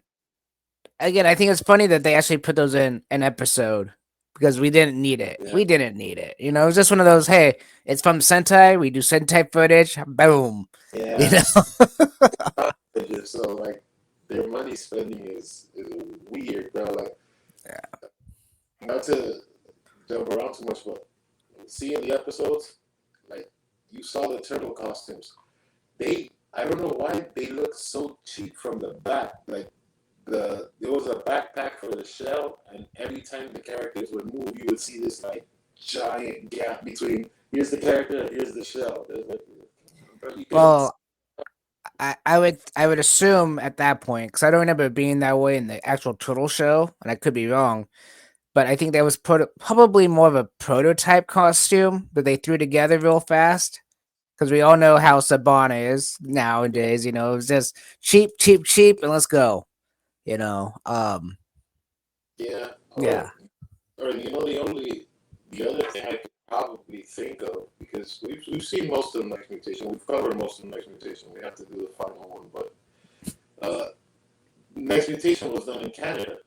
again, I think it's funny that they actually put those in an episode because we didn't need it. Yeah, We didn't need it. You know, it was just one of those. Hey, it's from Sentai. We do Sentai footage. Boom. You yeah. know. So like their money spending is weird, bro. Like Yeah. not to jump around too much, but seeing the episodes, like you saw the turtle costumes. I don't know why they look so cheap from the back. Like there was a backpack for the shell, and every time the characters would move, you would see this like giant gap between here's the character and here's the shell. There's like, bro, you can Well, I would assume at that point because I don't remember it being that way in the actual Turtle show, and I could be wrong. But I think that was probably more of a prototype costume that they threw together real fast. Because we all know how Sabana is nowadays. You know, it's just cheap, cheap, cheap, and let's go. You know, yeah. yeah, Or the other thing I could probably think of because we've seen most of the next mutation. We've covered most of the next mutation. We have to do the final one, but next mutation was done in Canada, right?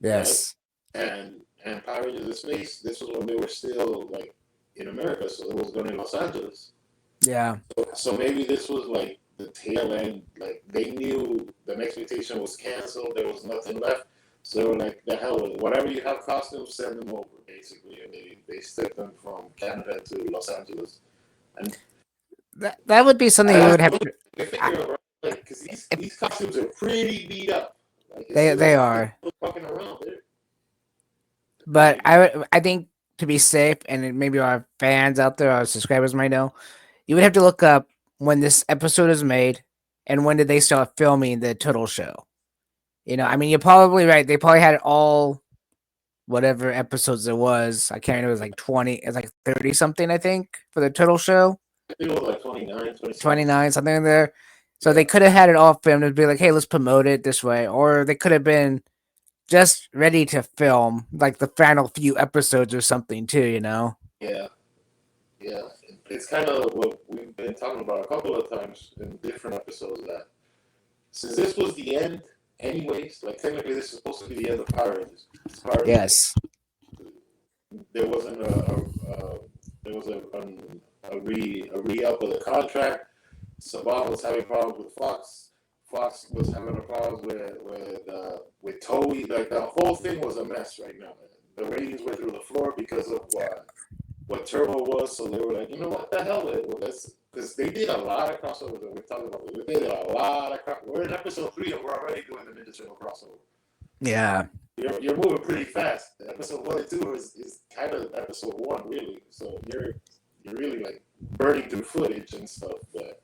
yes, And Power Rangers in Space. This was when they were still like in America, so it was done in Los Angeles. yeah. So maybe this was like the tail end. Like they knew the next mutation was canceled. There was nothing left. So they were like, the hell with it. Whatever you have costumes, send them over, basically. And they sent them from Canada to Los Angeles. And That would be something I we have would have to to. figure out, like, because these costumes are pretty beat up. Like, it They seems like are, people fucking around. They're but pretty. I think to be safe, and maybe our fans out there, our subscribers might know, you would have to look up when this episode is made and when did they start filming the Turtle show. You know, I mean, you're probably right. They probably had all whatever episodes it was. I can't remember. It was like 20. It's like 30 something, I think, for the Turtle show. I think it was like 29, 26. 29 something in there. So they Yeah. could have had it all filmed and be like, hey, let's promote it this way, or they could have been just ready to film like the final few episodes or something too. You know. Yeah. Yeah. It's kind of what we've been talking about a couple of times in different episodes that since this was the end, anyways, like technically this is supposed to be the end of Power Rangers. Power Rangers, Yes. there wasn't there was a re up of the contract. Saban was having problems with Fox. Fox was having a problem with Toei. Like the whole thing was a mess right now. The ratings went through the floor because of what Turbo was. So they were like, you know what the hell? Because they did a lot of crossovers. And we're talking about this. They did a lot of We're in episode 3 and we're already doing the Ninja Turtle crossover. Yeah. You're moving pretty fast. Episode 1 and 2 is kind of episode 1 really. So you're really like burning through footage and stuff. But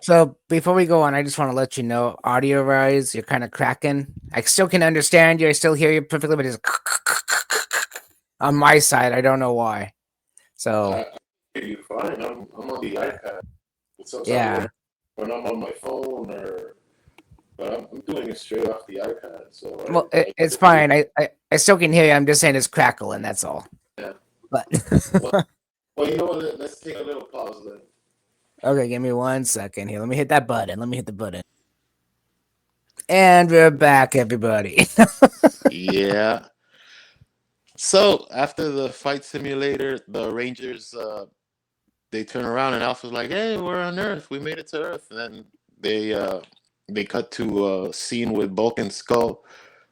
So before we go on, I just want to let you know, audio wise, you're kind of cracking. I still can understand you. I still hear you perfectly, but it's on my side. I don't know why. So I hear you fine. I'm on the iPad. Sometimes yeah. when I'm on my phone but I'm doing it straight off the iPad. So Well, it's fine. I still can hear you. I'm just saying it's crackling. That's all. yeah. But Well, you know what? Let's take a little pause then. okay, give me 1 second here. Let me hit that button. Let me hit the button. And we're back, everybody. Yeah. So after the fight simulator, the Rangers they turn around and Alpha's like, "Hey, we're on Earth. We made it to Earth." And then they cut to a scene with Bulk and Skull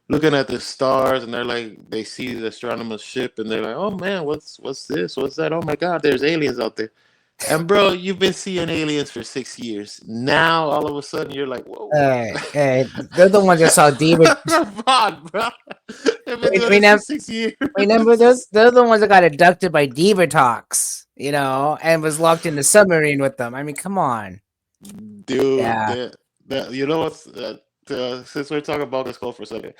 looking at the stars, and they're like, they see the astronomer's ship, and they're like, "Oh man, what's this? What's that? Oh my God, there's aliens out there." And bro, you've been seeing aliens for 6 years. Now all of a sudden you're like, "Whoa." Hey, they're the ones that saw Diva. Come on, bro. They've been doing We this for never 6 years. remember those. They're the ones that got abducted by Diva Talks, you know, and was locked in the submarine with them. I mean, come on. Dude, Yeah. you know what's since we're talking about this call for a second,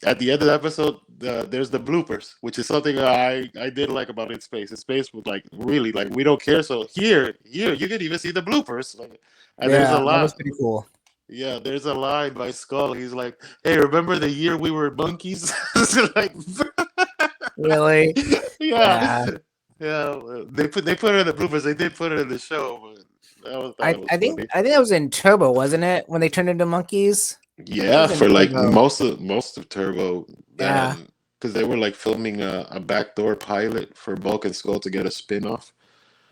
at the end of the episode, there's the bloopers, which is something I did like about In Space. In Space was like really like we don't care. So here you can even see the bloopers. Like, and there's Yeah, a that was lot. pretty cool. Yeah, there's a line by Skull. He's like, "Hey, remember the year we were monkeys?" Like, Really? Yeah. yeah, yeah. They put it in the bloopers. They did put it in the show, but thought I, it was I think funny. I think that was in Turbo, wasn't it? When they turned into monkeys? It Yeah, was in for like Turbo. most of Turbo, Yeah. then because they were like filming a backdoor pilot for Bulk and Skull to get a spin-off,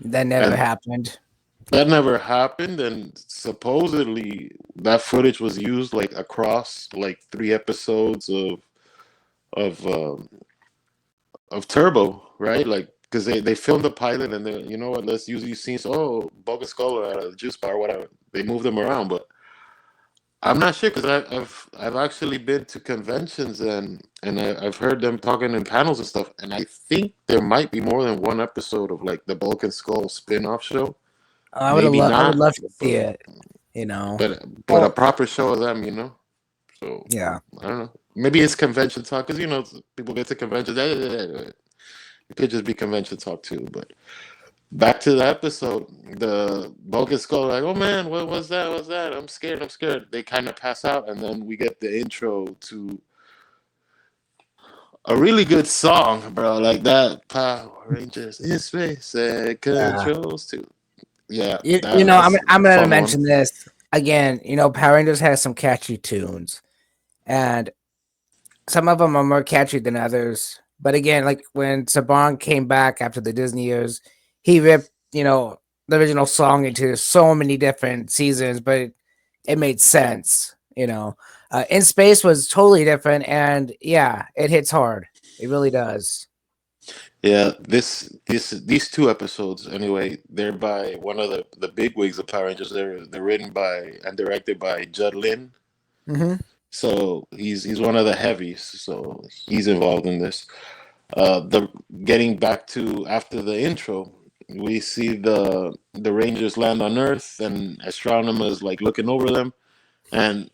That never and happened. that never happened. And supposedly that footage was used like across like 3 episodes of um, of Turbo, right? Like because they filmed the pilot and then you know what? Let's use these scenes. Oh, Bulk and Skull are at a juice bar, whatever. They moved them around, but I'm not sure because I've actually been to conventions and I've heard them talking in panels and stuff, and I think there might be more than one episode of like the Bulk and Skull spin-off show. Maybe I would not, love to see but it. You know. but a Well, proper show of them, you know. So yeah. I don't know. Maybe it's convention talk because you know people get to conventions. It could just be convention talk too. But back to the episode, the Bulk and Skull are like, oh man, what was that? What's that? I'm scared. I'm scared. They kind of pass out, and then we get the intro to a really good song, bro. Like that, Power Rangers in space and Yeah. controls too. Yeah, You know, that's I'm a gonna fun one. mention this again. You know, Power Rangers has some catchy tunes, and some of them are more catchy than others. But again, like when Saban came back after the Disney years, he ripped, the original song into so many different seasons, but it made sense. In Space was totally different, and yeah, it hits hard. It really does. Yeah, these 2 episodes anyway. They're by one of the big wigs of Power Rangers. They're written by and directed by Judd Lin. Hmm. So he's one of the heavies. So he's involved in this. The Getting back to after the intro, we see the Rangers land on Earth and astronomers like looking over them, and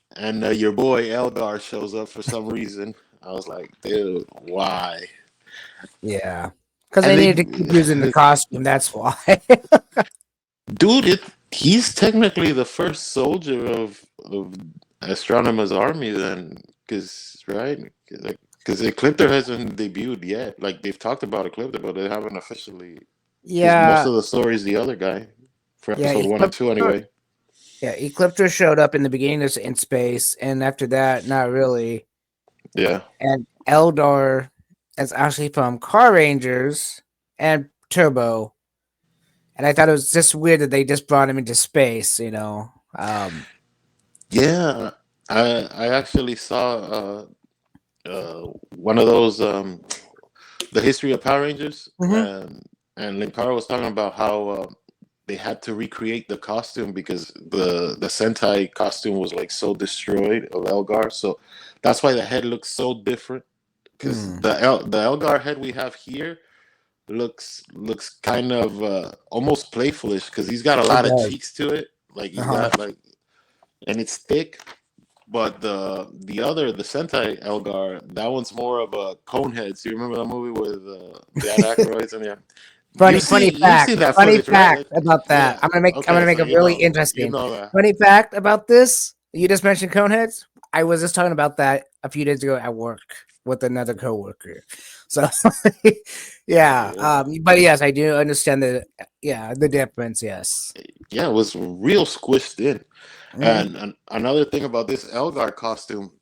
your boy Elgar shows up for some reason. I was like, dude, why? Yeah, because And they they, needed to keep using the costume. That's why. dude, he's technically the first soldier of astronomers army then, because right, like because Ecliptor hasn't debuted yet. Like they've talked about Ecliptor, but they haven't officially. Because most Yeah, of the story is the other guy for yeah. episode 1 and 2 anyway. Ecliptor showed up in the beginning of In Space, and after that, not really. Yeah, And Eldar is actually from Car Rangers and Turbo. And I thought it was just weird that they just brought him into space. yeah. I actually saw one of those the history of Power Rangers, Mhm. and Linkara was talking about how they had to recreate the costume because the Sentai costume was like so destroyed of Elgar, so that's why the head looks so different. Because Mm. the Elgar head we have here looks kind of almost playfulish because he's got a It lot of does. cheeks to it, like he's Uh-huh. got like, and it's thick. But the Sentai Elgar, that one's more of a conehead. So you remember that movie with Dan Aykroyd and yeah, you've seen that Funny footage, right? fact about that. Yeah. I'm gonna Okay, make so it really you interesting. know that. Funny fact about this. You just mentioned Coneheads. I was just talking about that a few days ago at work with another coworker. So yeah. Yeah. But yes, I do understand the difference, yes. Yeah, it was real squished in. Mhm. And another thing about this Elgar costume,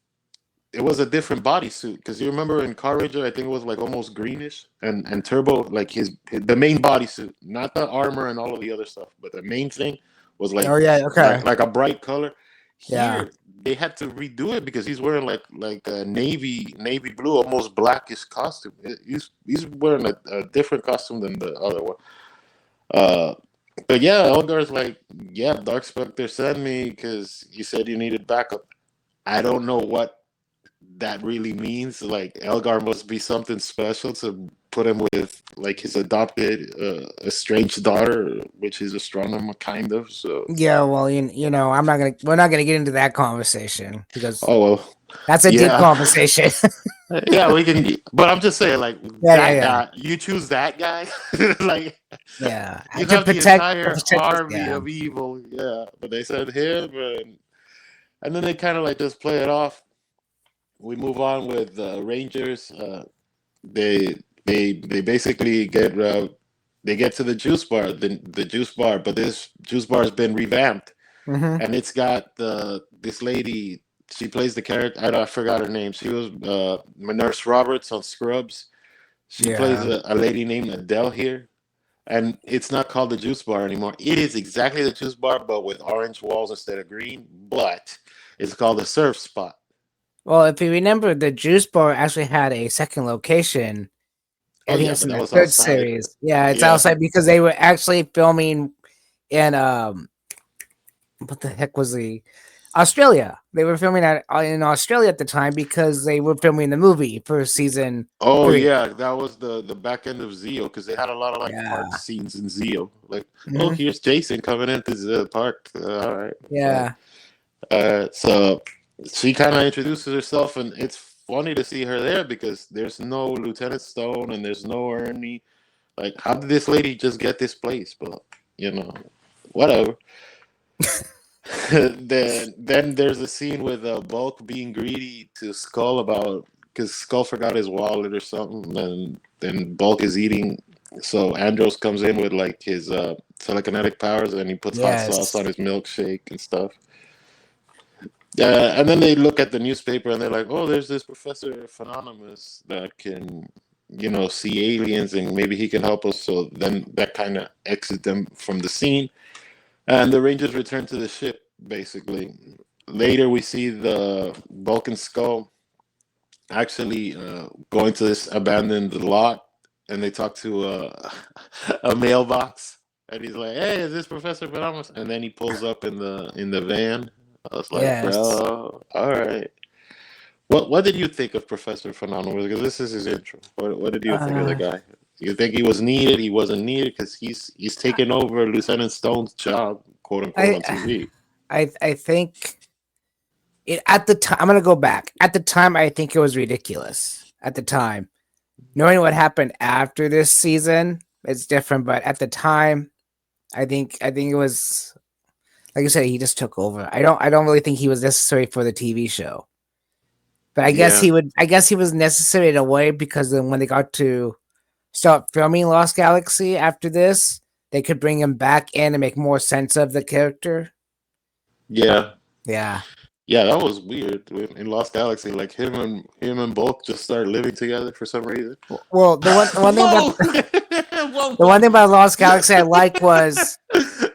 it was a different bodysuit because you remember in Car Ranger, I think it was like almost greenish, and Turbo, like the main bodysuit, not the armor and all of the other stuff, but the main thing was Oh yeah, okay. like a bright color. Yeah. Here they had to redo it because he's wearing like a navy blue, almost blackish costume. He's wearing a different costume than the other one. Uh, but yeah, Elgar's like, yeah, Dark Spectre sent me because you said you needed backup. I don't know what that really means. Like Elgar must be something special to put him with like his adopted estranged daughter, which is astronomer kind of. So Yeah, well, we're not gonna get into that conversation because oh well. That's a deep Yeah, conversation. yeah, we can. But I'm just saying, like Yeah, yeah, that yeah, guy. You choose that guy, like yeah. you To have the entire protect us. army Yeah. of evil. Yeah, but they said him, and then they kind of like just play it off. We move on with Rangers. They they basically they get to the juice bar, the juice bar, but this juice bar has been revamped, Mm-hmm. and it's got this lady. She plays the character. I forgot her name. She was Nurse Roberts on Scrubs. She plays Yeah. a lady named Adele here, and it's not called the juice bar anymore. It is exactly the juice bar, but with orange walls instead of green. But it's called the surf spot. Well, if you remember, the juice bar actually had a second location. Oh I think yeah, it's but in that the was third outside. series. Yeah, it's Yeah. outside because they were actually filming in what the heck was the Australia? They were filming in Australia at the time because they were filming the movie for season Oh 3. yeah, that was the back end of Zeo because they had a lot of like park Yeah. scenes in Zeo. Like, oh, Hmm. here's Jason coming into the park. All right, but Yeah. so she kind of introduces herself, and it's funny to see her there because there's no Lieutenant Stone and there's no Ernie. Like, how did this lady just get this place? But you know, whatever. Then there's a scene with Bulk being greedy to Skull about because Skull forgot his wallet or something, and then Bulk is eating. So Andros comes in with like his telekinetic powers, and he puts hot sauce Yes. on his milkshake and stuff. And then they look at the newspaper and they're like, "Oh, there's this Professor Anonymous that can, see aliens, and maybe he can help us." So then that kind of exits them from the scene. And the Rangers return to the ship, basically. Later, we see the Vulcan skull actually going to this abandoned lot, and they talk to a mailbox, and he's like, "Hey, is this Professor Phenomenus?" And then he pulls up in the van. I was like, Yes. "Bro, all right." What did you think of Professor Phenomenus? Because this is his intro. What did you think of the Uh, guy? You think he was needed? He wasn't needed because he's taken over Lieutenant Stone's job, quote unquote, I on TV. I think it at the time. I'm gonna go back. At the time, I think it was ridiculous. At the time, knowing what happened after this season, it's different. But at the time, I think it was like you said. He just took over. I don't really think he was necessary for the TV show. But I guess Yeah, he would. I guess he was necessary in a way because then when they got to start filming Lost Galaxy after this, they could bring him back in and make more sense of the character. yeah, Yeah. yeah. That was weird in Lost Galaxy. Like him and Bulk just started living together for some reason. Well, the one thing about Whoa, whoa, the one thing whoa! about Lost Galaxy I like was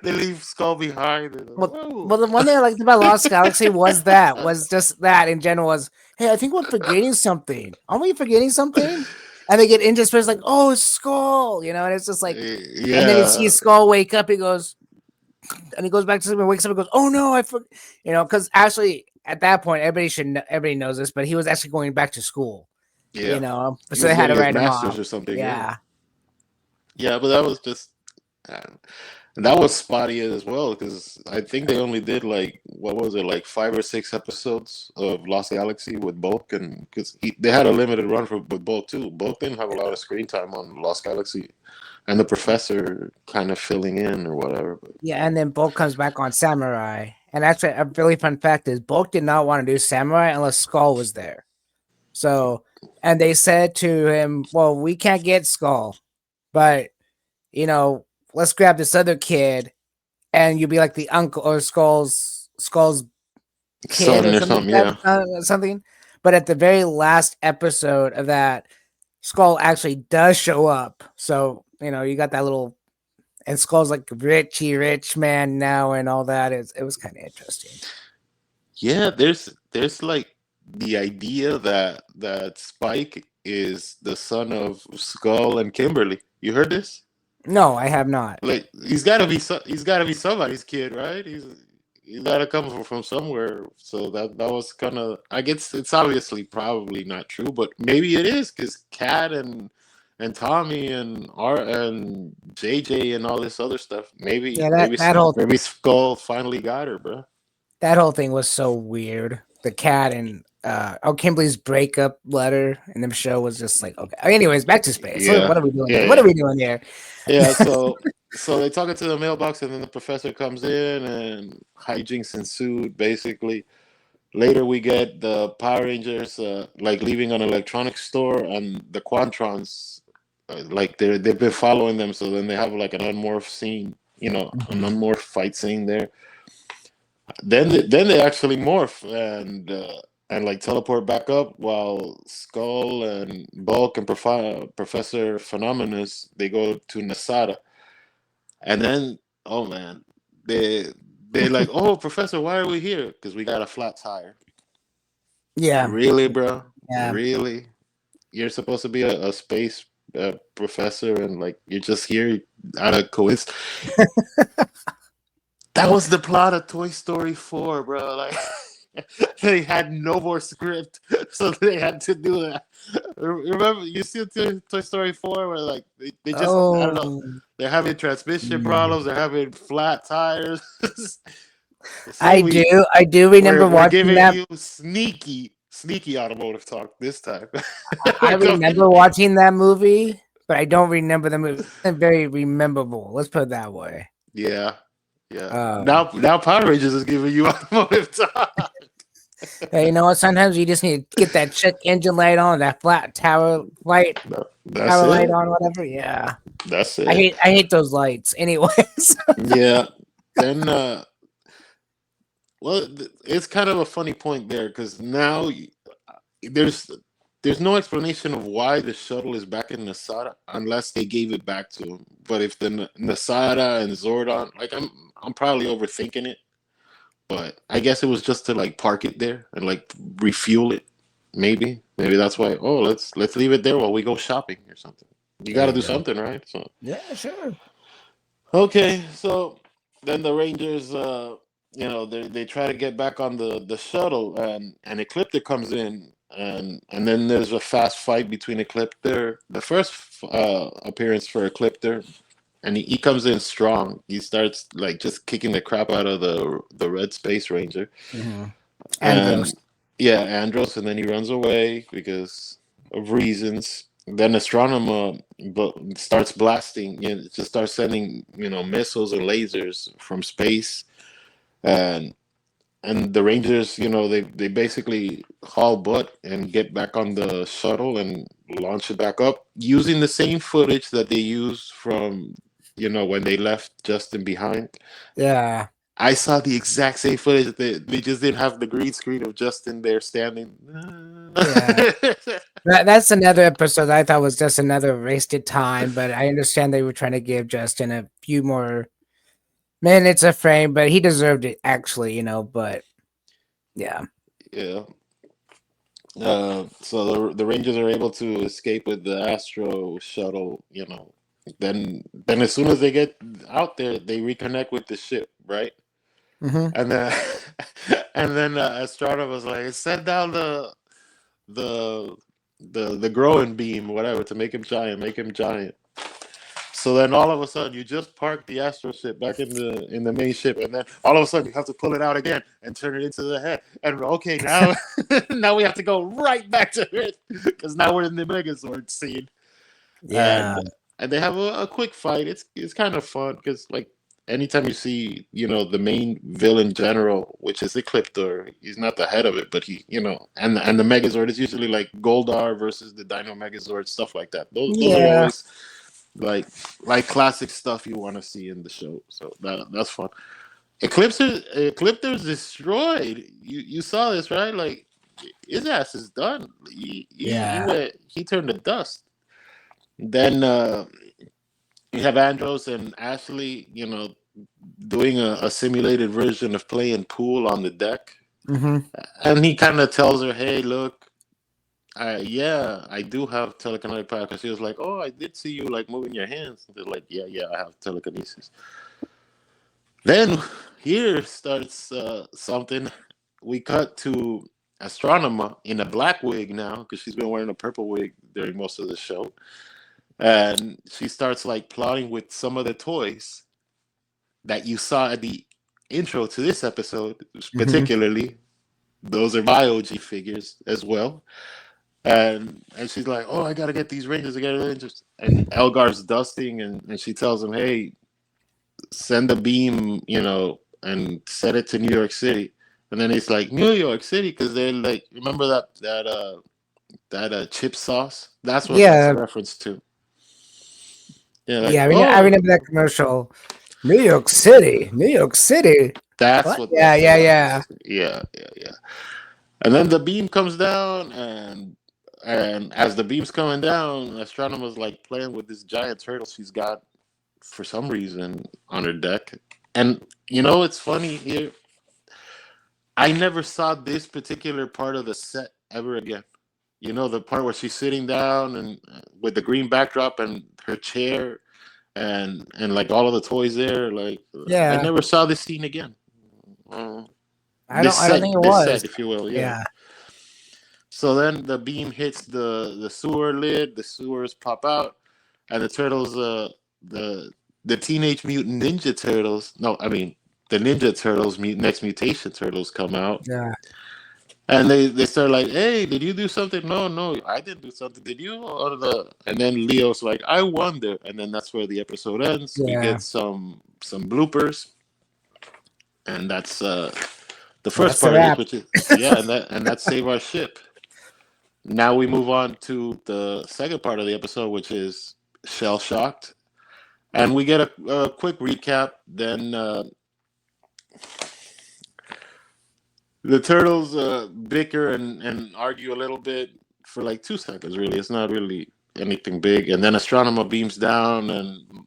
They leave Skull behind. And, well, whoa. well the one thing I liked about Lost Galaxy was just that in general was hey, I think we're forgetting something. Aren't we forgetting something? And they get into space like, oh, it's Skull, and it's just like, and then he Yeah, sees Skull wake up. And he goes back to sleep and wakes up and goes, "Oh no, I forgot." Because actually at that point, everybody knows this, but he was actually going back to school. yeah. He So was they had to getting his write him masters off. or something. Yeah, Yeah, yeah. But that was just uh, that was spotty as well because I think they only did like what was it, like 5 or 6 episodes of Lost Galaxy with Bulk, and because they had a limited run with Bulk too. Bulk didn't have a lot of screen time on Lost Galaxy, and the Professor kind of filling in or whatever. But yeah, and then Bulk comes back on Samurai. And actually, a really fun fact is Bulk did not want to do Samurai unless Skull was there. So, and they said to him, "Well, we can't get Skull, but let's grab this other kid, and you'll be like the uncle or Skull's kid Son or or something something, like yeah. that, something." But at the very last episode of that, Skull actually does show up. So you got that little, and Skull's like rich man now and all that. It was kind of interesting. Yeah, there's like the idea that Spike is the son of Skull and Kimberly. You heard this? No, I have not. Like he's got to be somebody's kid, right? He's got to come from somewhere. So that was kind of, I guess it's obviously probably not true, but maybe it is because Kat and Tommy and JJ and all this other stuff. Maybe Yeah, maybe Skull finally got her, bro. that whole thing was so weird. the cat and Kimberly's breakup letter in the show was just like okay. Anyways, back to space. What Yeah, are we doing yeah, here? What yeah, are we doing here? yeah. So they talk into the mailbox, and then the professor comes in, and hijinks ensued. Basically, later we get the Power Rangers like leaving an electronics store, and the Quantrons like they've been following them. So then they have like an unmorph scene, an Mhm. unmorph fight scene there. Then they actually morph and like teleport back up while Skull and Bulk and Professor Phenomenus they go to Nasada. And then oh man, they they like, oh Professor, why are we here? Because we got a flat tire. Yeah, Really, bro? yeah. Really? You're supposed to be a space professor, and like you're just here out of coincidence. That was the plot of Toy Story 4, bro. Like they had no more script, so they had to do that. Remember, you see Toy Story 4 where like they just I don't know, Oh, they're having transmission mm. problems, they're having flat tires. See, I we do. I do remember we're watching giving that. you sneaky automotive talk this time. I remember watching that movie, but I don't remember the movie. It's very rememberable. Let's put it that way. Yeah, yeah. Um, Now Power Rangers is giving you automotive talk. hey, you know what? Sometimes you just need to get that check engine light on, that flat That's tower light it. on, whatever. Yeah, That's it. I hate those lights. Anyways, Yeah. Then, it's kind of a funny point there because now there's there's no explanation of why the shuttle is back in Nasada unless they gave it back to him. But if the Nasada and Zordon, like I'm probably overthinking it, but I guess it was just to like park it there and like refuel it. Maybe that's why. Oh, let's leave it there while we go shopping or something. You got there to you do go. something, right? So Yeah, sure. okay, so then the Rangers, they try to get back on the shuttle, and Ecliptor comes in, and then there's a fast fight between Ecliptor, the first appearance for Ecliptor, and he comes in strong. He starts like just kicking the crap out of the Red Space Ranger, hmm Andros. and yeah, Andros, and then he runs away because of reasons. Then Astronomer starts blasting, just starts sending, missiles and lasers from space, and the Rangers, they basically haul butt and get back on the shuttle and launch it back up using the same footage that they used from, when they left Justin behind. Yeah, I saw the exact same footage. They just didn't have the green screen of Justin there standing. yeah. That's another episode I thought was just another wasted time, but I understand they were trying to give Justin a few more minutes of frame, but he deserved it actually, but yeah. Yeah. So the Rangers are able to escape with the Astro shuttle. Then as soon as they get out there, they reconnect with the ship, right? hmm And then and then Estrada was like, "Send down the the growing beam, whatever, to make him giant, make him giant." So then all of a sudden you just park the Astro ship back in the main ship, and then all of a sudden you have to pull it out again and turn it into the head. And okay, now now we have to go right back to it because now we're in the Megazord scene, Yeah. and they have a quick fight. It's kind of fun because like anytime you see the main villain general, which is Ecliptor, he's not the head of it, but he and the Megazord is usually like Goldar versus the Dino Megazord, stuff like that. Those are Yeah. always like classic stuff you want to see in the show. So that's fun. Ecliptor's destroyed. You saw this, right? Like his ass is done. Yeah. He turned to dust. Then you have Andros and Ashley, doing a simulated version of playing pool on the deck, hmm and he kind of tells her, "Hey, look, yeah, I do have telekinetic power." Because she was like, "Oh, I did see you like moving your hands." And they're like, "Yeah, I have telekinesis." Then here starts something. We cut to Astronomer in a black wig now because she's been wearing a purple wig during most of the show, and she starts like plotting with some of the toys that you saw at the intro to this episode, hmm particularly. those are my OG figures as well. And she's like, "Oh, I gotta get these Rangers. I gotta get Rangers." And Elgar's dusting, and she tells him, "Hey, send a beam, and set it to New York City." And then he's like, "New York City," because they're like, remember that chip sauce? That's what that's a Yeah, reference to. Yeah, yeah. like, I oh, remember that commercial. New York City, New York City. that's What? what Yeah, that's a yeah, reference yeah, to. Yeah, yeah, yeah. And then the beam comes down, and as the beam's coming down, astronomer's like playing with this giant turtle she's got for some reason on her deck. And it's funny here. I never saw this particular part of the set ever again. The part where she's sitting down and with the green backdrop and her chair and like all of the toys there. Like I yeah. never saw this scene again. Uh, I don't think it this was. set, if you will, yeah. Yeah, So then the beam hits the sewer lid. The sewers pop out, and the turtles, the Teenage Mutant Ninja Turtles. No, I mean the Ninja Turtles, Next Mutation Turtles come out, yeah, and they start like, "Hey, did you do something?" No, no, I didn't do something. Did you? And then Leo's like, "I wonder," and then that's where the episode ends. We yeah. get some bloopers, and that's the And first that's the part of this, wrap. which is yeah, and that's Save Our Ship. Now we move on to the second part of the episode, which is Shell Shocked, and we get a quick recap. Then the turtles bicker and argue a little bit for like 2 seconds. Really, it's not really anything big. And then Astronomer beams down, and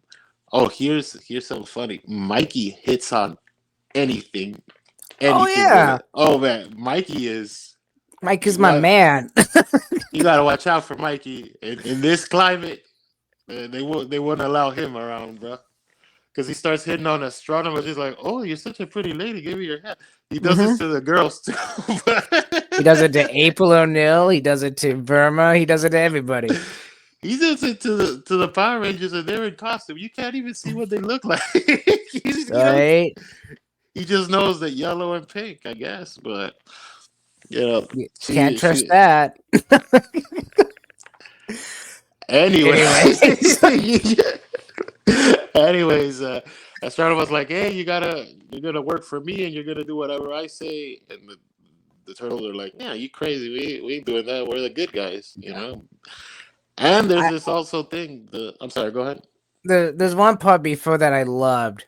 oh, here's something funny. Mikey hits on anything, Oh anything with yeah, it. Oh man, Mikey is Mike is you my got man. you got to watch out for Mikey in this climate. They wouldn't allow him around, bro. Because he starts hitting on astronomers. He's like, "Oh, you're such a pretty lady. Give me your hat." He does this Hmm. to the girls too. He does it to April O'Neil. He does it to Burma. He does it to everybody. He does it to the Power Rangers, and they're in costume. You can't even see what they look like. Right? He just knows that yellow and pink, I guess. But you know, You can't she trust she. that. Anyways, Anyways. anyways, astronomer was like, "Hey, you're gonna work for me, and you're gonna do whatever I say." And the turtles are like, "Yeah, you crazy? We ain't doing that. We're the good guys." And there's I, this also thing. I'm sorry. Go ahead. there's one part before that I loved.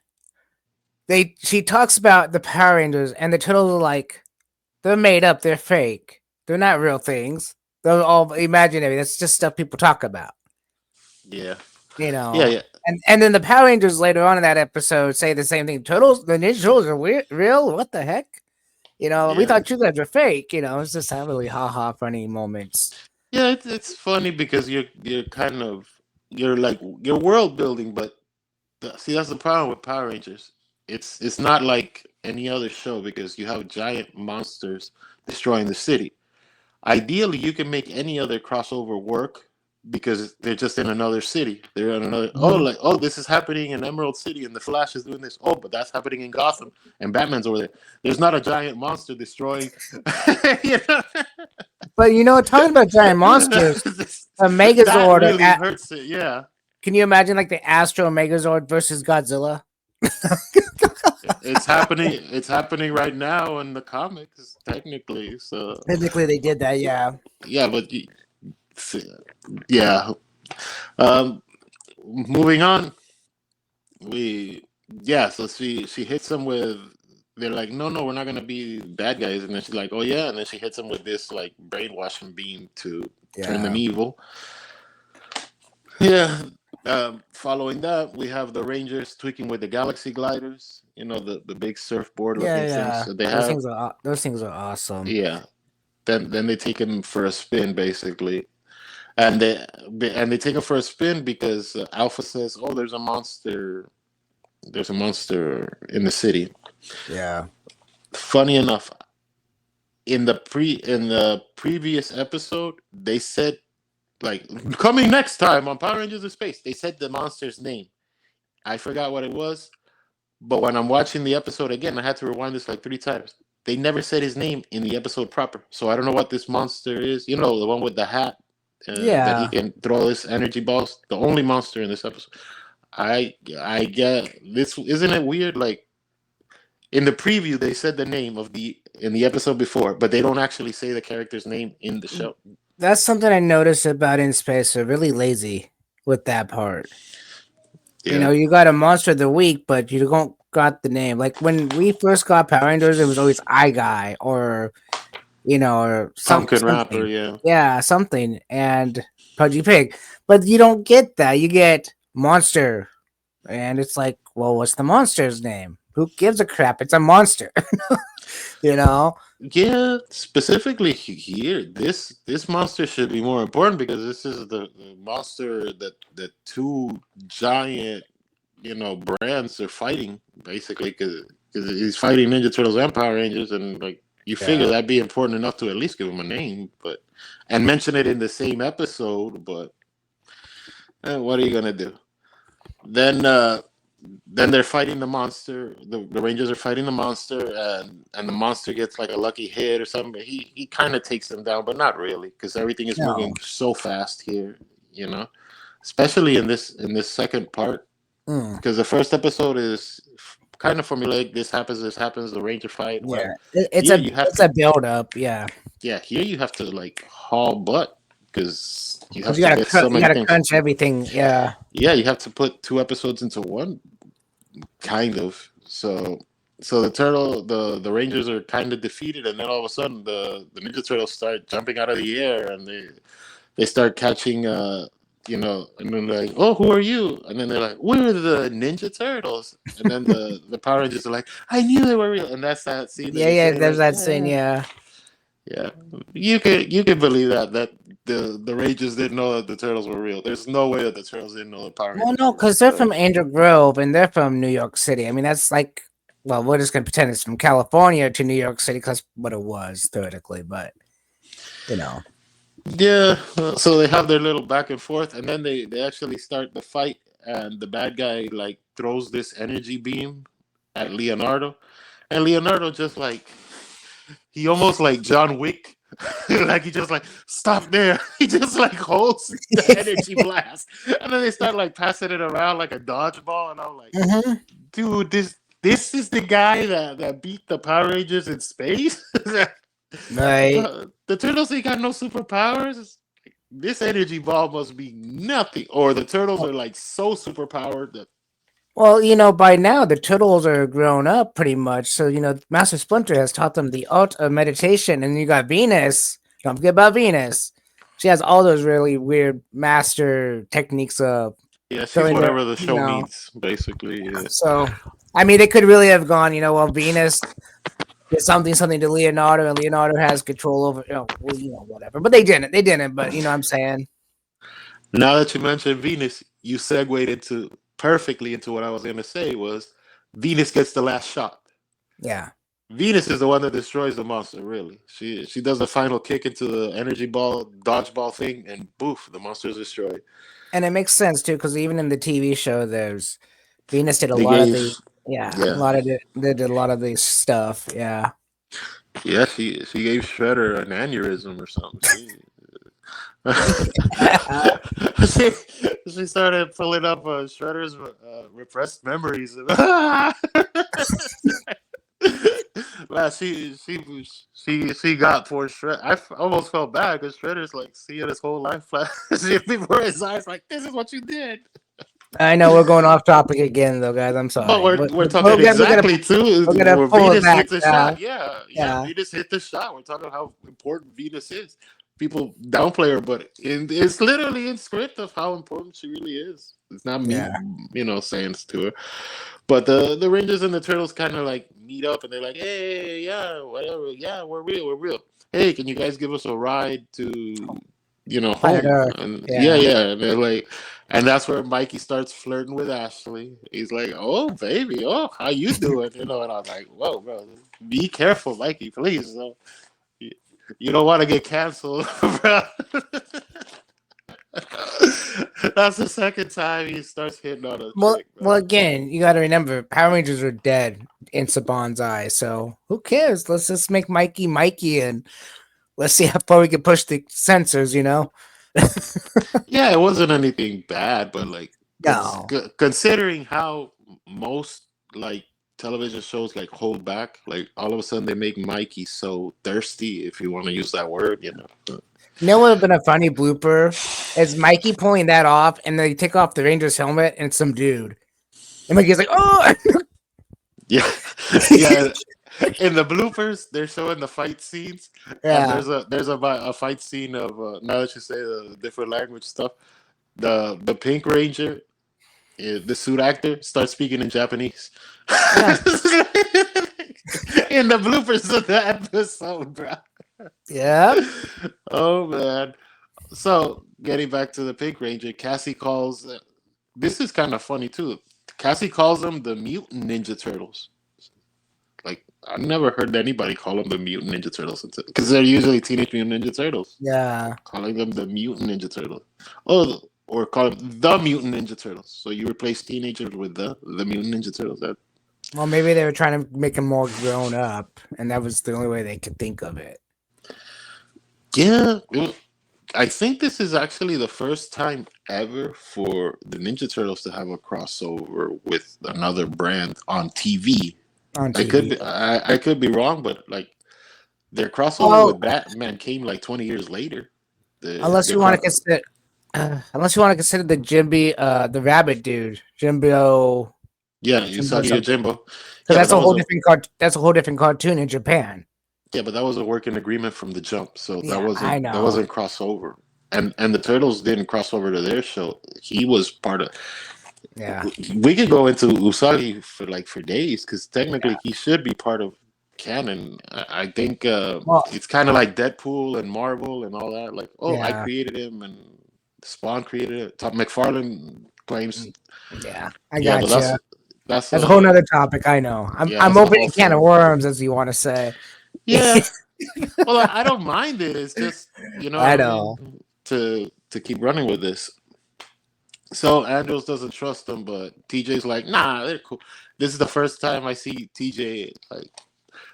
She talks about the Power Rangers and the turtles are like, they're made up, they're fake. They're not real things. They're all imaginary. That's just stuff people talk about. Yeah, You yeah, know. yeah, And then the Power Rangers later on in that episode say the same thing. Turtles, the Ninja Turtles are weird, real. What the heck? We yeah, thought you guys were fake. It's just have really funny moments. yeah. It's funny because you're kind of you're world building, but see that's the problem with Power Rangers. It's not like any other show because you have giant monsters destroying the city. Ideally, you can make any other crossover work because they're just in another city. They're in another. Oh, Mhm. like this is happening in Emerald City, and the Flash is doing this. Oh, but that's happening in Gotham, and Batman's over there. There's not a giant monster destroying. you know? But talking about giant monsters, a That Megazord. really hurts it. Yeah, Can you imagine like the Astro Megazord versus Godzilla? it's happening. It's happening right now in the comics, technically. So Technically, they did that. Yeah. yeah, but yeah. Um, moving on. we so she hits him with, they're like, no, no, we're not gonna be bad guys, and then she's like, oh yeah, and then she hits him with this like brainwashing beam to turn them Yeah. evil. Yeah. Following that, we have the Rangers tweaking with the Galaxy gliders, the big surfboard Yeah. looking things Yeah. that they have. Those things are awesome. Yeah, then they take him for a spin basically, and they take him for a spin because Alpha says, oh, there's a monster in the city. Yeah. Funny enough, in the previous episode, they said, like, coming next time on Power Rangers in Space, they said the monster's name. I forgot what it was, but when I'm watching the episode again, I had to rewind this like 3 times. they never said his name in the episode proper. So I don't know what this monster is. You know, the one with the hat that he Yeah. can throw his energy balls. The only monster in this episode. I get this. Isn't it weird? Like in the preview, they said the name of the in the episode before, but they don't actually say the character's name in the show. That's something I noticed about In Space. They're really lazy with that part. You Yeah, know, you got a monster of the week, but you don't got the name. Like when we first got Power Rangers, it was always I Guy or or Pumpkin Rapper. something. Yeah, Yeah, something. And Pudgy Pig. But you don't get that. You get Monster. And it's like, well, what's the monster's name? Who gives a crap? It's a monster. you know? yeah. Specifically here, this monster should be more important because this is the monster that the two giant brands are fighting basically because he's fighting Ninja Turtles and Power Rangers, and like you figure Yeah. that'd be important enough to at least give him a name, but and mention it in the same episode. But what are you gonna do? Then then they're fighting the monster. The Rangers are fighting the monster, and the monster gets like a lucky hit or something. But he kind of takes them down, but not really because everything is No. moving so fast here. You know, especially in this second part Mm, because the first episode is kind of formulaic. This happens. The Ranger fight. yeah. Whatever. It's Here a you have it's a to, build up, yeah. yeah. Here you have to like haul butt because you Because have to get so you many gotta things. crunch everything. Yeah. Yeah, you have to put two episodes into one, kind of. So the Rangers are kind of defeated, and then all of a sudden the Ninja Turtles start jumping out of the air, and they start catching and then they're like, oh, who are you? And then they're like, we're the Ninja Turtles. And then the Power Rangers are like, I knew they were real. And that's that scene that Yeah, you yeah, say, there's like, that scene, yeah, yeah. yeah. You could believe that the Rangers didn't know that the Turtles were real. There's no way that the Turtles didn't know the Power Well, Rangers no, were real. because they're So from Angel Grove and they're from New York City. I mean, that's like, well, we're just gonna pretend it's from California to New York City because what it was theoretically, but you know, yeah, so they have their little back and forth, and then they actually start the fight, and the bad guy like throws this energy beam at Leonardo, and Leonardo just like he almost like John Wick, like he just like stop there. He just like holds the energy blast, and then they start like passing it around like a dodgeball, and I'm like, hmm dude, this is the guy that beat the Power Rangers in space. right. The turtles ain't got no superpowers. This energy ball must be nothing, or the turtles are like so superpowered that Well, by now the turtles are grown up pretty much. So, Master Splinter has taught them the art of meditation. And you got Venus. Don't forget about Venus. She has all those really weird master techniques of yeah, she's throwing their, whatever the show needs, basically. Yeah. So, I mean, they could really have gone, well, Venus did something to Leonardo, and Leonardo has control over, whatever. But they didn't. They didn't. But, you know what I'm saying? Now that you mentioned Venus, you segued into perfectly into what I was gonna say was Venus gets the last shot. Yeah. Venus is the one that destroys the monster. Really, she does the final kick into the energy ball dodgeball thing, and boof, the monster is destroyed. And it makes sense, too, because even in the TV show, Venus did a They lot of gave, the, yeah, a yeah, lot of they did a lot of the stuff. Yeah. yeah, she gave Shredder an aneurysm or something. She, she started pulling up Shredder's repressed memories. Man, she got poor Shred. Almost felt bad because Shredder's like seeing his whole life flash before his eyes. Like, this is what you did. I know we're going off topic again, though, guys. I'm But sorry. we're talking exactly too. We're gonna Where pull it Venus back. hits a Yeah. shot. Yeah, yeah. Yeah. Venus hit the shot. We're talking how important Venus is. People downplay her, but it's literally in script of how important she really is. It's not me, Yeah. saying this to her. But the Rangers and the Turtles kind of like meet up, and they're like, "Hey, yeah, whatever, yeah, we're real, we're real. Hey, can you guys give us a ride to, Planet home?" Earth. And yeah, Yeah. yeah, and they're like, and that's where Mikey starts flirting with Ashley. He's like, "Oh, baby, oh, how you doing?" And I was like, "Whoa, bro, be careful, Mikey, please. You don't want to get canceled, bro." That's the second time he starts hitting on a Well, chick, well, bro. again, you got to remember, Power Rangers are dead. in Saban's eyes. So who cares? Let's just make Mikey Mikey, and let's see how far we can push the censors. Yeah, it wasn't anything bad, but like No. considering how most like television shows like hold back, like all of a sudden they make Mikey so thirsty, if you want to use that word, you know. You know what would have been a funny blooper is Mikey pulling that off, and then they take off the Ranger's helmet, and it's some dude, and Mikey's like, "Oh, Yeah, yeah. In the bloopers, they're showing the fight scenes, and yeah, there's a fight scene of now that you say the different language stuff. The Pink Ranger, the suit actor, starts speaking in Japanese. yeah, In the bloopers of the episode, bro. yeah." Oh man. So getting back to the Pink Ranger, Cassie calls. This is kind of funny too. Cassie calls them the Mutant Ninja Turtles. Like I've never heard anybody call them the Mutant Ninja Turtles because they're usually Teenage Mutant Ninja Turtles. Yeah. Calling them the Mutant Ninja Turtles. Oh, or call them the Mutant Ninja Turtles. So you replace teenagers with the Mutant Ninja Turtles. That Well, maybe they were trying to make him more grown up, and that was the only way they could think of it. yeah. I think this is actually the first time ever for the Ninja Turtles to have a crossover with another brand on TV. On I could TV. be I could be wrong, but like their crossover Well, with Batman came like 20 years later. unless The you want to cro- consider, the Jimby, the rabbit dude, Jimbo, yeah, Jimbo Usagi something. Yojimbo. So Yeah, but that's a that was whole a different That's a whole different cartoon in Japan. yeah, but that was a working agreement from the jump, so Yeah, I that know. wasn't crossover. And the Turtles didn't cross over to their show. He was part of. Yeah, We could go into Usagi for days because technically he should be part of canon. I think well, it's kind of like Deadpool and Marvel and all that. Like, oh, I yeah, created him and Spawn created it. Todd McFarlane claims, yeah. I yeah, but got you. that's That's a whole nother topic. I know. yeah, I'm that's a whole opening a can of thing. worms, as you want to say. Yeah, well, I don't mind it. It's just you know what I I know. mean to keep running with this. So Andros doesn't trust them, but TJ's like, nah, they're cool. This is the first time I see TJ like.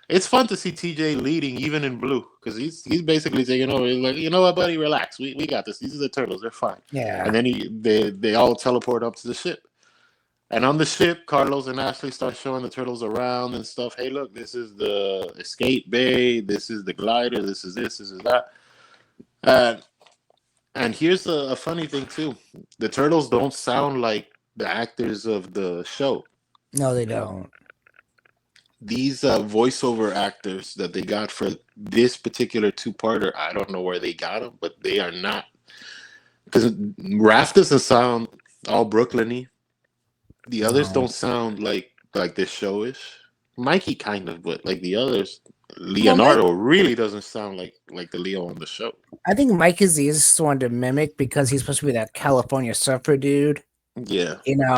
It's fun to see TJ leading even in blue because he's basically saying, "Oh, he's like, you know what, buddy, relax. We got this. These are the turtles. They're fine." And Yeah. then they all teleport up to the ship. And on the ship, Carlos and Ashley start showing the turtles around and stuff. Hey, look, this is the escape bay. This is the glider. This is this. This is that. And and here's a funny thing too: the turtles don't sound like the actors of the show. No, they don't. These voiceover actors that they got for this particular two-parter, I don't know where they got them, but they are not because Raph doesn't sound all Brooklyn-y. The others No. don't sound like this showish. Mikey kind of, but like the others, Well, Leonardo really doesn't sound like the Leo on the show. I think Mike is the easiest one to mimic because he's supposed to be that California surfer dude. Yeah,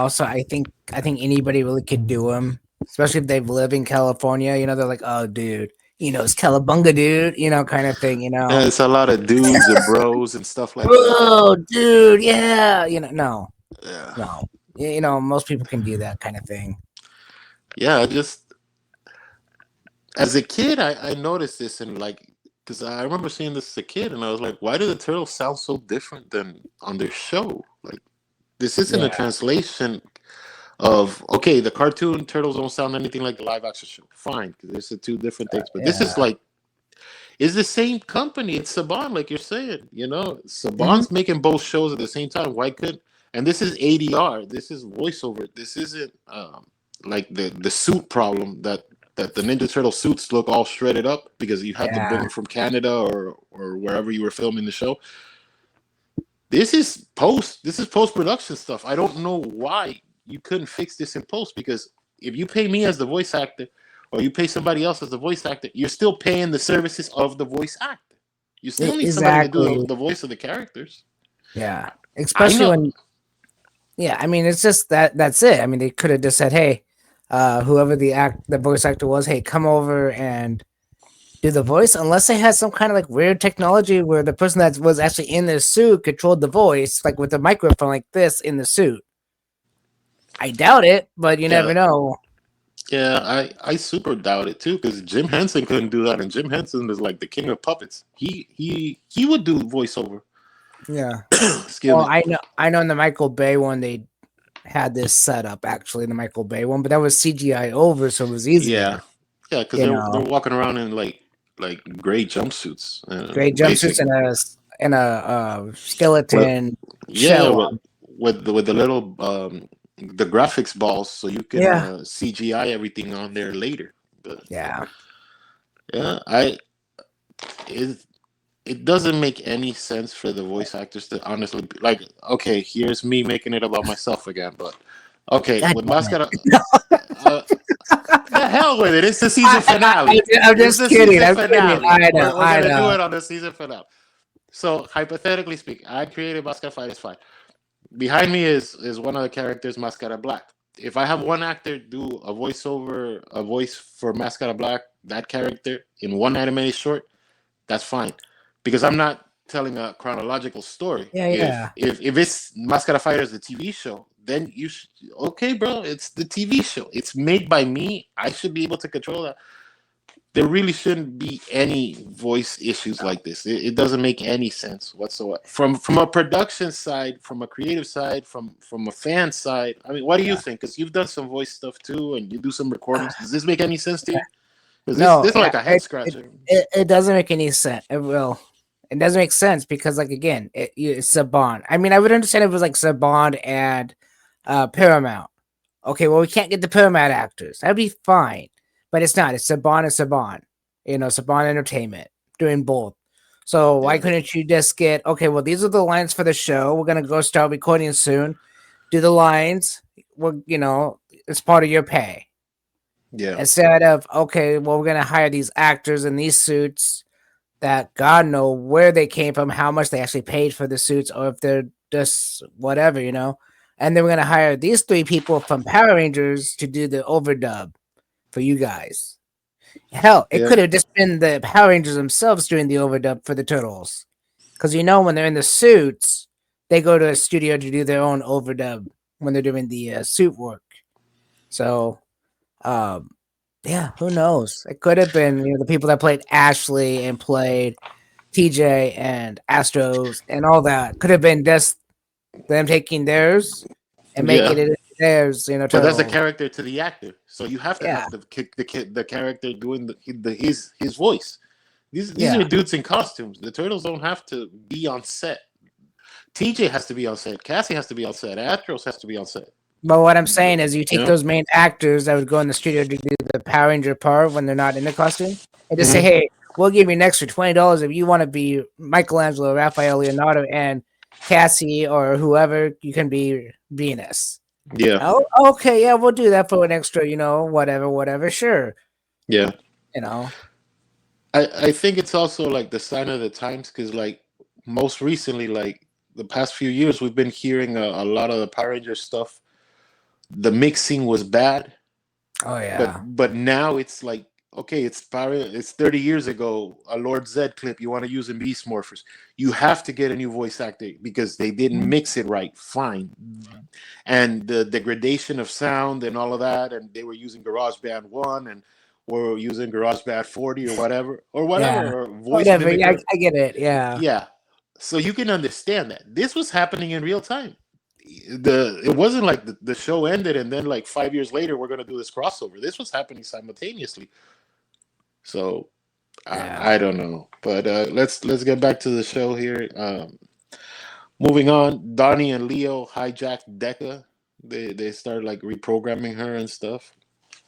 So I think anybody really could do him, especially if they've lived in California. They're like, oh, dude, it's Calabunga, dude. Kind of thing. yeah, it's a lot of dudes and bros and stuff like that. Oh, dude, yeah. No, Yeah, no. Most people can do that kind of thing. yeah. I just as a kid, I noticed this and like because I remember seeing this as a kid and I was like, why do the turtles sound so different than on their show? Like this isn't a Yeah, translation of okay, the cartoon turtles don't sound anything like the live action show. Fine, because there's the two different things. But this is yeah. like it's the same company. It's Saban, like you're saying. Mhm. Saban's making both shows at the same time. Why couldn't? And this is ADR. This is voiceover. This isn't like the suit problem that the Ninja Turtle suits look all shredded up because you had to bring Yeah. them from Canada or wherever you were filming the show. This is post. This is post production stuff. I don't know why you couldn't fix this in post because if you pay me as the voice actor or you pay somebody else as the voice actor, you're still paying the services of the voice actor. You still need somebody to do Exactly. the voice of the characters. Yeah. I Especially know. when, yeah, I mean, it's just that's it. I mean, they could have just said, hey, whoever the voice actor was, hey, come over and do the voice, unless they had some kind of like weird technology where the person that was actually in the suit controlled the voice, like with a microphone like this in the suit. I doubt it, but you Yeah, never know. Yeah, I super doubt it too because Jim Henson couldn't do that, and Jim Henson is like the king of puppets. He would do voiceover. Yeah. Excuse Well, me. I know in the Michael Bay one they had this set up actually in the Michael Bay one, but that was CGI over, so it was Yeah, easier. yeah, because You they're know, walking around in like gray jumpsuits, great jumpsuits basically. and a With skeleton yeah, shell with on. with the little the graphics balls, so you can Yeah. CGI everything on there later. But Yeah. yeah, I it it doesn't make any sense for the voice actors to honestly like. Okay, here's me making it about myself again, but okay, God with damn Mascara, it. uh, the hell with it. It's the season I, finale. I'm It's just the kidding. season I'm kidding. finale. I know. We're I gonna do know. it on the season finale. So hypothetically speaking, I created Mascara Fight is fine. Behind me is one of the characters, Mascara Black. If I have one actor do a voiceover, a voice for Mascara Black, that character in one animated short, that's fine, because I'm not telling a chronological story. Yeah. If Yeah. if it's Mascara Fighters, the TV show, then okay, bro, it's the TV show. It's made by me. I should be able to control that. There really shouldn't be any voice issues like this. It doesn't make any sense whatsoever. From a production side, from a creative side, from a fan side. I mean, what do you Yeah. think? Because you've done some voice stuff too, and you do some recordings. Does this make any sense to you? Because No. this is Yeah. like a head It, scratcher. it doesn't make any sense. It doesn't make sense because, like, again, it's Saban. I mean, I would understand if it was like Saban and Paramount. Okay, well, we can't get the Paramount actors. That'd be fine, but it's not. It's Saban and Saban. Saban Entertainment doing both. So why Yeah, couldn't you just get okay? Well, these are the lines for the show. We're gonna go start recording soon. Do the lines. It's part of your pay. yeah, Instead of okay, well, we're gonna hire these actors in these suits that God know where they came from, how much they actually paid for the suits, or if they're just whatever. And then we're gonna hire these three people from Power Rangers to do the overdub for you guys. Hell, it yeah, could have just been the Power Rangers themselves doing the overdub for the Turtles, because when they're in the suits, they go to a studio to do their own overdub when they're doing the suit work. So, um, yeah, who knows? It could have been the people that played Ashley and played TJ and Astros and all that. Could have been just them taking theirs and making yeah. it theirs, But that's a Turtles. character to the actor, so you have to Yeah, have the character doing his voice. These are yeah. dudes in costumes. The turtles don't have to be on set. TJ has to be on set. Cassie has to be on set. Astros has to be on set. But what I'm You saying is, you take know? those main actors that would go in the studio to do the Power Ranger part when they're not in the costume, and just say, Hmm. "Hey, we'll give you an extra $20 if you want to be Michelangelo, Raphael, Leonardo, and Cassie or whoever. You can be Venus." Yeah, Oh, okay, yeah, we'll do that for an extra, whatever, sure, yeah. you know. I think it's also like the sign of the times because like most recently, like the past few years, we've been hearing a lot of the Power Ranger stuff. The mixing was bad, Oh but yeah. now it's like okay, it's 30 years ago, a Lord Zed clip you want to use in Beast Morphers, you have to get a new voice actor because they didn't Mhm. mix it right, fine. And the degradation of sound and all of that, and they were using GarageBand 1 and or using GarageBand 40 or Yeah. whatever or voice Whatever. Yeah, mimicker. I get it. Yeah. Yeah, so you can understand that this was happening in real time. It wasn't like the show ended and then like 5 years later we're going to do this crossover. This was happening simultaneously. So Yeah. I don't know, but let's get back to the show here. Moving on, Donnie and Leo hijacked Decca. They started like reprogramming her and stuff.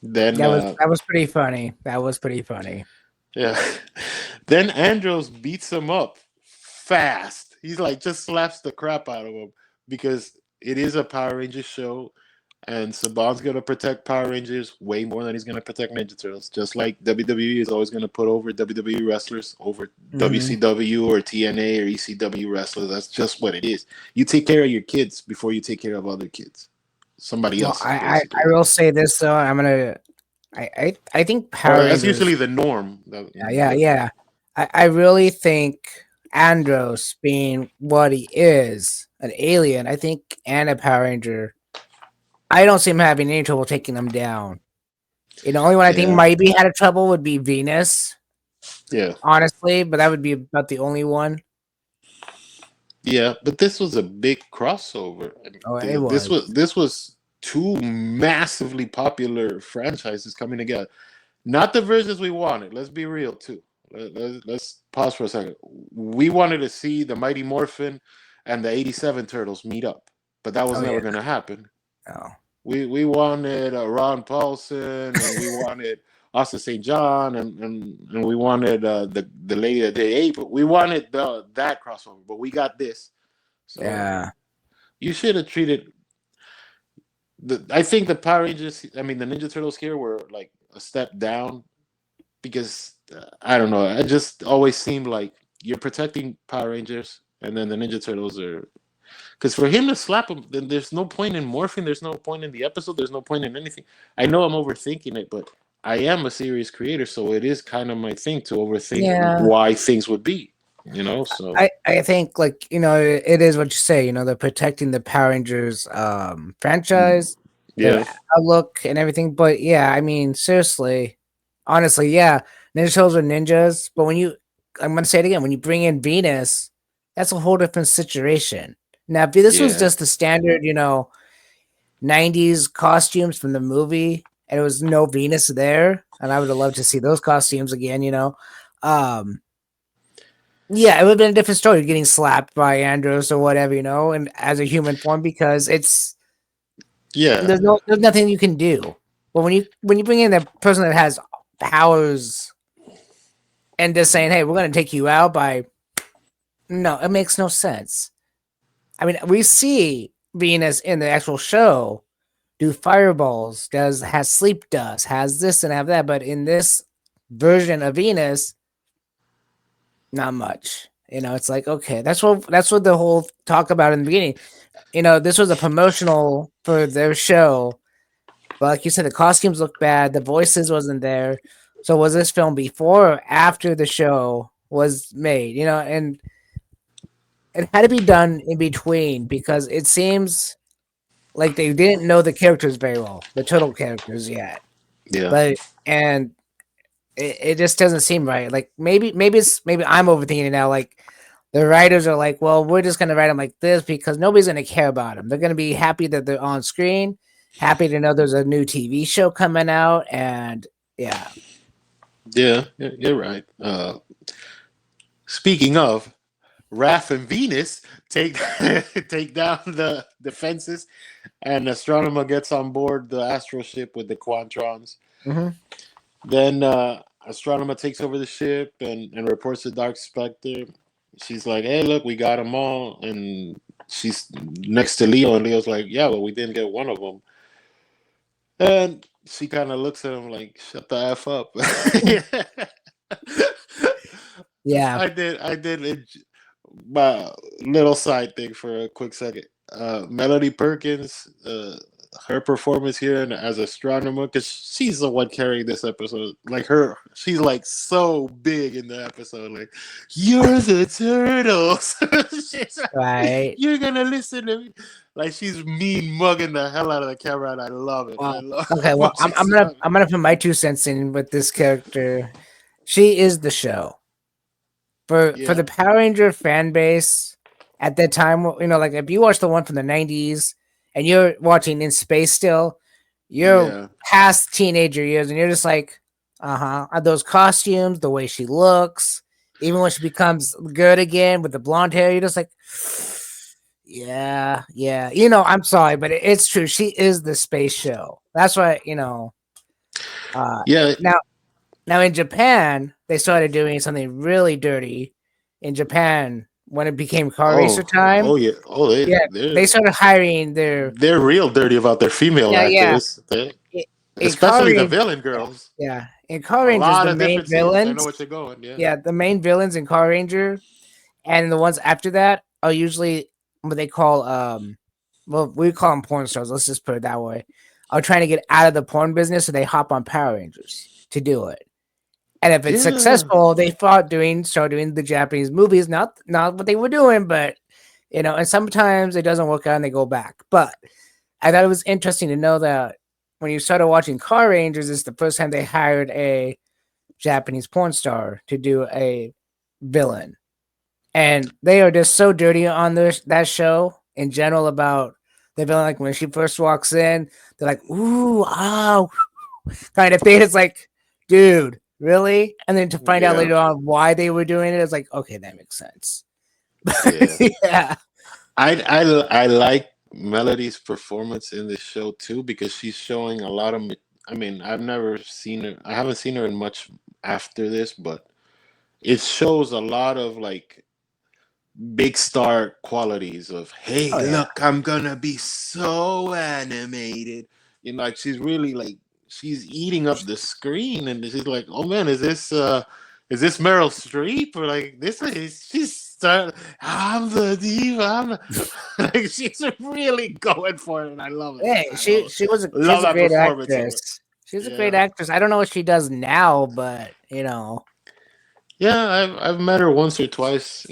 Then That was pretty funny. That was pretty funny. yeah, then Andros beats him up fast. He's like just slaps the crap out of him because it is a Power Rangers show. And Saban's gonna protect Power Rangers way more than he's gonna protect Ninja Turtles. Just like WWE is always gonna put over WWE wrestlers over Hmm. WCW or TNA or ECW wrestlers. That's just what it is. You take care of your kids before you take care of other kids. Somebody Well, else's, I basically. will say this though. I think Or Power that's usually Rangers. the norm. Yeah, But yeah. I really think Andros being what he is, an alien, I think, and a Power Ranger. I don't see him having any trouble taking them down. The only one I think Yeah, might be had a trouble would be Venus, yeah, honestly, but that would be about the only one. yeah. But this was a big crossover. I mean, Oh, it this was two massively popular franchises coming together. Not the versions we wanted. Let's be real too. Let's pause for a second. We wanted to see the Mighty Morphin and the '87 Turtles meet up, but that was Oh never yeah. going to happen. Oh. We wanted Ron Paulson, and we wanted Austin St. John, and we wanted the lady that did Ape. We wanted that crossover, but we got this. So Yeah. you should have treated I think the Power Rangers. I mean, the Ninja Turtles here were like a step down because I don't know. It just always seemed like you're protecting Power Rangers, and then the Ninja Turtles are. Because for him to slap him, then there's no point in morphing. There's no point in the episode. There's no point in anything. I know I'm overthinking it, but I am a series creator, so it is kind of my thing to overthink Yeah. why things would be. You know, so I think like it is what you say, they're protecting the Power Rangers franchise, their yeah, outlook and everything. But yeah, I mean, seriously, honestly, yeah, Ninja Turtles are ninjas, but I'm gonna say it again, when you bring in Venus, that's a whole different situation. Now, if this was yeah, just the standard, 90s costumes from the movie, and it was no Venus there, and I would have loved to see those costumes again. Um, yeah, it would have been a different story getting slapped by Andros or whatever, and as a human form because yeah, there's nothing you can do. But when you bring in a person that has powers and just saying, "Hey, we're gonna take you out by," no, it makes no sense. I mean, we see Venus in the actual show do fireballs, has sleep dust, has this and have that, but in this version of Venus, not much. It's like, okay, that's what the whole talk about in the beginning. This was a promotional for their show, but like you said, the costumes looked bad, the voices wasn't there. So was this film before or after the show was made? And it had to be done in between because it seems like they didn't know the characters very well, the turtle characters yet. yeah, But and it just doesn't seem right. Like maybe I'm overthinking it now. Like the writers are like, well, we're just gonna write them like this because nobody's gonna care about them. They're gonna be happy that they're on screen, happy to know there's a new TV show coming out, and yeah, yeah. You're right. Speaking of, Raph and Venus take take down the defenses, and Astronomer gets on board the astral ship with the Quantrons. hmm Then Astronomer takes over the ship and reports to Dark Spectre. She's like, "Hey, look, we got them all," and she's next to Leo, and Leo's like, "Yeah, but we didn't get one of them." And she kind of looks at him like, "Shut the f up." yeah, I did my little side thing for a quick second. Melody Perkins, her performance here and as astronomer, because she's the one carrying this episode. Like she's like so big in the episode. Like, you're the turtles. She's like, right. you're gonna listen to me. Like she's mean mugging the hell out of the camera, and I love it. I Well, love okay. Well, I'm, watching I'm gonna stuff. I'm gonna put my 2 cents in with this character. She is the show for Yeah, the Power Ranger fan base at that time. Like if you watch the one from the '90s and you're watching in space still, you're yeah, past teenager years, and you're just like, those costumes, the way she looks, even when she becomes good again with the blonde hair, you're just like, yeah, yeah. I'm sorry, but it's true. She is the space show. That's why. Uh, yeah. now now in Japan, they started doing something really dirty. In Japan, when it became car racer Oh, time, oh yeah. Oh, yeah, they started hiring their they're real dirty about their female yeah, yeah. actors. In Car Especially the Ranger, villain girls. yeah, in Car A Rangers, lot the of main different seasons. I know villains, what you're going. Yeah. yeah, the main villains in Car Ranger, and the ones after that are usually what they call well, we call them porn stars. Let's just put it that way. Are trying to get out of the porn business, so they hop on Power Rangers to do it. And if it's Yeah. successful, they start doing the Japanese movies. Not what they were doing, but and sometimes it doesn't work out and they go back. But I thought it was interesting to know that when you started watching Car Rangers, it's the first time they hired a Japanese porn star to do a villain, and they are just so dirty on that show in general about the villain. Like when she first walks in, they're like, "Ooh, ah," kind of thing. It's like, dude, really? And then to find out Yeah, later on why they were doing it, it's like, okay, that makes sense. yeah. Yeah. I like Melody's performance in this show too because she's showing a lot of. I mean, I've never seen her. I haven't seen her in much after this, but it shows a lot of like big star qualities of hey Oh yeah. look, I'm gonna be so animated, like she's really like she's eating up the screen, and she's like, oh man, is this Meryl Streep, or like this is she's start I'm the diva, like she's really going for it, and I love it. Hey, I she's love a that great performance of her. actress. She's a great Yeah, actress. I don't know what she does now, but yeah, I've met her once or twice,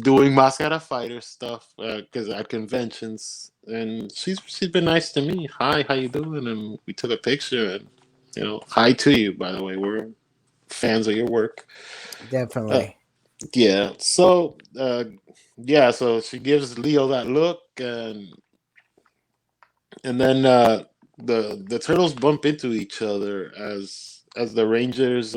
doing Mascara Fighter stuff because at conventions, and she's been nice to me. Hi, how you doing? And we took a picture, and hi to you. By the way, we're fans of your work. Uh, definitely. yeah. So yeah, so she gives Leo that look, and then the turtles bump into each other as the Rangers.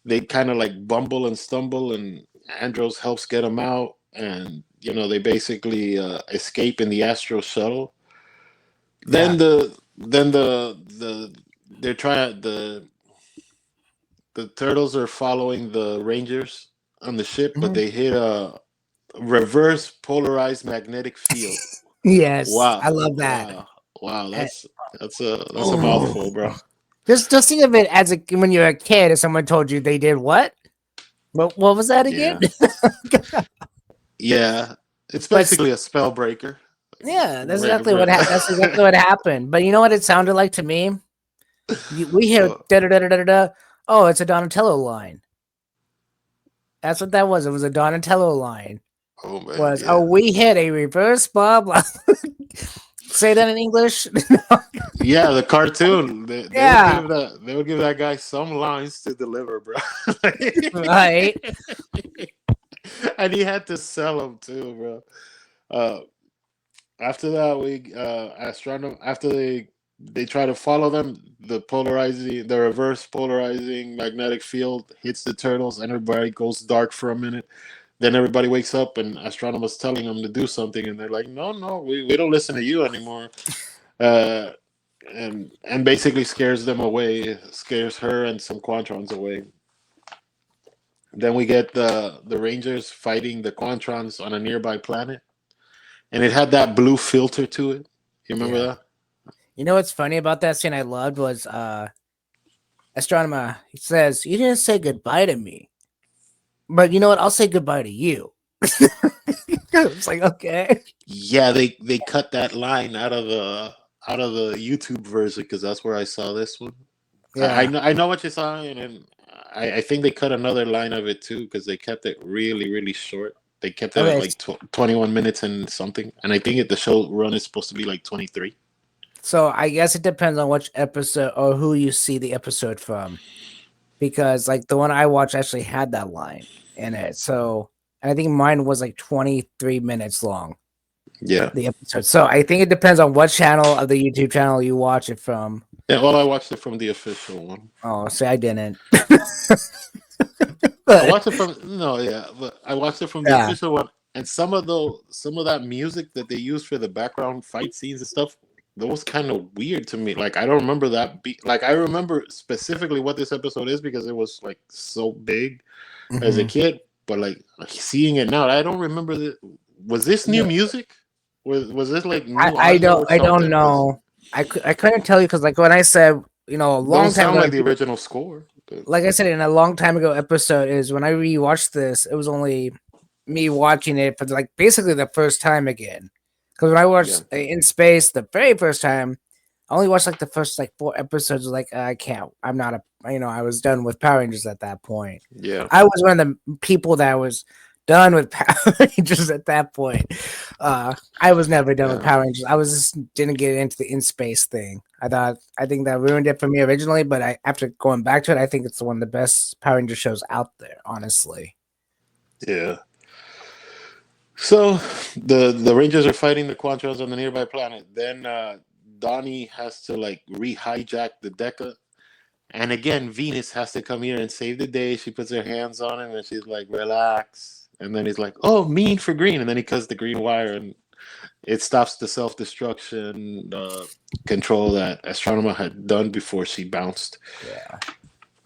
They kind of like bumble and stumble, and Andros helps get them out, and they basically escape in the Astro shuttle. Yeah. Then they're trying the turtles are following the Rangers on the ship, but Mhm. they hit a reverse polarized magnetic field. Yes, I Wow, love that. wow, wow! Uh, That's a mouthful, oh. bro. Just think of it as when you're a kid, if someone told you they did what? What was that again? Yeah, yeah. It's But basically a spell breaker. yeah, that's Re- exactly what re- that's exactly what happened. But you know what it sounded like to me? We hear Uh, da da da da da da. Oh, it's a Donatello line. That's what that was. It was a Donatello line. oh man, Was yeah. oh we hit a reverse blah blah. Say that in English. Yeah, the cartoon. They would Yeah, give that guy some lines to deliver, bro. right. And he had to sell them too, bro. Uh, After that, we astronom after they try to follow them, the reverse polarizing magnetic field hits the turtles, and everybody goes dark for a minute. Then everybody wakes up, and astronomers telling them to do something, and they're like, "No, no, we don't listen to you anymore." Uh, and basically scares them away, scares her and some Quantrons away. Then we get the Rangers fighting the Quantrons on a nearby planet, and it had that blue filter to it. You remember Yeah. that? You know what's funny about that scene I loved was Astronomer, he says, you didn't say goodbye to me. But you know what? I'll say goodbye to you. It's like, okay. Yeah, they cut that line out of the YouTube version because that's where I saw this one. I Yeah. know what you saw, and I think they cut another line of it too because they kept it really really short. They kept it at Okay. like 21 minutes and something, and I think the show run is supposed to be like 23. So I guess it depends on which episode or who you see the episode from. Because like the one I watched actually had that line in it. So and I think mine was like 23 minutes long, Yeah, the episode. So I think it depends on what channel of the YouTube channel you watch it from. yeah. Well, I watched it from the official one. Oh, see, I didn't. I But watched it from no, yeah, but I watched it from the yeah. official one, and some of that music that they use for the background fight scenes and stuff, that was kind of weird to me. Like I don't remember that beat. Like I remember specifically what this episode is because it was like so big as a Mhm. kid, but like seeing it now, I don't remember the. Was this new No, music? Was this like new I audio or don't something? Because know. I couldn't tell you because like when I said a don't long time sound ago, like the original score. But like I said in a long time ago episode is when I rewatched this, it was only me watching it for like basically the first time again. Because when I yeah, watched In Space the very first time, I only watched like the first like 4 episodes. Like I can't. I'm not a. I was done with Power Rangers at that point. yeah, I was one of the people that was done with Power Rangers at that point. I was never done with Yeah. Power Rangers. I was just didn't get into the in space thing. I think that ruined it for me originally, but after going back to it, I think it's one of the best Power Ranger shows out there. Honestly. Yeah. So the Rangers are fighting the Quantrons on the nearby planet. Then Donnie has to like re-hijack the Deca. And again, Venus has to come here and save the day. She puts her hands on him and she's like, relax. And then he's like, oh, mean for green. And then he cuts the green wire and it stops the self destruction control that Astronema had done before she bounced. Yeah.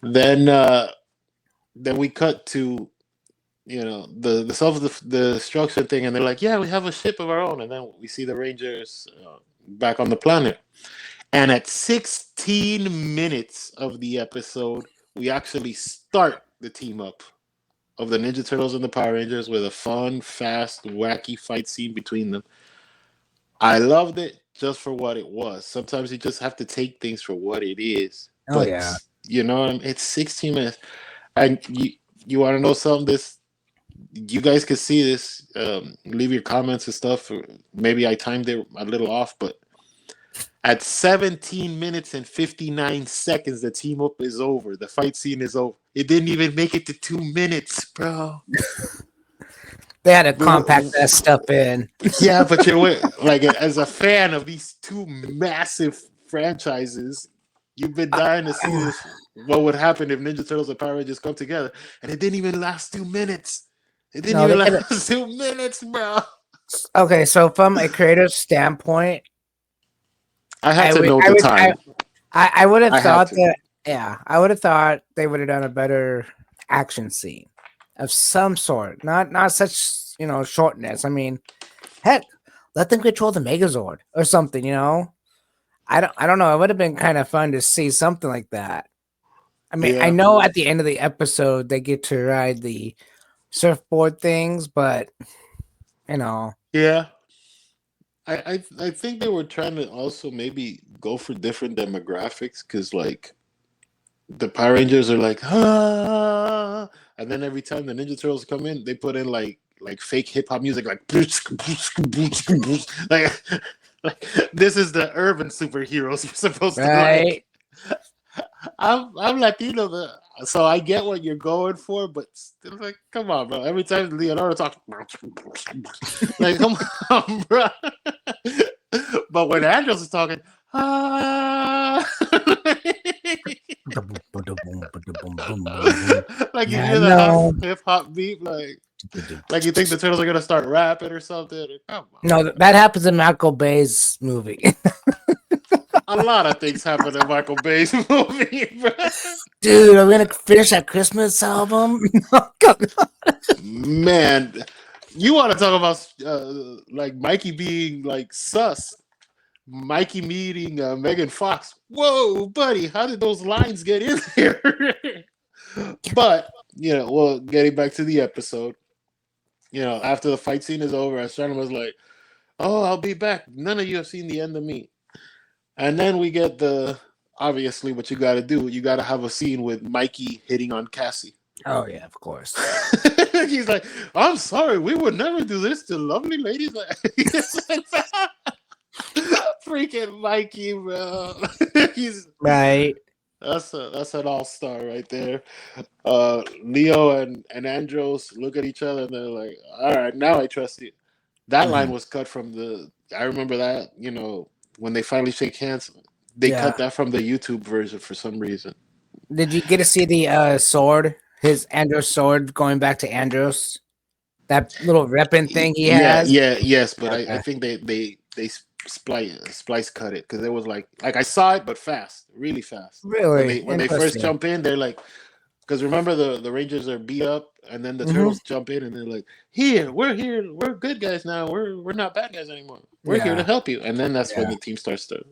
Then we cut to the self destruction thing, and they're like, yeah, we have a ship of our own. And then we see the Rangers back on the planet. And at 16 minutes of the episode, we actually start the team up of the Ninja Turtles and the Power Rangers with a fun, fast, wacky fight scene between them. I loved it just for what it was. Sometimes you just have to take things for what it is. Oh But yeah. it's 16 minutes. And you want to know something? You guys could see this. Leave your comments and stuff. Maybe I timed it a little off, but at 17 minutes and 59 seconds, the team up is over. The fight scene is over. It didn't even make it to 2 minutes, bro. They had to compact that stuff in. Yeah, but like as a fan of these two massive franchises, you've been dying to see this. What would happen if Ninja Turtles and Power Rangers come together? And it didn't even last 2 minutes. It didn't even last 2 minutes, bro. Okay, so from a creative standpoint, I had to know the time. I would have thought that. Yeah, I would have thought they would have done a better action scene of some sort. Not such shortness. I mean, heck, let them control the Megazord or something. I don't know. It would have been kind of fun to see something like that. I mean, I know at the end of the episode they get to ride the surfboard things, but yeah. I think they were trying to also maybe go for different demographics because like the Power Rangers are like and then every time the Ninja Turtles come in, they put in like fake hip hop music like like this is the urban superheroes you're supposed to like. I'm Latino, so I get what you're going for, but still, like, come on, bro. Every time Leonardo talks, like, come on, bro. But when Andros is talking, like you hear the hip hop beat, like you think the Turtles are gonna start rapping or something. Come on. No, that happens in Michael Bay's movie. A lot of things happen in Michael Bay's movie, bro. Dude, are we gonna finish that Christmas album? Man, you want to talk about like Mikey being like sus? Mikey meeting Megan Fox. Whoa, buddy, how did those lines get in there? But well, getting back to the episode, after the fight scene is over, Astronomer was like, "Oh, I'll be back. None of you have seen the end of me." And then we get obviously what you got to do. You got to have a scene with Mikey hitting on Cassie. Oh yeah, of course. He's like, "I'm sorry, we would never do this to lovely ladies." Freaking Mikey, bro. He's right. That's an all-star right there. Leo and Andros look at each other and they're like, "All right, now I trust you." That line was cut from I remember that, when they finally shake hands, they cut that from the YouTube version for some reason. Did you get to see the sword? His Andros sword going back to Andros? That little repping thing he has? Yes, but okay. I think they splice cut it because it was like I saw it, but fast, really fast. Really? When they first jump in, they're like, because remember the Rangers are beat up, and then the Turtles jump in, and they're like, here, we're good guys now. We're not bad guys anymore. We're here to help you. And then that's when the team starts to.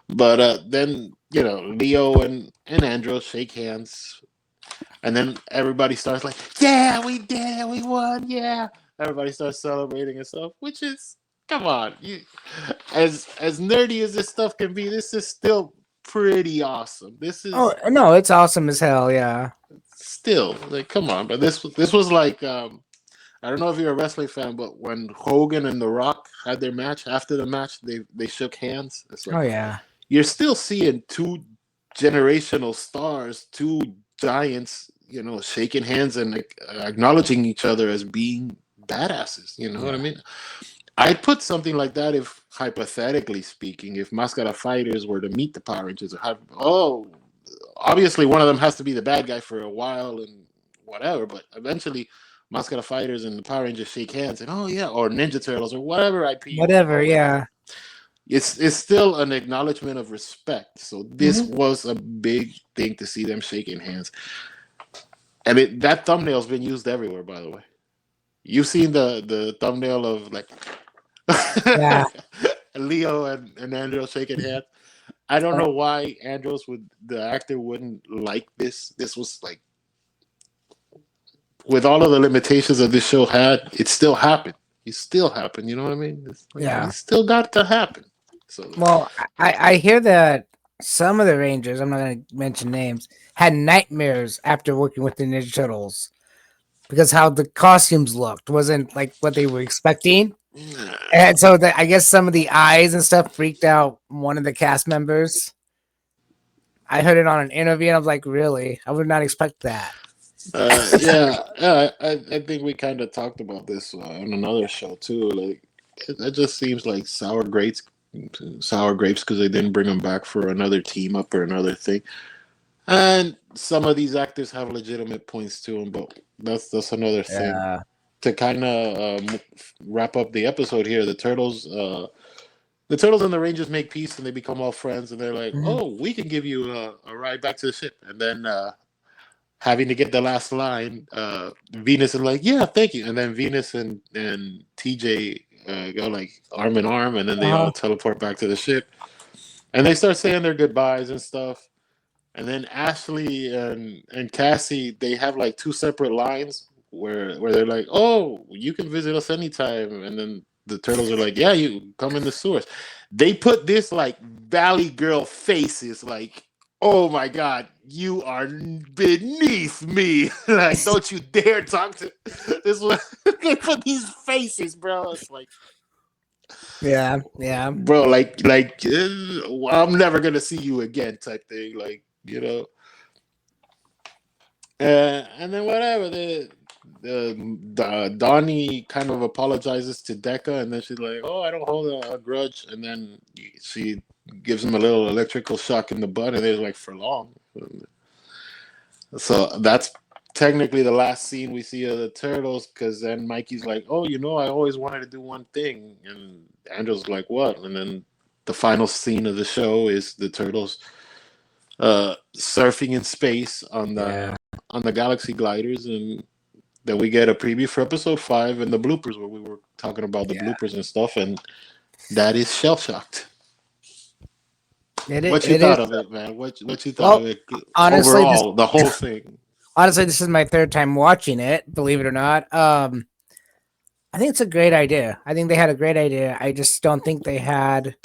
But then Leo and Andros shake hands, and then everybody starts like, yeah, we did, we won, yeah. Everybody starts celebrating and stuff, which is, come on, as nerdy as this stuff can be, this is still pretty awesome. This is no, it's awesome as hell, yeah. Still, like, come on, but this was like I don't know if you're a wrestling fan, but when Hogan and The Rock had their match, after the match, they shook hands. It's Oh like yeah. you're still seeing two generational stars, two giants, shaking hands and like, acknowledging each other as being badasses. You know what I Yeah. mean? I'd put something like that if, hypothetically speaking, if Mascara Fighters were to meet the Power Rangers. Obviously one of them has to be the bad guy for a while and whatever, but eventually Mascara Fighters and the Power Rangers shake hands and, oh yeah, or Ninja Turtles or whatever IP you want to Whatever. go with. Yeah. It's still an acknowledgement of respect. So this Hmm. was a big thing to see them shaking hands. And that thumbnail's been used everywhere, by the way. You've seen the thumbnail of like Yeah. Leo and Andros shaking hands. I don't Uh, know why the actor wouldn't like this. This was like, with all of the limitations of this show had, it still happened. It still happened. You know what I mean? It's like, yeah. it still got to happen. So Well, I hear that some of the Rangers, I'm not going to mention names, had nightmares after working with the Ninja Turtles because how the costumes looked wasn't like what they were expecting. And so I guess some of the eyes and stuff freaked out one of the cast members. I heard it on an interview and I was like, really? I would not expect that. I think we kind of talked about this on another show too. Like, it just seems like sour grapes because they didn't bring them back for another team up or another thing. And some of these actors have legitimate points to them, but that's another thing. Yeah. To kind of wrap up the episode here, the turtles and the Rangers make peace and they become all friends, and they're like, Mhm. "Oh, we can give you a ride back to the ship." And then having to get the last line, Venus is like, "Yeah, thank you." And then Venus and TJ go like arm in arm, and then they all Uh-huh. teleport back to the ship, and they start saying their goodbyes and stuff. And then Ashley and Cassie, they have like two separate lines where they're like, "Oh, you can visit us anytime," and then the turtles are like, "Yeah, you come in the sewers." They put this like Valley Girl faces, like, "Oh my God, you are beneath me!" Like, don't you dare talk to this one. They put these faces, bro. It's like, Yeah. Yeah. bro, I'm never gonna see you again, type thing, like, and then whatever the Donnie kind of apologizes to Decca, and then she's like, "Oh, I don't hold a grudge," and then she gives him a little electrical shock in the butt, and they're like, "For long." So that's technically the last scene we see of the turtles, because then Mikey's like, "Oh, I always wanted to do one thing," and Andrew's like, "What?" And then the final scene of the show is the turtles surfing in space on Yeah. the Galaxy gliders, and then we get a preview for episode 5 and the bloopers where we were talking about the Yeah. bloopers and stuff, and that is shell shocked. What you It is. thought of it, man? What you thought of Well, it honestly, this overall, the whole thing? honestly this is my third time watching it. Believe it or not. I think it's a great idea. I think they had a great idea. I just don't think they had.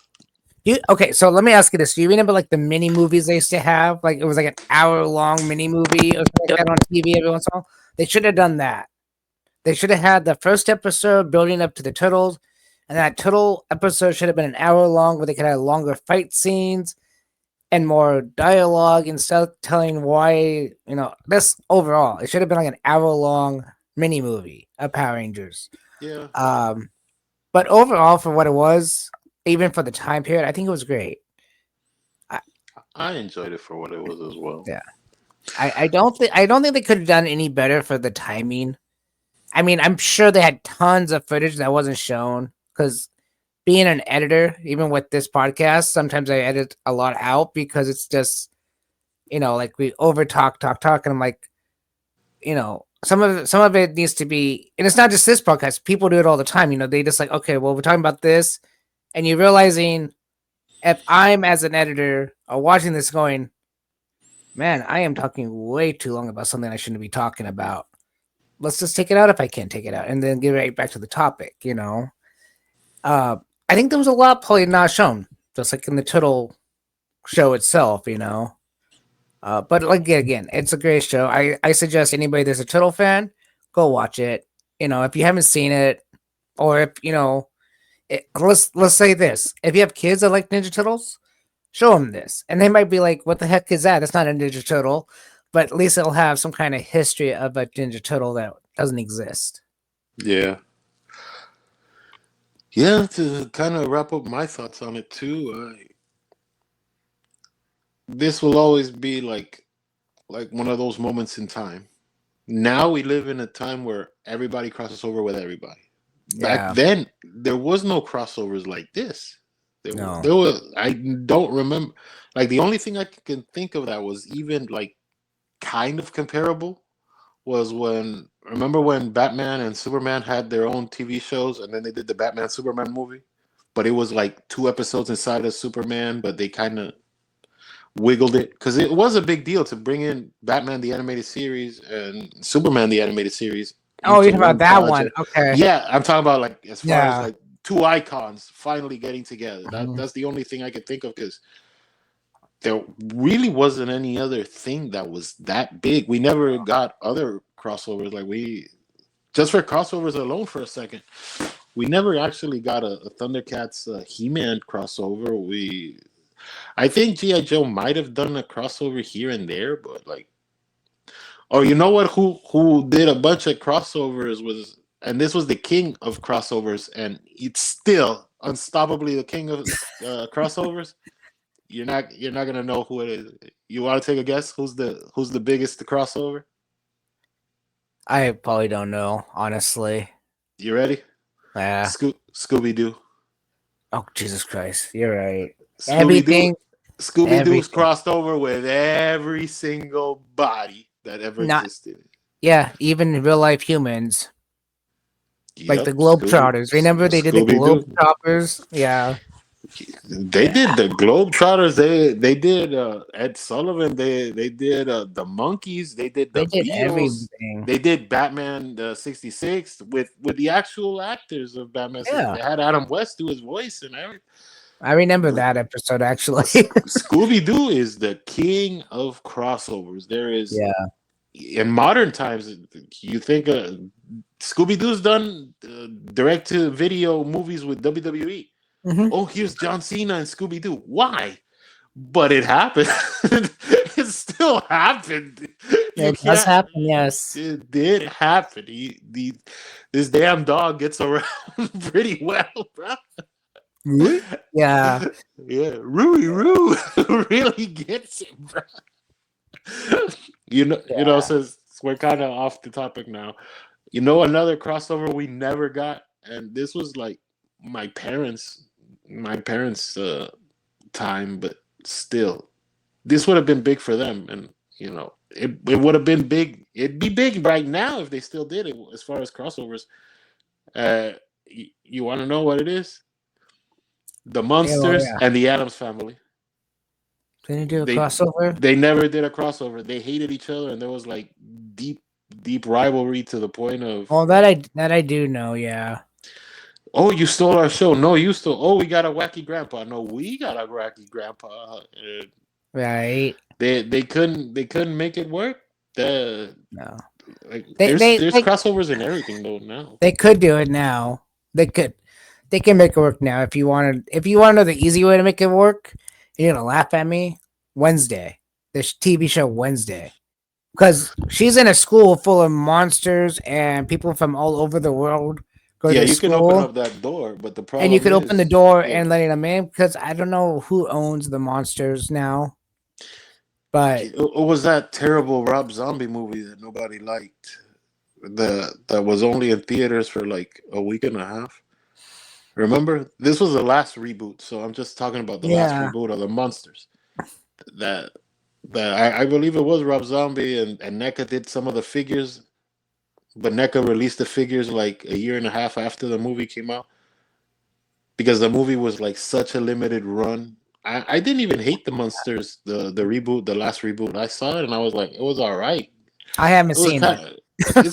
Okay, so let me ask you this: do you remember like the mini movies they used to have? Like it was like an hour-long mini movie or something like that on TV every once in a while. They should have done that. They should have had the first episode building up to the turtles, and that turtle episode should have been an hour long, where they could have longer fight scenes and more dialogue and stuff telling why this overall. It should have been like an hour-long mini movie of Power Rangers. Yeah, Um, but overall, for what it was, even for the time period, I think it was great. I, I enjoyed it for what it was as well. yeah, I don't think they could have done any better for the timing. I mean, I'm sure they had tons of footage that wasn't shown because being an editor, even with this podcast, sometimes I edit a lot out because it's just like we over talk, and I'm like, some of it needs to be, and it's not just this podcast. People do it all the time. They just like, okay, well, we're talking about this, and you're realizing if I'm as an editor watching this going, man, I am talking way too long about something I shouldn't be talking about. Let's just take it out if I can't take it out, and then get right back to the topic. Uh, I think there was a lot probably not shown, just like in the Turtle show itself. But like again, it's a great show. I suggest anybody that's a Turtle fan go watch it. if you haven't seen it, or if let's say this: if you have kids that like Ninja Turtles, show them this, and they might be like, "What the heck is that? That's not a Ninja Turtle," but at least it'll have some kind of history of a Ninja Turtle that doesn't exist. Yeah. Yeah, to kind of wrap up my thoughts on it too, this will always be like one of those moments in time. Now we live in a time where everybody crosses over with everybody. Back Yeah, then, there was no crossovers like this. no, There was. I don't remember. Like the only thing I can think of that was even like kind of comparable was when remember when Batman and Superman had their own TV shows, and then they did the Batman Superman movie, but it was like two episodes inside of Superman, but they kind of wiggled it because it was a big deal to bring in Batman the animated series and Superman the animated series oh, into you're talking about one that one? project. Okay, Yeah, I'm talking about like as far as yeah, like two icons finally getting together. mhm. That's the only thing I could think of because there really wasn't any other thing that was that big. We never got other crossovers like we just for crossovers alone for a second. We never actually got a Thundercats He-Man crossover. I think GI Joe might have done a crossover here and there, but like, oh, you know what? Who did a bunch of crossovers was, and this was the king of crossovers, and it's still unstoppably the king of crossovers. You're not gonna know who it is. You want to take a guess? Who's the biggest crossover? I probably don't know, honestly. You ready? Yeah. Scooby Doo. Oh, Jesus Christ, you're right. Scooby Doo. Everything, Scooby Doo's everything. crossed over with every single body that ever Not existed. Yeah, even real life humans, like the Yep, Globetrotters. Remember they did the Scooby Doo. Globetrotters? Yeah, They yeah. did the Globetrotters. They did Ed Sullivan. They did the Monkeys. They did They the did Beatles. everything. They did Batman the '66 with the actual actors of Batman. Yeah, They had Adam West do his voice and everything. I remember But that episode actually. Scooby Doo is the king of crossovers. There is Yeah. in modern times. You think Scooby Doo's done direct to video movies with WWE. Hmm. Oh, here's John Cena and Scooby Doo. Why? But it happened. It still happened. You It does can't. happen. Yes. It did happen. This damn dog gets around pretty well, bro. Really? Yeah. Yeah, Roo really gets it, bro. Yeah. Since we're kind of off the topic now. Another crossover we never got, and this was like my parents, my parents' time, but still, this would have been big for them, and it would have been big. It'd be big right now if they still did it as far as crossovers. You want to know what it is? The Yeah. Well, Munsters yeah. and the Adams Family. Didn't you do a They crossover? they never did a crossover. They hated each other, and there was like deep deep rivalry to the point of Oh, like, that I do know. Yeah. oh, you stole our show. No, you stole. Oh, we got a wacky grandpa. No, we got a wacky grandpa. Right. They couldn't make it work. The No. like They they there's they crossovers and everything though now. they could do it now. They could. They can make it work now. If you wanted, if you want to know the easy way to make it work, you're gonna laugh at me. Wednesday, this TV show Wednesday, because she's in a school full of monsters and people from all over the world go Yeah, to you can open school, up that door, but the and you problem could open the is, door yeah, and letting them in. Because I don't know who owns the monsters now, but it was that terrible Rob Zombie movie that nobody liked. That was only in theaters for like a week and a half. Remember, this was the last reboot, so I'm just talking about the last yeah, reboot of the Monsters. That I believe it was Rob Zombie and NECA did some of the figures, but NECA released the figures like a year and a half after the movie came out because the movie was like such a limited run. I didn't even hate the Monsters, the reboot, the last reboot. I saw it and I was like, it was all right. I haven't It was seen it.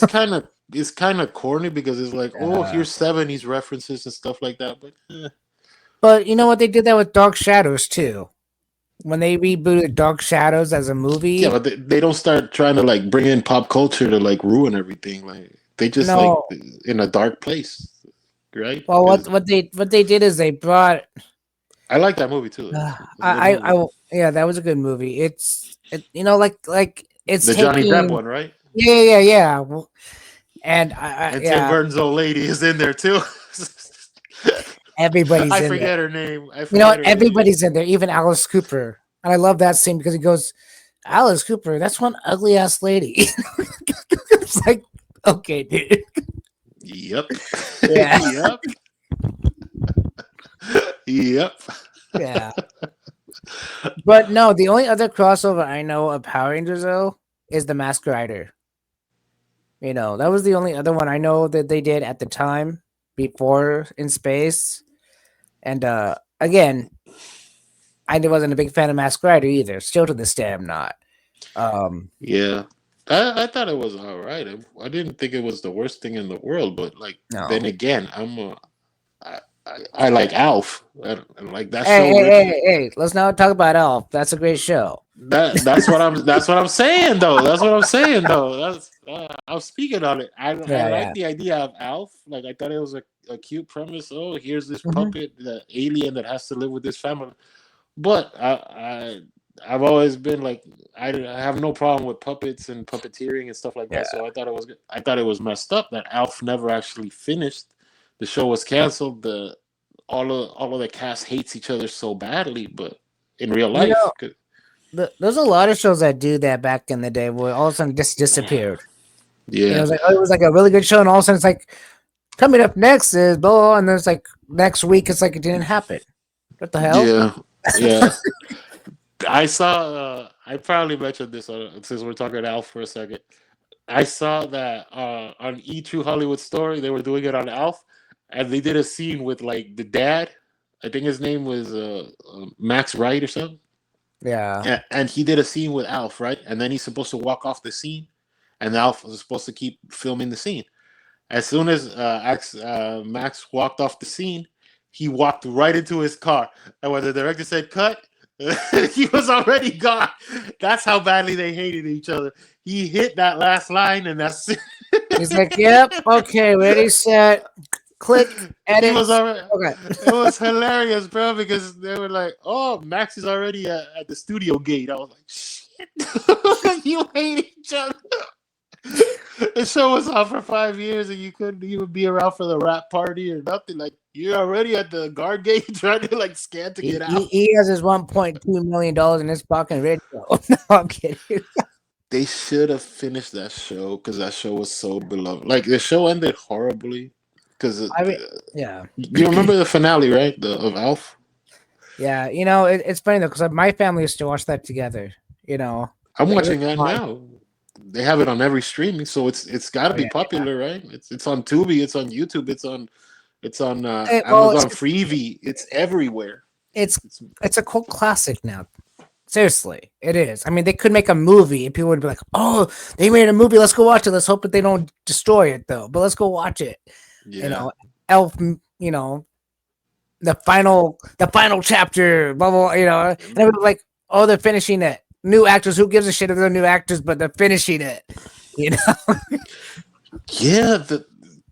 kind of it's kind of corny because it's like, oh, Uh, here's '70s references and stuff like that, but but you know what? They did that with Dark Shadows too. When they rebooted Dark Shadows as a yeah, movie, but they don't start trying to like bring in pop culture to like ruin everything. Like They just like No. in a dark place, right? Well, 'Cause what they did is they brought. I like that movie too. It's a good I movie. yeah, that was a good movie. Like it's The Johnny Depp taking. one, right? Yeah. And And Tim yeah, Burton's old lady is in there too. everybody's I in there. forget her name. I You know forget what? her name. Everybody's in there, even Alice Cooper. And I love that scene because he goes, Alice Cooper, that's one ugly ass lady. It's like, okay, dude. Yep. Yeah. Yep. Yep. Yeah. But no, the only other crossover I know of Power Rangers though is the Mask Rider. You know, that was the only other one I know that they did at the time before in space. And again, I wasn't a big fan of Mask Rider either. Still to this day, I'm not. Um, Yeah. I thought it was all right. I didn't think it was the worst thing in the world, but like then no. again, I like Alf. I like that Hey, show hey, hey, originally. hey, hey, let's not talk about Elf. That's a great show. That's what I'm saying though. That's what I'm saying though. That's I'm speaking on it. I Yeah, like yeah. the idea of Alf. Like I thought it was a cute premise. Oh, here's this Hmm. puppet, the alien that has to live with this family. But I've always been like I have no problem with puppets and puppeteering and stuff like Yeah. that. So I thought it was good. I thought it was messed up that Alf never actually finished. The show was canceled. The all of the cast hates each other so badly, but in real You life, know, there's a lot of shows that do that back in the day where all of a sudden just disappeared. You know, yeah, it was like a really good show, and all of a sudden it's like coming up next is blah, blah, blah, and then it's like next week it's like it didn't happen. What the hell? yeah, yeah. I saw. I probably mentioned this since we're talking Alf for a second. I saw that on E True Hollywood Story they were doing it on Alf, and they did a scene with like the dad. I think his name was Max Wright or something. Yeah. And he did a scene with Alf, right? And then he's supposed to walk off the scene, and Alf was supposed to keep filming the scene. As soon as Max walked off the scene, he walked right into his car. And when the director said cut, he was already gone. That's how badly they hated each other. He hit that last line, and that's He's like, yep, okay, ready, set, click, he edit. was already. Okay. It was hilarious, bro, because they were like, "Oh, Max is already at the studio gate." I was like, "Shit, you hate each other." The show was on for 5 years, and you couldn't even be around for the rap party or nothing. Like you're already at the guard gate trying to like scan to get out. He has his $1.2 million in his pocket ready to go. No, I'm kidding. They should have finished that show because that show was so beloved. Like the show ended horribly because I mean, yeah. you remember the finale, right? The of Alf. Yeah, you know, it's funny though because my family used to watch that together. You know, I'm it was watching that fun. now. They have it on every streaming, so it's got to Oh be yeah. popular, right? It's on Tubi, it's on YouTube, it's on Well, Amazon Freevee. It's everywhere. it's It's, it's a cult classic now. Seriously, it is. I mean, they could make a movie, and people would be like, "Oh, they made a movie. Let's go watch it. Let's hope that they don't destroy it, though. But let's go watch it." You yeah, know, Elf. You know, the final chapter. Blah blah. You know, and everybody's like, "Oh, they're finishing it. New actors. Who gives a shit if they're new actors? But they're finishing it." You know. yeah.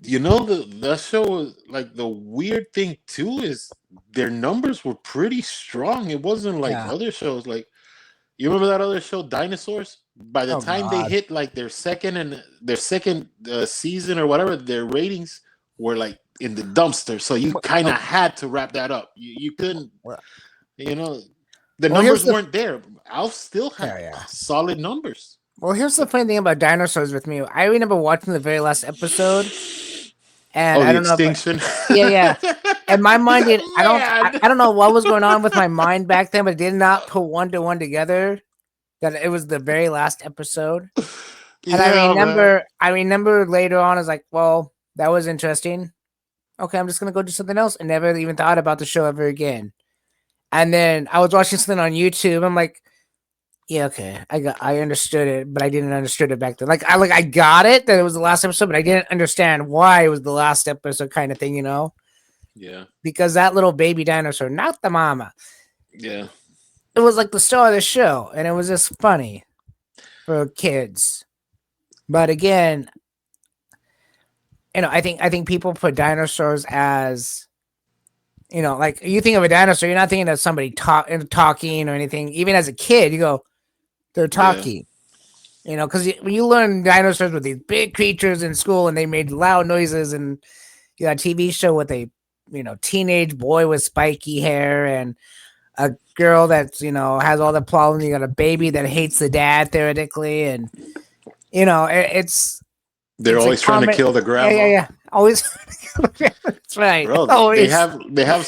That show was like the weird thing too is their numbers were pretty strong. It wasn't like Yeah. other shows. Like you remember that other show, Dinosaurs? By the Oh time they God. hit like their second season or whatever, their ratings were like in the dumpster. So you kind of had to wrap that up. You couldn't, Well, you know, the here's numbers the weren't there. Alf still had yeah. solid numbers. Well, here's the funny thing about dinosaurs with me. I remember watching the very last episode, and Oh, I the don't know if extinction. yeah, yeah. And my mind did. Man. I don't know what was going on with my mind back then, but it did not put one to one together that it was the very last episode. And Yeah, man. I remember later on, I was like, well, that was interesting. Okay, I'm just gonna go do something else, and never even thought about the show ever again. And then I was watching something on YouTube. I'm like, yeah, okay, I understood it, but I didn't understood it back then. I got it that it was the last episode, but I didn't understand why it was the last episode, kind of thing, you know. Yeah, Because that little baby dinosaur, not the mama, yeah. it was like the star of the show, and it was just funny for kids. But again, I think people put dinosaurs as, like you think of a dinosaur, you're not thinking of somebody talking or anything. Even as a kid, you go, they're Yeah. talking. Because when you learn dinosaurs with these big creatures in school and they made loud noises, and you got a TV show with a teenage boy with spiky hair and a girl that's has all the problems. You got a baby that hates the dad theoretically, and it's They're a always trying to common. kill the Yeah, yeah, grandma. yeah. Always. That's right. Bro, they Always. have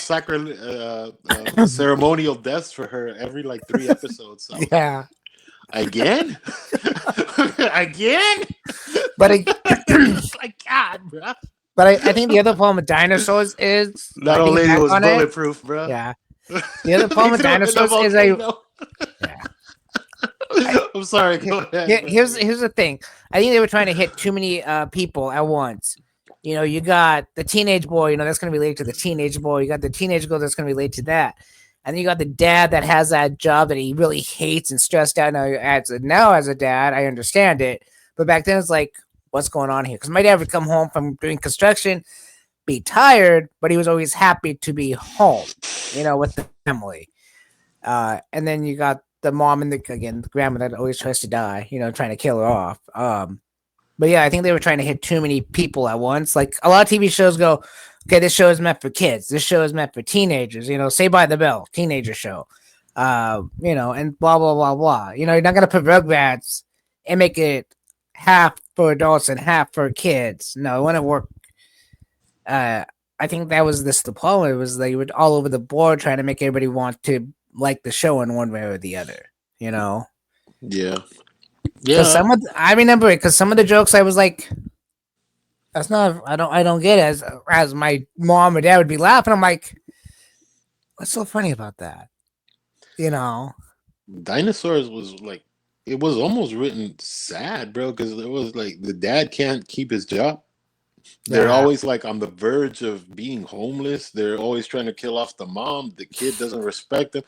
ceremonial deaths for her every like 3 episodes. So Yeah. again, again. But It's like God, bro. I think the other problem with dinosaurs is, That old thinking lady back was on it. bulletproof, bro. Yeah. The other They problem with threw her in the dinosaurs is volcano. yeah. I'm sorry. Go ahead. Here's the thing. I think they were trying to hit too many people at once. You got the teenage boy. That's going to relate to the teenage boy. You got the teenage girl that's going to relate to that, and then you got the dad that has that job that he really hates and stressed out. Now as a dad, I understand it, but back then it's like, what's going on here? Because my dad would come home from doing construction, be tired, but he was always happy to be home, with the family. And then you got the mom and the grandma that always tries to die, trying to kill her off. But yeah, I think they were trying to hit too many people at once. Like a lot of TV shows go, okay, this show is meant for kids. This show is meant for teenagers. Saved by the Bell, teenager show. And blah blah blah blah. You're not gonna put Rugrats and make it half for adults and half for kids. No, it wouldn't work. I think that was the problem. It was they were all over the board trying to make everybody want to like the show in one way or the other. Yeah. Because Yeah. I remember it because some of the jokes I was like, that's not, I don't get it. As my mom or dad would be laughing, I'm like, what's so funny about that? Dinosaurs was like, it was almost written sad, bro, because it was like the dad can't keep his job. They're Yeah, always like on the verge of being homeless. They're always trying to kill off the mom. The kid doesn't respect them.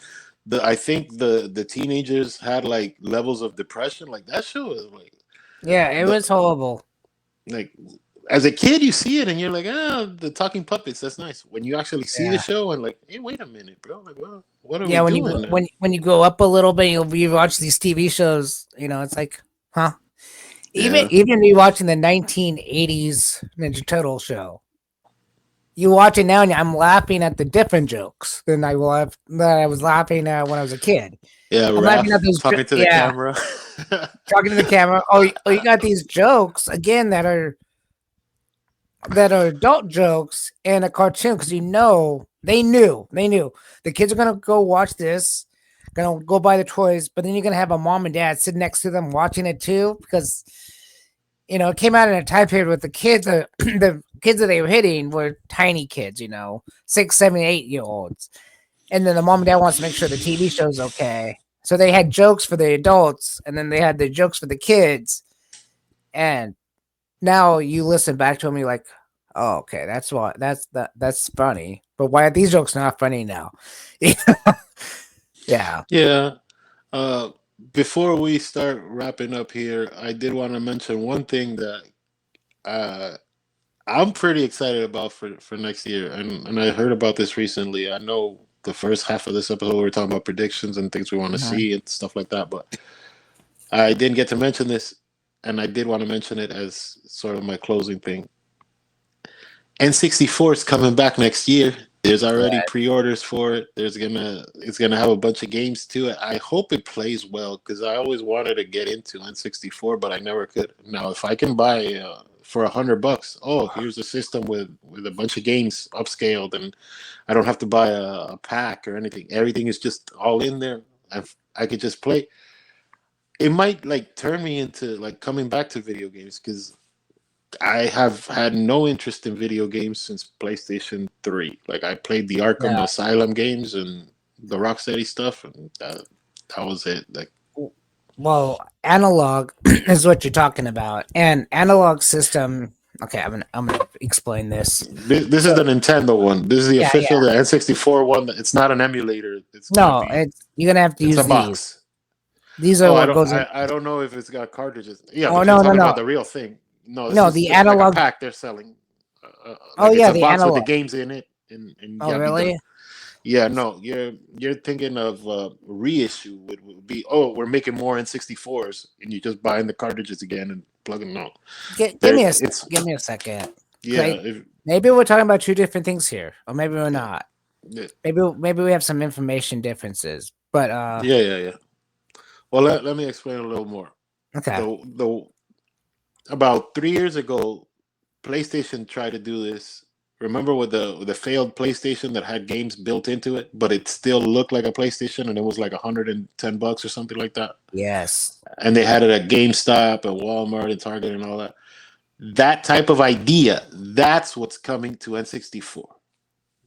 I think the teenagers had like levels of depression. Like that show is like yeah, it the was horrible. like as a kid you see it and you're like, the talking puppets, that's nice. When you actually see the Yeah, show and like, hey, wait a minute, bro. Like, what are we yeah. When you doing now? when you grow up a little bit, you watch these TV shows. It's like, huh? Even Yeah. even rewatching the 1980s Ninja Turtle show, you watch it now and I'm laughing at the different jokes than that I was laughing at when I was a kid. Yeah, I'm laughing at Raph those, talking to the yeah, camera. talking to the camera. Oh, you got these jokes again that are adult jokes in a cartoon because they knew the kids are gonna go watch this, gonna go buy the toys, but then you're gonna have a mom and dad sitting next to them watching it too because it came out in a time period with the kids. The kids that they were hitting were tiny kids, 6, 7, 8 year olds, and then the mom and dad wants to make sure the TV show's okay. So they had jokes for the adults, and then they had the jokes for the kids. And now you listen back to them, you're like, oh, okay, that's funny. But why are these jokes not funny now? Yeah. Yeah. Uh, Before we start wrapping up here, I did want to mention one thing that uh, I'm pretty excited about for next year, and I heard about this recently. I know the first half of this episode we're talking about predictions and things we want to Mhm. see and stuff like that, but I didn't get to mention this, and I did want to mention it as sort of my closing thing. N64 is coming back next year. There's already Right. pre-orders for it. It's gonna have a bunch of games to it. I hope it plays well because I always wanted to get into N64, but I never could. Now, if I can buy for $100, oh, here's a system with a bunch of games upscaled, and I don't have to buy a pack or anything. Everything is just all in there. I could just play. It might like turn me into like coming back to video games because I have had no interest in video games since PlayStation 3. Like I played the Arkham Yeah. Asylum games and the Rocksteady stuff, and that was it. Like Well, analog is what you're talking about, and analog system. Okay, I'm gonna explain this. this is So the Nintendo one. This is the yeah, official yeah. the N64 one. It's not an emulator. It's gonna No, be you're gonna have to it's a use these. box. These are Oh, what goes in. I don't know if it's got cartridges. Yeah, Oh but you're no, no, talking about no, the real thing. No, this no. is The like a analog. pack they're selling. Oh like it's yeah, a the box with the analog. games in it, and Oh yeah, be done. really? Yeah, no, you're thinking of reissue would be, oh, we're making more N64s, and you're just buying the cartridges again and plugging them out. Give There, me a it's give me a second. yeah, 'Cause maybe we're talking about two different things here, or maybe we're yeah, not. yeah, Maybe we have some information differences. But yeah. Well, let me explain a little more. okay. The About 3 years ago, PlayStation tried to do this. Remember with the failed PlayStation that had games built into it, but it still looked like a PlayStation, and it was like $110 or something like that. Yes. And they had it at GameStop and Walmart and Target and all that. That type of idea, that's what's coming to N64.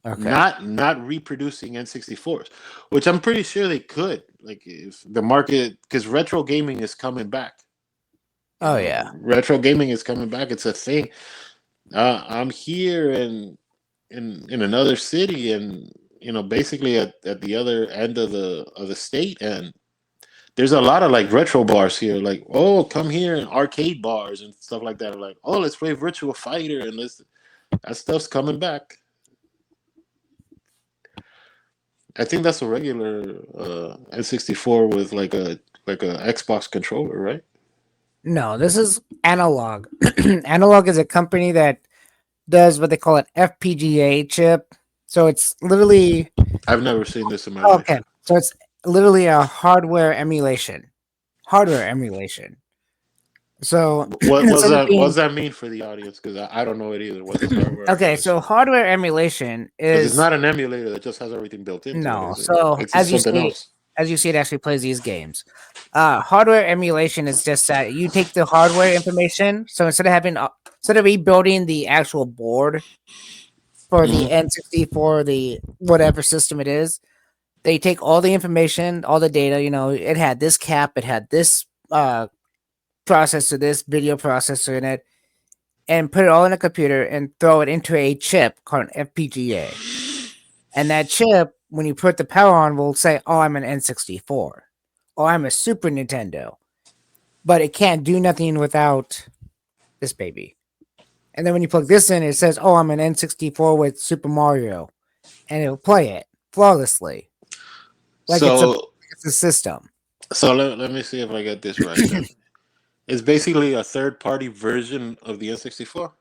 Okay. Not reproducing N64s, which I'm pretty sure they could. Like if the market, because retro gaming is coming back. You Oh know, yeah. retro gaming is coming back. It's a thing. I'm here in another city, and basically at the other end of the state, and there's a lot of like retro bars here. Like, oh, come here, and arcade bars and stuff like that. Like, oh, let's play Virtua Fighter, and that stuff's coming back. I think that's a regular N64 with like a Xbox controller, right? No, this is Analog. Analog is a company that does what they call an FPGA chip. So it's literally I've never seen this in my okay. life. So it's literally a hardware emulation. Hardware emulation. So instead of What being does that mean for the audience? Because I don't know it either. What does hardware okay, so emulation? hardware emulation Because it's is not an emulator that just has everything built into it, no. is it? So It's something else. as you see, it actually plays these games. Hardware emulation is just that you take the hardware information. So instead of rebuilding the actual board for the Hmm. N64, the whatever system it is, they take all the information, all the data. You know, it had this cap, it had this processor, this video processor in it, and put it all in a computer and throw it into a chip called an FPGA. And that chip, when you put the power on, will say, "Oh, I'm an N64," "Oh, I'm a Super Nintendo," but it can't do nothing without this baby. And then when you plug this in, it says, "Oh, I'm an N64 with Super Mario," and it'll play it flawlessly, like So it's a system. let me see if I get this right. Then it's basically a third party version of the N64.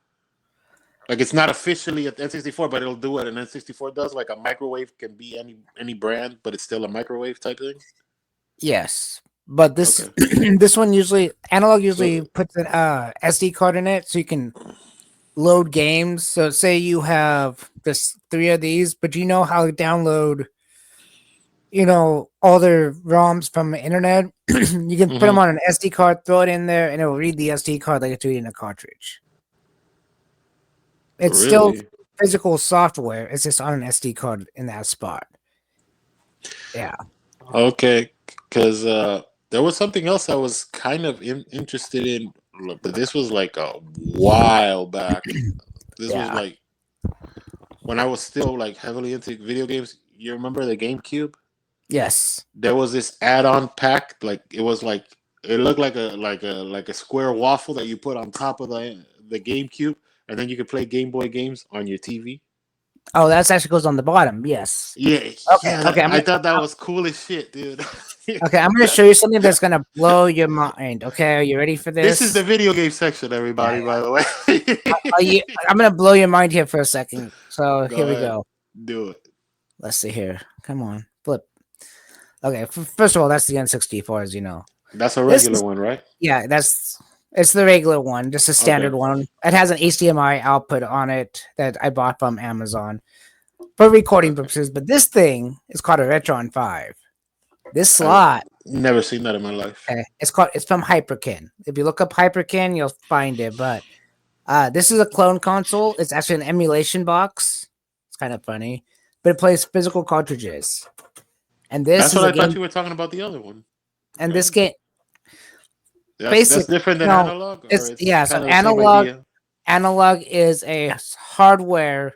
Like it's not officially an N64, but it'll do what an N64 does. Like a microwave can be any brand, but it's still a microwave type thing. Yes, but this Okay. this one usually analog usually So puts an SD card in it, so you can load games. So say you have this three of these, but you know how to download, all their ROMs from the internet. You can put them hmm on an SD card, throw it in there, and it will read the SD card like it's reading a cartridge. It's still really. physical software. It's just on an SD card in that spot. Yeah. Okay, because there was something else I was kind of interested in, but this was like a while back. This was Yeah. like when I was still like heavily into video games. You remember the GameCube? Yes. There was this add-on pack. Like it was like it looked like a square waffle that you put on top of the GameCube, and then you could play Game Boy games on your TV. Oh, that actually goes on the bottom. Yes. Yeah, Okay. yeah. Okay. I thought that was cool as shit, dude. Okay. I'm gonna show you something that's gonna blow your mind. Okay. Are you ready for This is the this? video game section, Yeah. everybody. Yeah. By the way, I'm gonna blow your mind here for a second. So go here we ahead, go. do it. Let's see here. Come on, flip. Okay, first of all, that's the N64, as you know. That's a This regular is one, right? yeah, it's the regular one, just a Okay. standard one. It has an HDMI output on it that I bought from Amazon for recording Okay. purposes. But this thing is called a Retron 5. This I've slot, never seen that in my life. it's from Hyperkin. If you look up Hyperkin, you'll find it. But this is a clone console. It's actually an emulation box. It's kind of funny, but it plays physical cartridges. And this That's is what a I thought game. you were talking about. The other one. And Okay. this game, That's basic. different than No, analog, or it's it's yeah. So kind of the same idea. analog is a hardware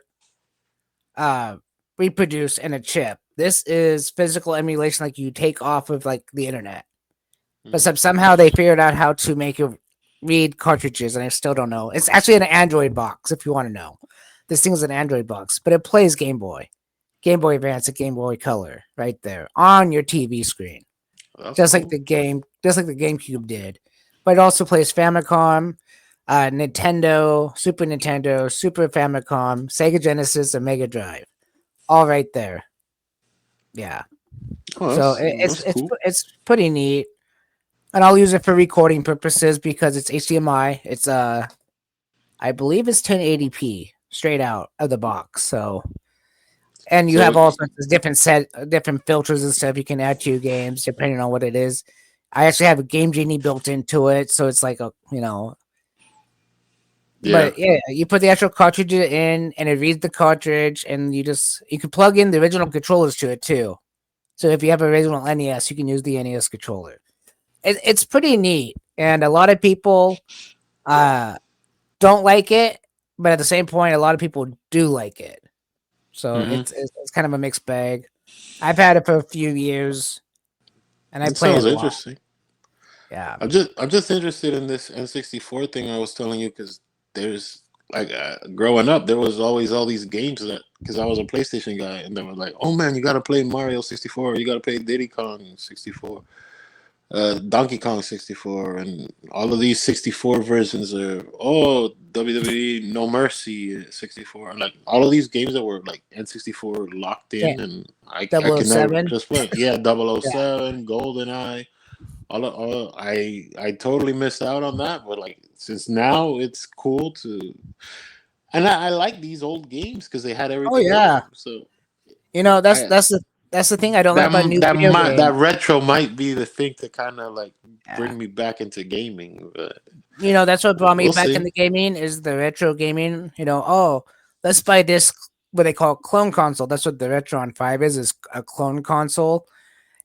uh reproduced in a chip. This is physical emulation, like you take off of like the internet. But Mhm. somehow they figured out how to make it read cartridges, and I still don't know. It's actually an Android box, if you want to know. This thing's an Android box, but it plays Game Boy Advance, and Game Boy Color right there on your TV screen, That's cool. just like the GameCube did. But it also plays Famicom, Nintendo, Super Famicom, Sega Genesis, and Mega Drive, all right there. Yeah. Oh, So that's cool. it's pretty neat, and I'll use it for recording purposes because it's HDMI. It's I believe it's 1080p straight out of the box. So, and you So have all sorts of different filters and stuff you can add to your games depending on what it is. I actually have a Game Genie built into it, so it's like a yeah, But yeah, you put the actual cartridge in, and it reads the cartridge, and you can plug in the original controllers to it too. So if you have a original NES, you can use the NES controller. It's pretty neat, and a lot of people uh don't like it, but at the same point, a lot of people do like it. So hmm it's kind of a mixed bag. I've had it for a few years, and I it play it sounds a lot. interesting. Yeah. I'm just interested in this N64 thing I was telling you because there's like growing up there was always all these games that because I was a PlayStation guy and they were like, oh man, you got to play Mario 64, you got to play Diddy Kong 64, Donkey Kong 64, and all of these 64 versions are WWE No Mercy 64, like all of these games that were like N64 locked Yeah. in, and I Double O can never Seven. just play. Yeah, Double O Yeah. Seven, GoldenEye. I totally missed out on that, but like since now it's cool to, and I like these old games because they had Oh everything in yeah. them. So That's I that's the thing I don't like about new video that games. retro might be the thing to kind of like Yeah. bring me back into gaming, but That's what brought me we'll back see. into gaming is the retro gaming. Oh, let's buy this what they call clone console. That's what the Retron 5 is a clone console.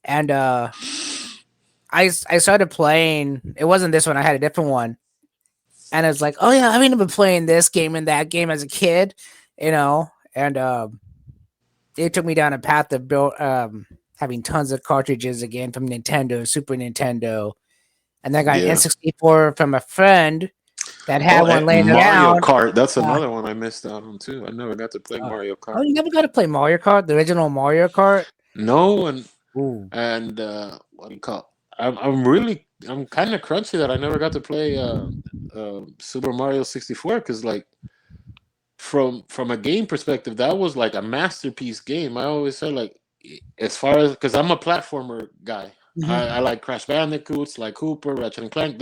And I started playing. It wasn't this one. I had a different one, and it's like, oh yeah, I remember playing this game and that game as a kid, and it took me down a path of having tons of cartridges again from Nintendo, Super Nintendo, and then I got an Yeah. N64 from a friend that had Oh, one laying Mario around. Kart. That's Uh, another one I missed out on too. I never got to play uh, Mario oh, Kart. you never got to play Mario Kart, the original Mario Kart? No, and Ooh, and what do you call? I'm kind of crunchy that I never got to play Super Mario 64 because like from a game perspective that was like a masterpiece game. I always said like as far as because I'm a platformer guy. I hmm like Crash Bandicoots, like Cooper, Ratchet and Clank.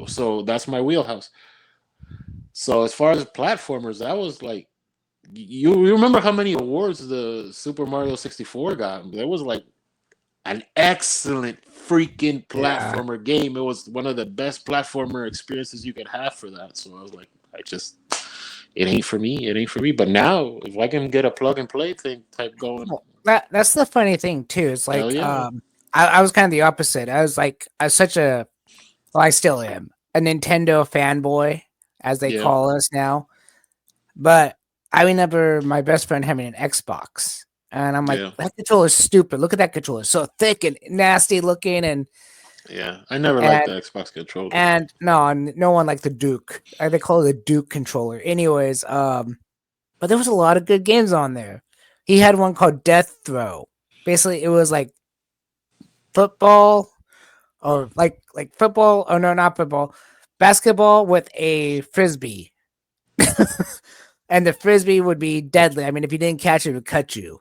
So that's my wheelhouse. So as far as platformers, that was like you remember how many awards the Super Mario 64 got? There was like an excellent freaking yeah. platformer game. It was one of the best platformer experiences you could have for that. So I was like, it ain't for me. It ain't for me. But now, if I can get a plug and play thing type going, Well, that's the funny thing too. It's hell like yeah, I was kind of the opposite. I was such a well, I still am a Nintendo fanboy, as they yeah, call us now. But I remember my best friend having an Xbox, and I'm like, yeah, that controller's stupid. Look at that controller, so thick and nasty looking, yeah. I never liked and the Xbox controller. and no one like the Duke. They call it the Duke controller. Anyways, but there was a lot of good games on there. He had one called Death Throw. Basically, it was like football or like football. Oh no, not football. Basketball with a frisbee, and the frisbee would be deadly. I mean, if you didn't catch it, it would cut you,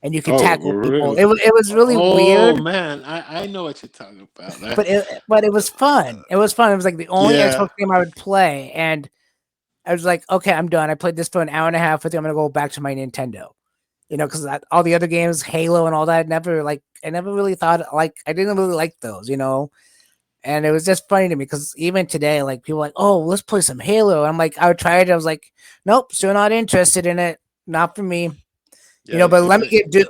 and you could Oh, tackle people. really? It was really Oh weird, man, I know what you're talking about. but it was fun. It was fun. It was like the only Yeah, Xbox game I would play, and I was like, okay, I'm done. I played this for an hour and a half. I think I'm gonna go back to my Nintendo. Because all the other games, Halo and all that, I never really thought like I didn't really like those. And it was just funny to me because even today, like people are like, oh, let's play some Halo. I'm like, I would try it. I was like, nope, still not interested in it. Not for me. yeah. But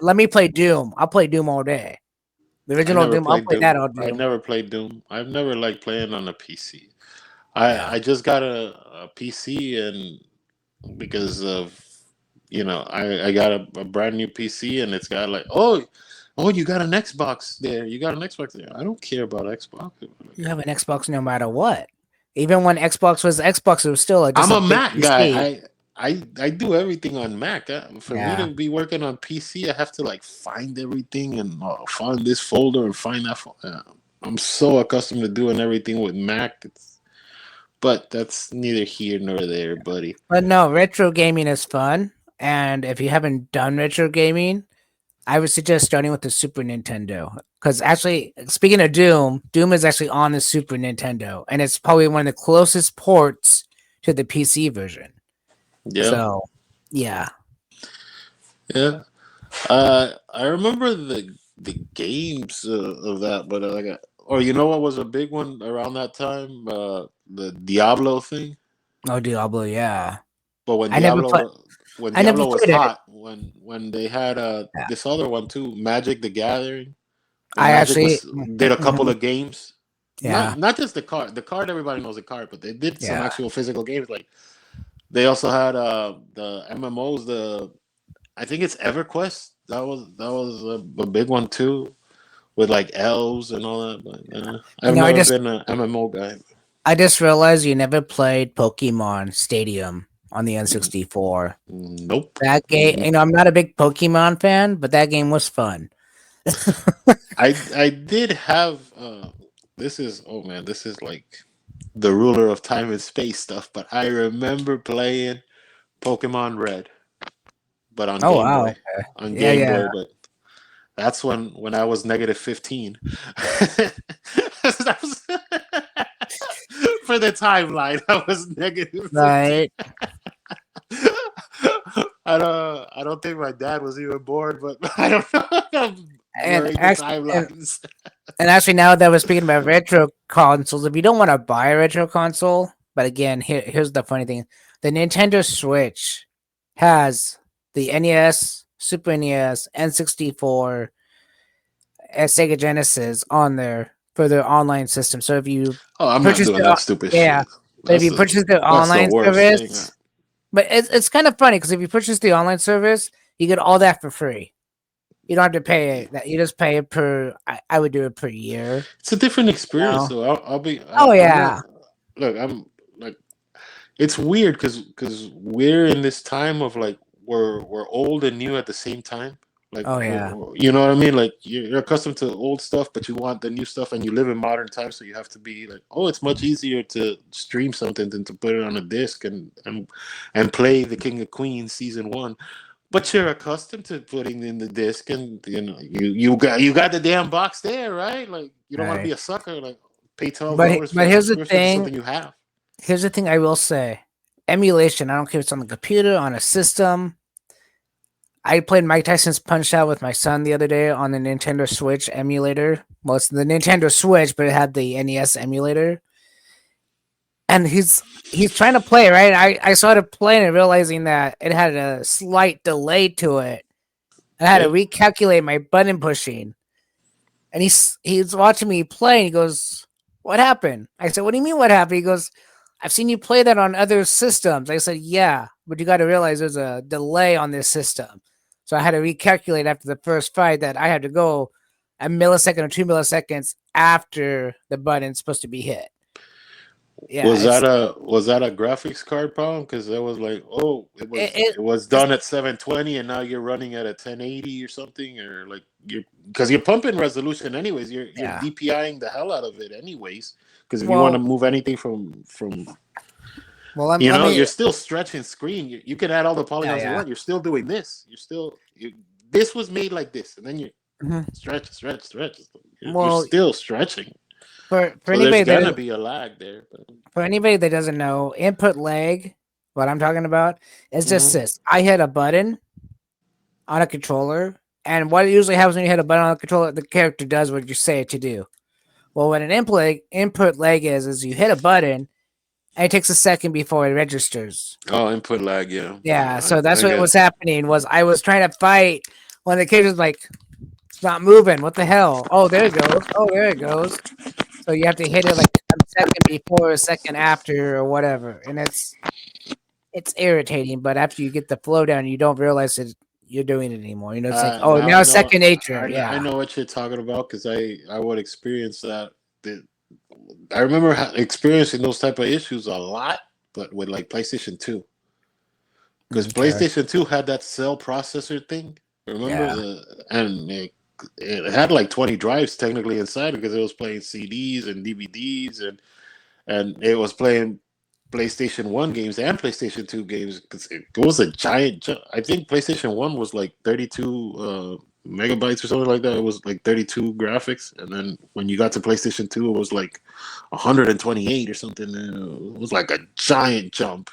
let me play Doom. I'll play Doom all day. The I original never Doom, I'll played play that Doom. all I day. never played Doom. I've never liked playing on a PC. Yeah. I just got a PC and because of I got a brand new PC and it's got like you got an Xbox there. You got an Xbox there. I don't care about Xbox. You have an Xbox no matter what. Even when Xbox was Xbox, it was still just I'm a a big Mac guy. PC. I do everything on Mac. For me Yeah. to be working on PC, I have to like find everything and find this folder and find that. I'm so accustomed to doing everything with Mac. But that's neither here nor there, buddy. But no, retro gaming is fun. And if you haven't done retro gaming, I would suggest starting with the Super Nintendo. Because actually, speaking of Doom, Doom is actually on the Super Nintendo, and it's probably one of the closest ports to the PC version. Yeah, So, yeah. yeah. I remember the games of that, but or you know what was a big one around that time? The Diablo thing. Oh, Diablo, yeah. But I never played. When I never Diablo was played it. hot, when they had Yeah. this other one too, Magic the Gathering. When I Magic actually, was did a couple mhm, of games, yeah, not just the card. The card everybody knows the card, but they did some yeah. actual physical games. Like they also had the MMOs. I think it's EverQuest. That was a big one too, with like elves and all that. But You I've know, never been an MMO guy. I just realized you never played Pokemon Stadium on the N64. Nope. That game, Mm, I'm not a big Pokemon fan, but that game was fun. I did have this is oh man, this is like the ruler of time and space stuff, but I remember playing Pokemon Red, but on Oh Game wow. Boy. Okay. On Yeah, Game yeah. Boy, but that's when I was negative 15. That was for the timeline. I was negative 15. Right. I don't think my dad was even born, but I don't know. I'm And blurring the actually, timelines. and actually, now that we're speaking about retro consoles, if you don't want to buy a retro console, but again, here's the funny thing: the Nintendo Switch has the NES, Super NES, N64, and Sega Genesis on there for their online system. So if you Oh, I'm not purchase doing the that stupid yeah, shit. but if That's you the purchase the that's the online worst thing. service, but it's kind of funny because if you purchase the online service, you get all that for free. You don't have to pay it. That you just pay it per. I would do it per year. It's a different You experience, know? though. Oh I'm not. yeah, Look, I'm like it's weird because we're in this time of like we're old and new at the same time. Like oh yeah, you know what I mean? Like you're accustomed to old stuff, but you want the new stuff, and you live in modern times, so you have to be like, oh, it's much easier to stream something than to put it on a disc and play the King of Queens season 1. But you're accustomed to putting in the disc, and you got the damn box there, right? Like you don't want to right. be a sucker. Like pay twelve But dollars for but a here's the subscription to thing. something you have. Here's the thing. I will say, emulation. I don't care if it's on the computer, on a system. I played Mike Tyson's Punch Out with my son the other day on the Nintendo Switch emulator. Well, it's the Nintendo Switch, but it had the NES emulator. And he's trying to play, right? I started playing and realizing that it had a slight delay to it. And I had to Yeah. recalculate my button pushing. And he's watching me play and he goes, "What happened?" I said, "What do you mean what happened?" He goes, "I've seen you play that on other systems." I said, "Yeah, but you got to realize there's a delay on this system." So I had to recalculate after the first fight that I had to go a millisecond or 2 milliseconds after the button's supposed to be hit. Yeah, Was that a graphics card problem? Because that was like, oh, it it, was it it was it's, done at 720, and now you're running at a 1080 or something, or like you're pumping resolution anyways. You're yeah. DPIing the hell out of it anyways. Because if you want to Well, move anything from well, let me. you're still stretching screen. You can add all the Yeah, polygons you yeah. want. You're still doing this. This was made like this, and then you Mhm. stretch. You're Well, still stretching. for So there's anybody gonna that be a lag there. But, doesn't know, input lag, what I'm talking about is just mhm. this. I hit a button on a controller, and what usually happens when you hit a button on a controller, the character does what you say it to do. Well, what an input lag is you hit a button and it takes a second before it registers. Oh, input lag, yeah. Yeah, so that's I what get was it. happening. Was I was trying to fight when the character's like, it's not moving. What the hell? Oh, there it goes. Oh, there it goes. So you have to hit it like a second before, a second after, or whatever, and it's irritating. But after you get the flow down, you don't realize that you're doing it anymore. You know, it's like, oh, Now now I it's know second nature. I Yeah, know what you're talking about because I would experience that. The- I remember experiencing those type of issues a lot, but with like PlayStation 2. because Okay. PlayStation 2 had that cell processor thing. Remember Yeah. and it had like 20 drives technically inside because it was playing CDs and DVDs and it was playing PlayStation 1 games and PlayStation 2 games because it was a giant I think PlayStation 1 was like 32 megabytes or something like that. It was like 32 graphics, and then when you got to PlayStation 2 it was like 128 or something. It was like a giant jump.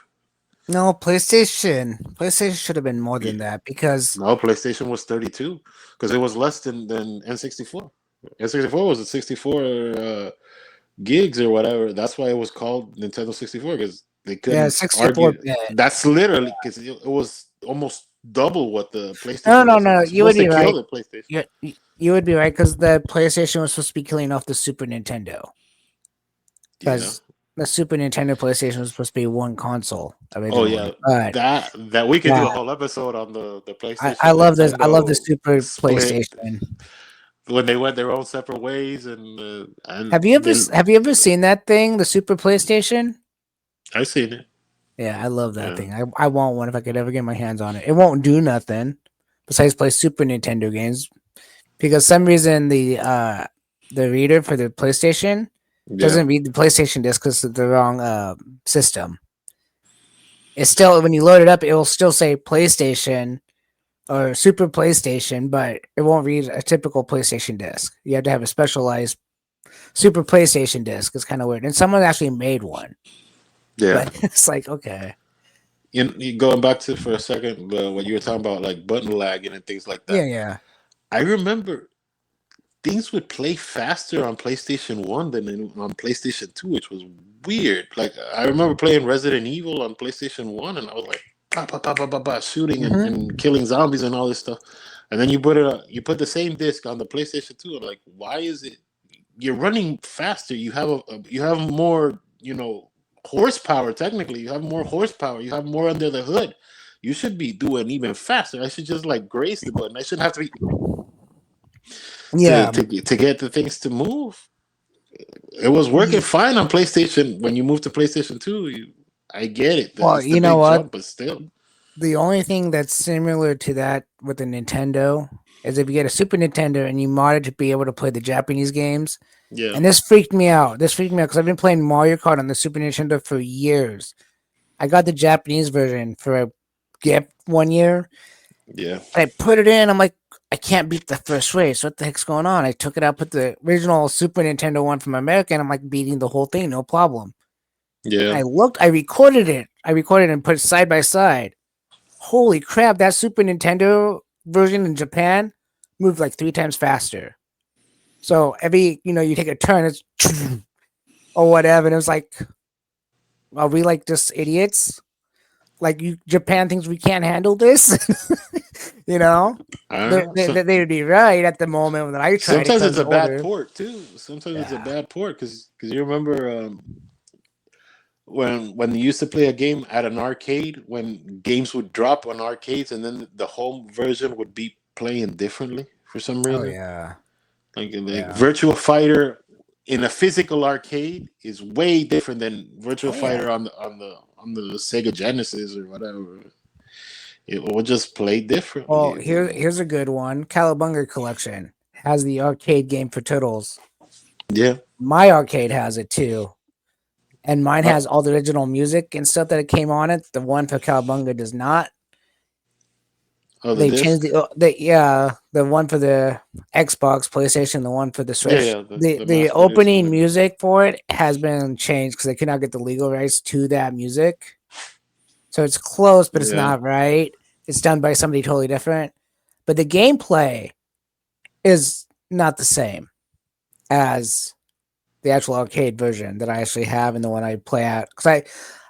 No, PlayStation should have been more than that because No, PlayStation was 32 because it was less than N64. N64 was a 64 gigs or whatever. That's why it was called Nintendo 64 because they yeah, couldn't 64 argue. bit. That's literally because it was almost double what the No, PlayStation no, was. It no. was You would supposed to be kill right. the PlayStation. You would be right because the PlayStation was supposed to be killing off the Super Nintendo Yeah. because the Super Nintendo PlayStation was supposed to be one console Oh originally. yeah. But That we could do yeah, a whole episode on the I PlayStation love this. I love the Nintendo Super split PlayStation. when they went their own separate ways and then Have you ever seen that thing, the Super PlayStation? I seen it. Yeah, I love that Yeah. thing. I want one if I could ever get my hands on it. It won't do nothing besides play Super Nintendo games because some reason the reader for the PlayStation Yeah. doesn't read the PlayStation disc because of the wrong system. It's still when you load it up, it will still say PlayStation or Super PlayStation, but it won't read a typical PlayStation disc. You have to have a specialized Super PlayStation disc. It's kind of weird, and someone actually made one, Yeah. but it's like okay, You going back to for a second, what you were talking about, like button lagging and things like yeah, that. yeah. I remember things would play faster on PlayStation One than on PlayStation Two, which was weird. Like I remember playing Resident Evil on PlayStation One, and I was like, bah, bah, bah, bah, bah, bah, shooting and Hmm. killing zombies and all this stuff. And then you put the same disc on the PlayStation Two, and like, why is it? You're running faster. You have more, horsepower. Technically, you have more horsepower. You have more under the hood. You should be doing even faster. I should just like grace the button. I shouldn't have to be Yeah. to get the things to move. It was working Ye- fine on PlayStation. When you move to PlayStation 2, I get it. Well, It's the you know big what? jump, but still. The only thing that's similar to that with the Nintendo is if you get a Super Nintendo and you mod it to be able to play the Japanese games. Yeah. And this freaked me out. This freaked me out because I've been playing Mario Kart on the Super Nintendo for years. I got the Japanese version for a gift 1 year. Yeah. I put it in. I'm like, I can't beat the first race. What the heck's going on? I took it out, put the original Super Nintendo one from America, and I'm like beating the whole thing, no problem. Yeah. I looked, I recorded it. I recorded it and put it side by side. Holy crap, that Super Nintendo version in Japan moved like 3 times faster. So every, you take a turn, it's or whatever. And it was like, are we like just idiots? Like Japan thinks we can't handle this, you know? I don't know. They would be right at the moment when I tried it Sometimes because I it's was a bad older. port too. Sometimes it's a Yeah. bad port because you remember when you used to play a game at an arcade, when games would drop on arcades, and then the home version would be playing differently for some Oh reason. yeah. Like Yeah. Virtual Fighter in a physical arcade is way different than Virtual Oh yeah. Fighter on the Sega Genesis or whatever. It will just play Well, differently. here's a good one. Cowabunga Collection has the arcade game for Turtles. Yeah. My arcade has it too. And mine Uh, has all the original music and stuff that it came on it. The one for Cowabunga does not. oh, the They changed disc. the one for the Xbox, PlayStation, the one for the Yeah, Switch. yeah. The The the master disc and opening the music for it has been changed because they could not get the legal rights to that music. So it's close, but it's yeah. not right. It's done by somebody totally different. But the gameplay is not the same as the actual arcade version that I actually have and the one I play at. Because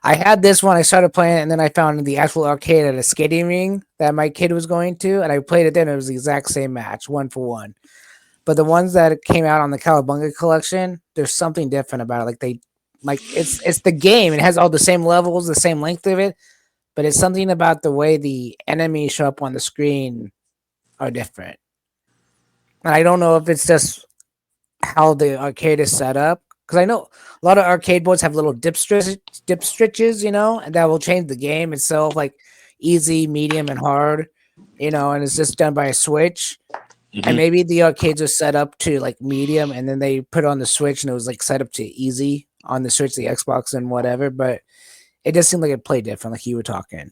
I had this one, I started playing it, and then I found the actual arcade at a skating ring that my kid was going to, and I played it then. It was the exact same match, 1-for-1. But the ones that came out on the Cowabunga collection, there's something different about it. It's the game. It has all the same levels, the same length of it, but it's something about the way the enemies show up on the screen are different. And I don't know if it's just how the arcade is set up because I know a lot of arcade boards have little dip stitches, and that will change the game itself. Like easy, medium, and hard. And it's just done by a switch. And Hmm. maybe the arcades are set up to like medium, and then they put it on the Switch, and it was like set up to easy on the Switch, the Xbox, and whatever. But it just seemed like it played different, like you were talking.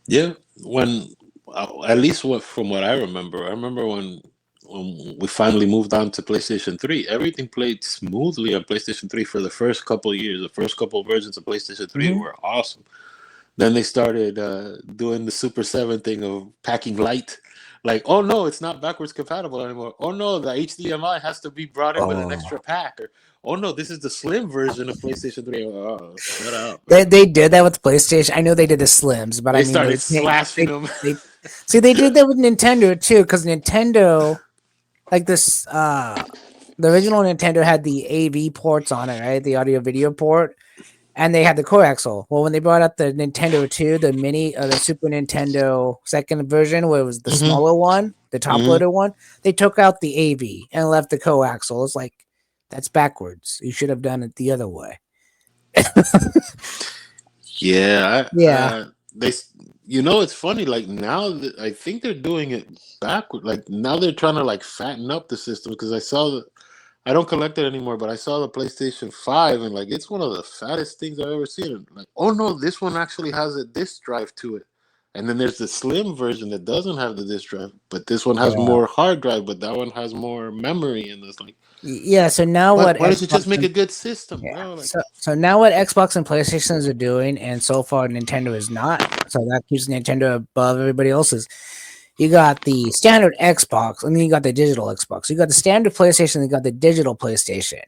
Yeah, when at least from what I remember when we finally moved on to PlayStation 3, everything played smoothly on PlayStation 3 for the first couple of years. The first couple of versions of PlayStation 3 Hmm. were awesome. Then they started doing the Super 7 thing of packing light. Like, oh no, it's not backwards compatible anymore. Oh no, the HDMI has to be brought in with an Oh, extra pack. Or, oh no, this is the slim version of PlayStation 3. Oh, shut up, they man. they did that with PlayStation. I know they did the Slims, but I They mean started slashing them. they see they did that with Nintendo too, because Nintendo like this the original Nintendo had the AV ports on it, right? The audio video port, and they had the coaxial. Well, when they brought out the Nintendo 2, the mini, the Super Nintendo second version, where it was the Hmm. smaller one, the top Hmm. loaded one, they took out the AV and left the coaxial. It's like that's backwards. You should have done it the other way. Yeah, Yeah. it's funny. Like now, I think they're doing it backward. Like now, they're trying to like fatten up the system because I saw the. I don't collect it anymore, but I saw the PlayStation 5 and like it's one of the fattest things I've ever seen. And, like, oh no, this one actually has a disk drive to it. And then there's the slim version that doesn't have the disk drive, but this one has Yeah. more hard drive, but that one has more memory. And it's like, Yeah. So now what why don't you Xbox just make and a good system, yeah. bro? Like, So now what Xbox and PlayStations are doing, and so far Nintendo is not. So that keeps Nintendo above everybody else's. You got the standard Xbox, and then you got the digital Xbox. You got the standard PlayStation, and you got the digital PlayStation.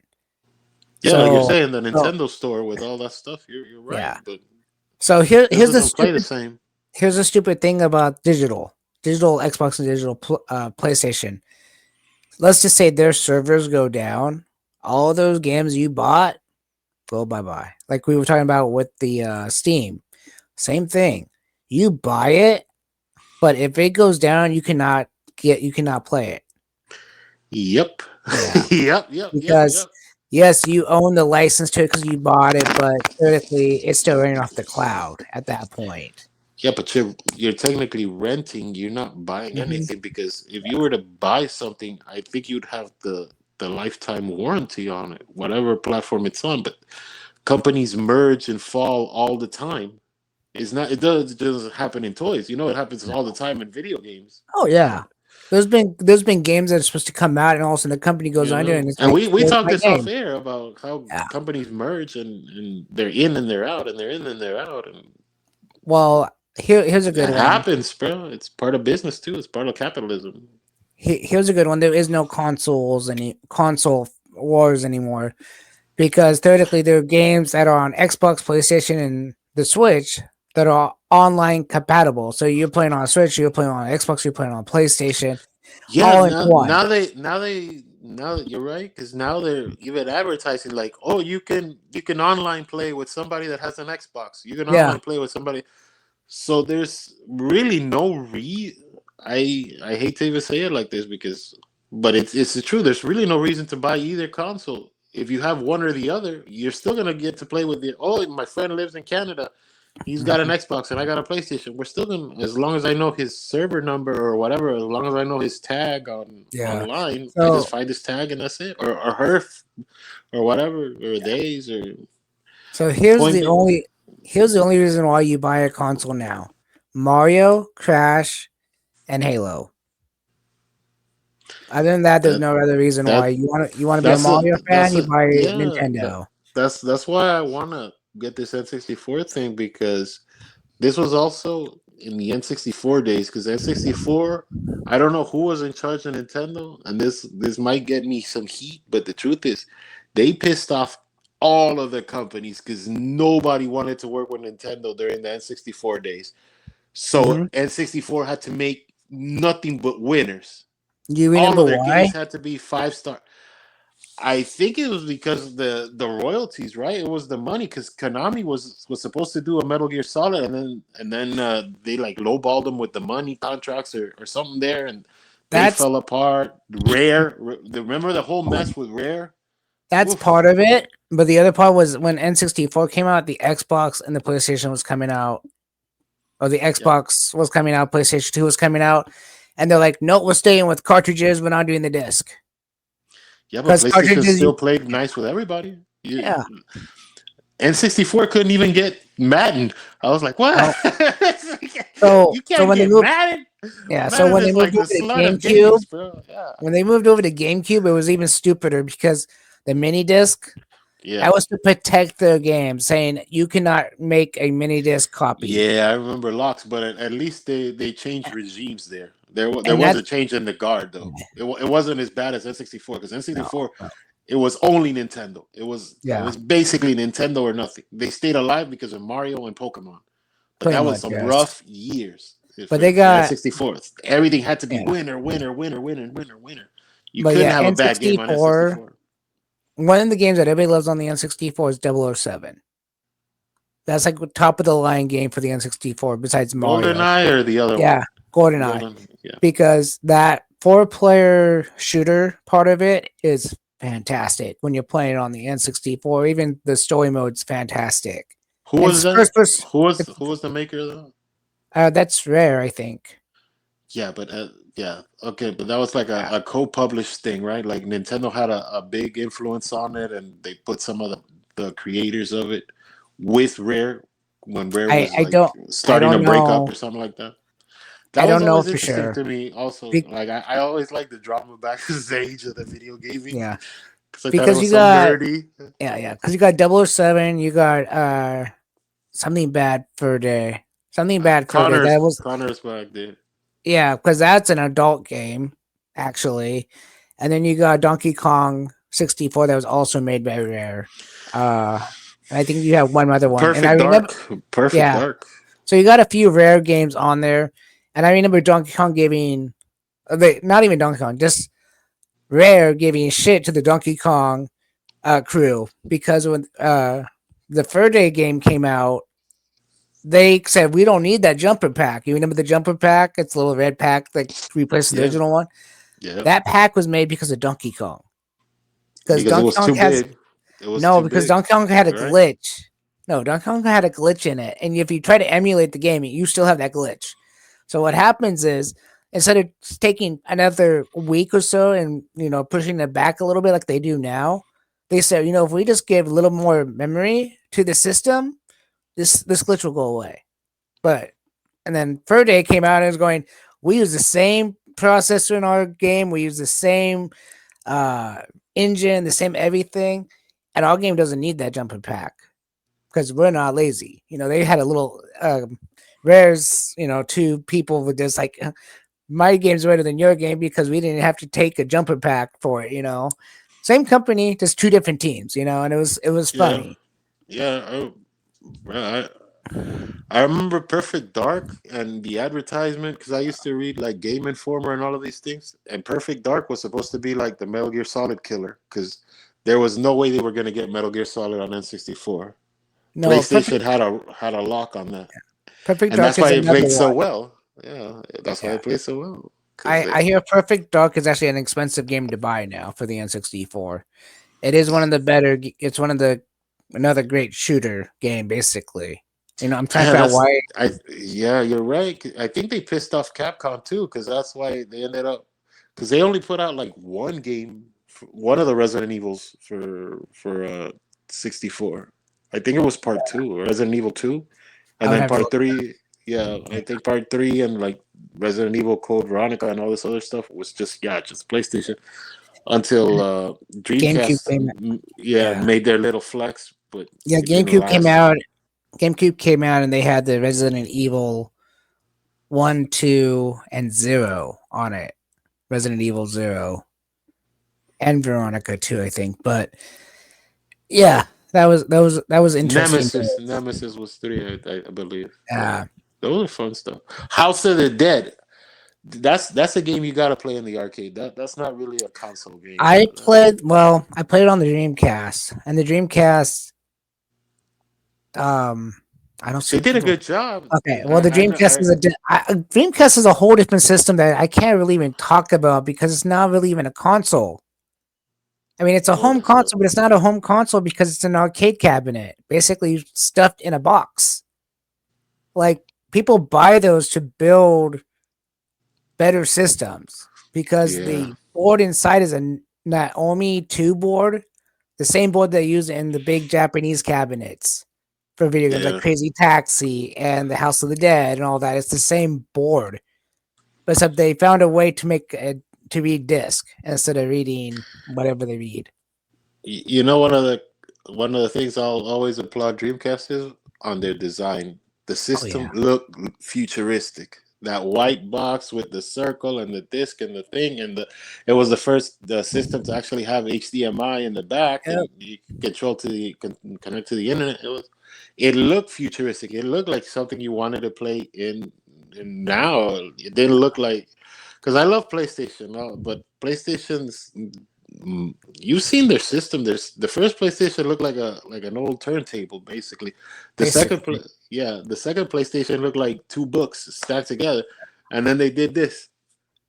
yeah, like you're So, saying, the so Nintendo store with all that stuff, you're right, yeah. but So this doesn't play the same. here's the stupid thing about digital Xbox and digital PlayStation. Let's just say their servers go down. All those games you bought go bye bye. Like we were talking about with the Steam, same thing. You buy it, but if it goes down, you cannot play it. Yep. Yeah. Yep. Because yes, you own the license to it because you bought it, but theoretically, it's still running off the cloud at that point. Yeah, but you're technically renting. You're not buying Mhm. anything because if you were to buy something, I think you'd have the lifetime warranty on it, whatever platform it's on. But companies merge and fall all the time. It's not. It doesn't happen in toys. It happens all the time in video games. Oh yeah, there's been games that are supposed to come out, and all of a sudden the company goes under, and it's And like, we "Where's talked my this off game?" air about how Yeah. companies merge and they're in and they're out and they're in and they're out and Well, here's a good it one. happens, bro. It's part of business too. It's part of capitalism. Here's a good one. There is no console wars anymore because theoretically there are games that are on Xbox, PlayStation, and the Switch that are online compatible. So you're playing on Switch, you're playing on Xbox, you're playing on PlayStation, Yeah, all in one. now that you're right, because now they're even advertising like, oh, you can online play with somebody that has an Xbox. You can Yeah, online play with somebody. So there's really no I hate to even say it like this but it's the truth. There's really no reason to buy either console. If you have one or the other, you're still gonna get to play with the. Oh, my friend lives in Canada. He's got an mhm, Xbox and I got a PlayStation. We're still gonna, as long as I know his server number or whatever, as long as I know his tag yeah. online, I just So find his tag and that's it, or her, or whatever, or yeah. days or So here's point. the only reason why you buy a console now: Mario, Crash, and Halo. Other than that, there's That no other reason why that you want to be a that's a Mario fan. that's You a buy yeah. Nintendo. That's why I wanna get this N64 thing because this was also in the N64 days because N64. I don't know who was in charge of Nintendo, and this might get me some heat, but the truth is, they pissed off all of the companies because nobody wanted to work with Nintendo during the N64 days. So Hmm. N64 had to make nothing but winners. You All remember of their why? games had to be 5 star. I think it was because of the royalties, right? It was the money because Konami was supposed to do a Metal Gear Solid, and then they like lowballed them with the money contracts or something there, and they That's fell apart. Remember the whole mess with Rare? that's Oof. part of it. But the other part was when N64 came out, the Xbox and the PlayStation was coming out or the Yeah. Xbox was coming out, PlayStation 2 was coming out, and they're like, "No, we're staying with cartridges. We're not doing the disc Yeah, but because PlayStation cartridges." still played nice with everybody. Yeah. N64 couldn't even get Madden. I was like, what? No. So You so can't when they get moved, Madden? yeah. So Madden when they is moved like over the to slut of GameCube, games, bro. Yeah. when they moved over to GameCube, it was even stupider because the mini disc Yeah. that was to protect their game, saying you cannot make a mini disc copy, Yeah, I remember locks, but at least they changed regimes there. There and was a that's change in the guard though. It wasn't as bad as N64 because no, N64 no, it was only Nintendo. It yeah, was basically Nintendo or nothing. They stayed alive because of Mario and Pokemon, but pretty that was much some yes. rough years But they for got N64. Everything had to be yeah, winner, winner, winner, winner, winner, winner. You but couldn't yeah, have a bad game on N64. N64. One of the games that everybody loves on the N64 is 007. That's like the top of the line game for the N64 besides Mario. GoldenEye or the other one? Yeah, GoldenEye. Golden, yeah. Because that 4-player shooter part of it is fantastic when you're playing on the N64. Even the story mode's fantastic. Who And was it's that? first person. Who was the maker though? That's rare, I think. Yeah, but yeah, okay, but that was like Yeah. a co-published thing, right? Like Nintendo had a big influence on it, and they put some of the creators of it with Rare when Rare I was I like don't I starting to don't break up know. or something like that. I That was don't know always for interesting sure. to me. Also, Be- like I always liked the drama back in the age of the video gaming yeah, because I thought it because was you so got nerdy. because you got 007, you got something bad for day. Something bad for day. That was Connor's back there. yeah, because that's an adult game, actually. And then you got Donkey Kong 64 that was also made by Rare. And I think you have one other one. And I Perfect remember Dark, Perfect yeah. Dark. So you got a few Rare games on there. And I remember Donkey Kong giving not even Donkey Kong, just Rare giving shit to the Donkey Kong crew because when the third day game came out, they said we don't need that jumper pack. You remember the jumper pack? It's a little red pack that replaced the Yeah, original one. yeah, That pack was made because of Donkey Kong. Because because it Donkey was Kong too has big. It was no, too because big, Donkey Kong had a right? glitch. No, Donkey Kong had a glitch in it, and if you try to emulate the game, you still have that glitch. So what happens is instead of taking another week or so and pushing it back a little bit like they do now, they said if we just give a little more memory to the system, this glitch will go away. But and then third day came out and was going, we use the same processor in our game, we use the same uh engine, the same everything, and our game doesn't need that jumper pack because we're not lazy. They had a little Rare's, two people with just like my game's better than your game because we didn't have to take a jumper pack for it. Same company, just two different teams, and it was Yeah, funny. yeah. I, I remember Perfect Dark and the advertisement because I used to read like Game Informer and all of these things. And Perfect Dark was supposed to be like the Metal Gear Solid killer because there was no way they were going to get Metal Gear Solid on N64. No, perfect PlayStation had a lock on that, perfect and dark that's is why it another played so one. well. Yeah, that's why Yeah. it played so well because I hear Perfect Dark is actually an expensive game to buy now for the N64. It is one of the better. It's one of the another great shooter game, basically. I'm trying to yeah, figure out that's why. I yeah, you're right. I think they pissed off Capcom too because that's why they ended up because they only put out like one game, one of the Resident Evils for 64. I think it was part two, Resident Evil 2, I and would then have to part look. three. Yeah, I think part three and like Resident Evil Code Veronica and all this other stuff was just PlayStation until GameCube Dreamcast, came. yeah, Yeah, made their little flex, but yeah. it didn't GameCube came last. out. GameCube came out, and they had the Resident Evil 1, 2, and 0 on it. Resident Evil 0 and Veronica too, I think. But yeah, that was interesting. Nemesis was three, I believe. Yeah, Uh, those are fun stuff. House of the Dead. That's a game you got to play in the arcade. That's not really a console game. I played it on the Dreamcast, and the Dreamcast. Um, I don't see They did a people. good job. Okay, well, the I know. Dreamcast Dreamcast is a whole different system that I can't really even talk about because it's not really even a console. I mean, it's a home What? console, but it's not a home console because it's an arcade cabinet, basically stuffed in a box. Like people buy those to build better systems because Yeah, the board inside is a Naomi 2 board, the same board they use in the big Japanese cabinets for video games like yeah. Crazy Taxi and The House of the Dead and all that. It's the same board, but except they found a way to make it to read disc instead of reading whatever they read. You know, one of the things I'll always applaud Dreamcast is on their design. The Oh system yeah, looked futuristic. That white box with the circle and the disc and the thing, and it was the first the system to actually have HDMI in the back, yep, and you could control to the connect to the internet. It looked futuristic. It looked like something you wanted to play in. And now it didn't look like, because I love PlayStation, but PlayStation's you've seen their system. There's the first PlayStation looked like an old turntable, basically. The second, basically. the second PlayStation looked like two books stacked together, and then they did this.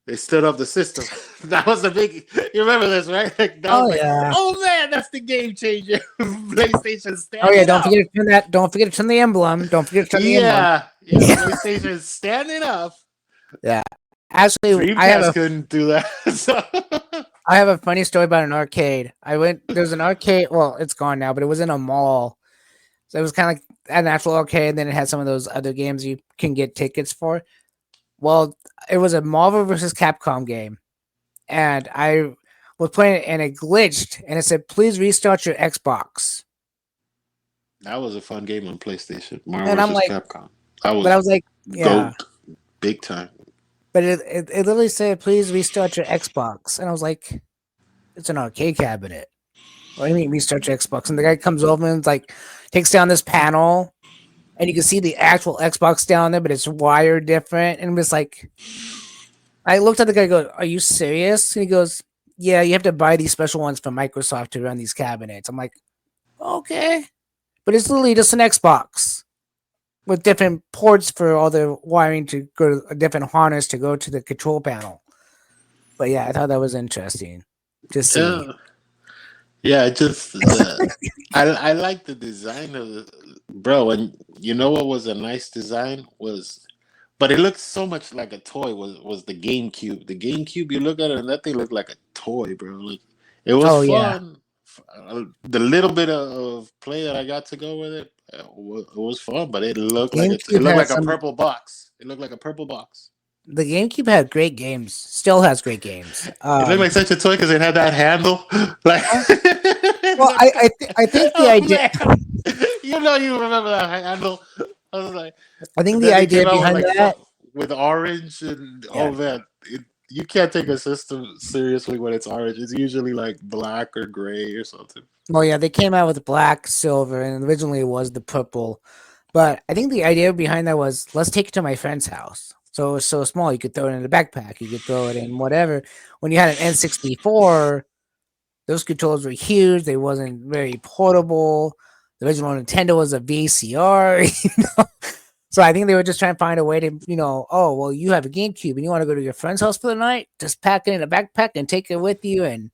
They stood up the system. That was the big. You remember this, right? Like, that was Oh like, yeah. oh man, that's the game changer. PlayStation Oh yeah, standing up. don't forget to turn the emblem. Don't forget to turn the emblem. Yeah, yeah. PlayStation standing up. Yeah. Actually, Dreamcast couldn't do that. So. I have a funny story about an arcade. There's an arcade, well, it's gone now, but it was in a mall. So it was kind of like an actual arcade, and then it had some of those other games you can get tickets for. Well, it was a Marvel versus Capcom game, and I was playing it and it glitched and it said, "Please restart your Xbox." That was a fun game on PlayStation. Marvel And I'm vs. like, Capcom. That but I was was like, yeah. GOAT. Big time. But it literally said, "Please restart your Xbox." And I was like, it's an arcade cabinet. What do you mean restart your Xbox? And the guy comes over and like takes down this panel, and you can see the actual Xbox down there, but it's wired different. And it was like, I looked at the guy, and go, "Are you serious?" And he goes, "Yeah, you have to buy these special ones from Microsoft to run these cabinets." I'm like, okay, but it's literally just an Xbox with different ports for all the wiring to go to a different harness to go to the control panel. But yeah, I thought that was interesting to see. Yeah. Yeah, it just I like the design of the bro, and you know what was a nice design was, but it looked so much like a toy was the GameCube. The GameCube, you look at it and that thing looked like a toy, bro. Like, it was Oh yeah, fun. The little bit of play that I got to go with it, it was fun, but it GameCube looked had like a some. purple box. It looked like a purple box. The GameCube had great games. Still has great games. It looked like such a toy because it had that handle. Like, Uh, it's well, like, I think the oh idea man, you know you remember that handle. I was like, I think and the then they idea came out with behind like that. with orange and Yeah. oh man, you can't take a system seriously when it's orange. It's usually like black or gray or something. Well, yeah, they came out with black, silver, and originally it was the purple. But I think the idea behind that was let's take it to my friend's house. So it was so small you could throw it in a backpack, you could throw it in whatever. When you had an N64, those controllers were huge. They wasn't very portable. The original Nintendo was a VCR. So I think they were just trying to find a way to, oh well, you have a GameCube and you want to go to your friend's house for the night, just pack it in a backpack and take it with you. And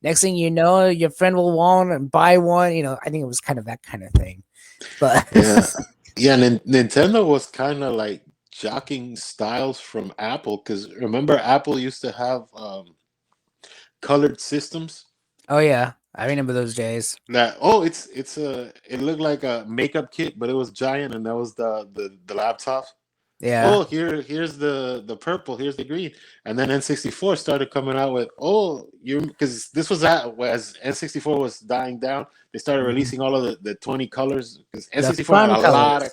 next thing you know, your friend will want and buy one. I think it was kind of that kind of thing. But Yeah, yeah. Nintendo was kind of like jockeying styles from Apple because remember Apple used to have colored systems. oh yeah, I remember those days. That it looked like a makeup kit, but it was giant, and that was the laptop. Yeah, Oh, here's the purple, here's the green, and then N64 started coming out with you because this was as N64 was dying down, they started mhm. releasing all of the 20 colors because The N64 had fun a lot of colors.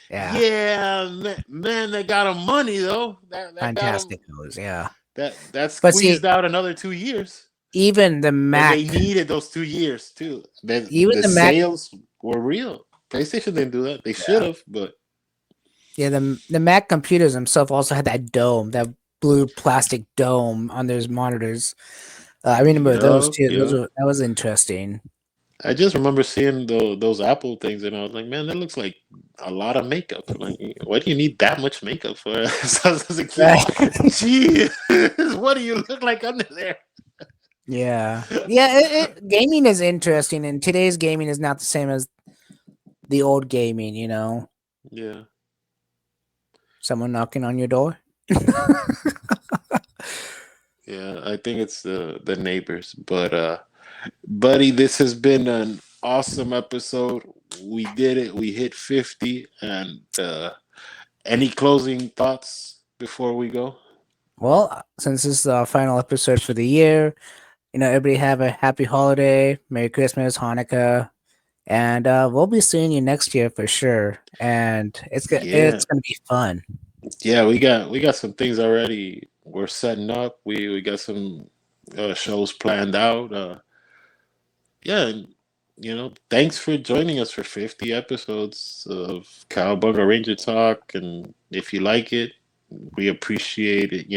Yeah, yeah man, they got them money though that got them fantastic colors. Yeah, that but see, squeezed out another 2 years. even the And they Mac, needed those 2 years too. even The the Mac, sales were real. PlayStation didn't do that. They should yeah, have, but yeah, the Mac computers themselves also had that dome, that blue plastic dome on those monitors. I remember those yeah, too. yeah. That was interesting. I just remember seeing those Apple things, and I was like, man, that looks like a lot of makeup. Like, why do you need that much makeup for as a kid? Right. Gee, what do you look like under there? Yeah. Yeah, gaming is interesting, and today's gaming is not the same as the old gaming. Yeah, Someone knocking on your door? Yeah, I think it's the neighbors. But buddy, this has been an awesome episode. We did it. We hit 50. And any closing thoughts before we go? Well, since this is our final episode for the year, everybody have a happy holiday, Merry Christmas, Hanukkah, and we'll be seeing you next year for sure. And Yeah. it's gonna be fun. Yeah, we got some things already. We're setting up. We got some shows planned out. Yeah, and, thanks for joining us for 50 episodes of Cowabunga Ranger Talk. And if you like it, we appreciate it.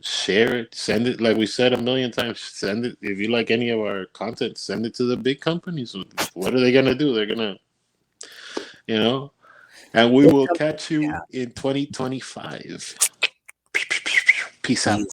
Share it, send it. Like we said a million times, send it. If you like any of our content, send it to the big companies. What are they gonna do? They're gonna, you know. And we will catch you in 2025. Peace out.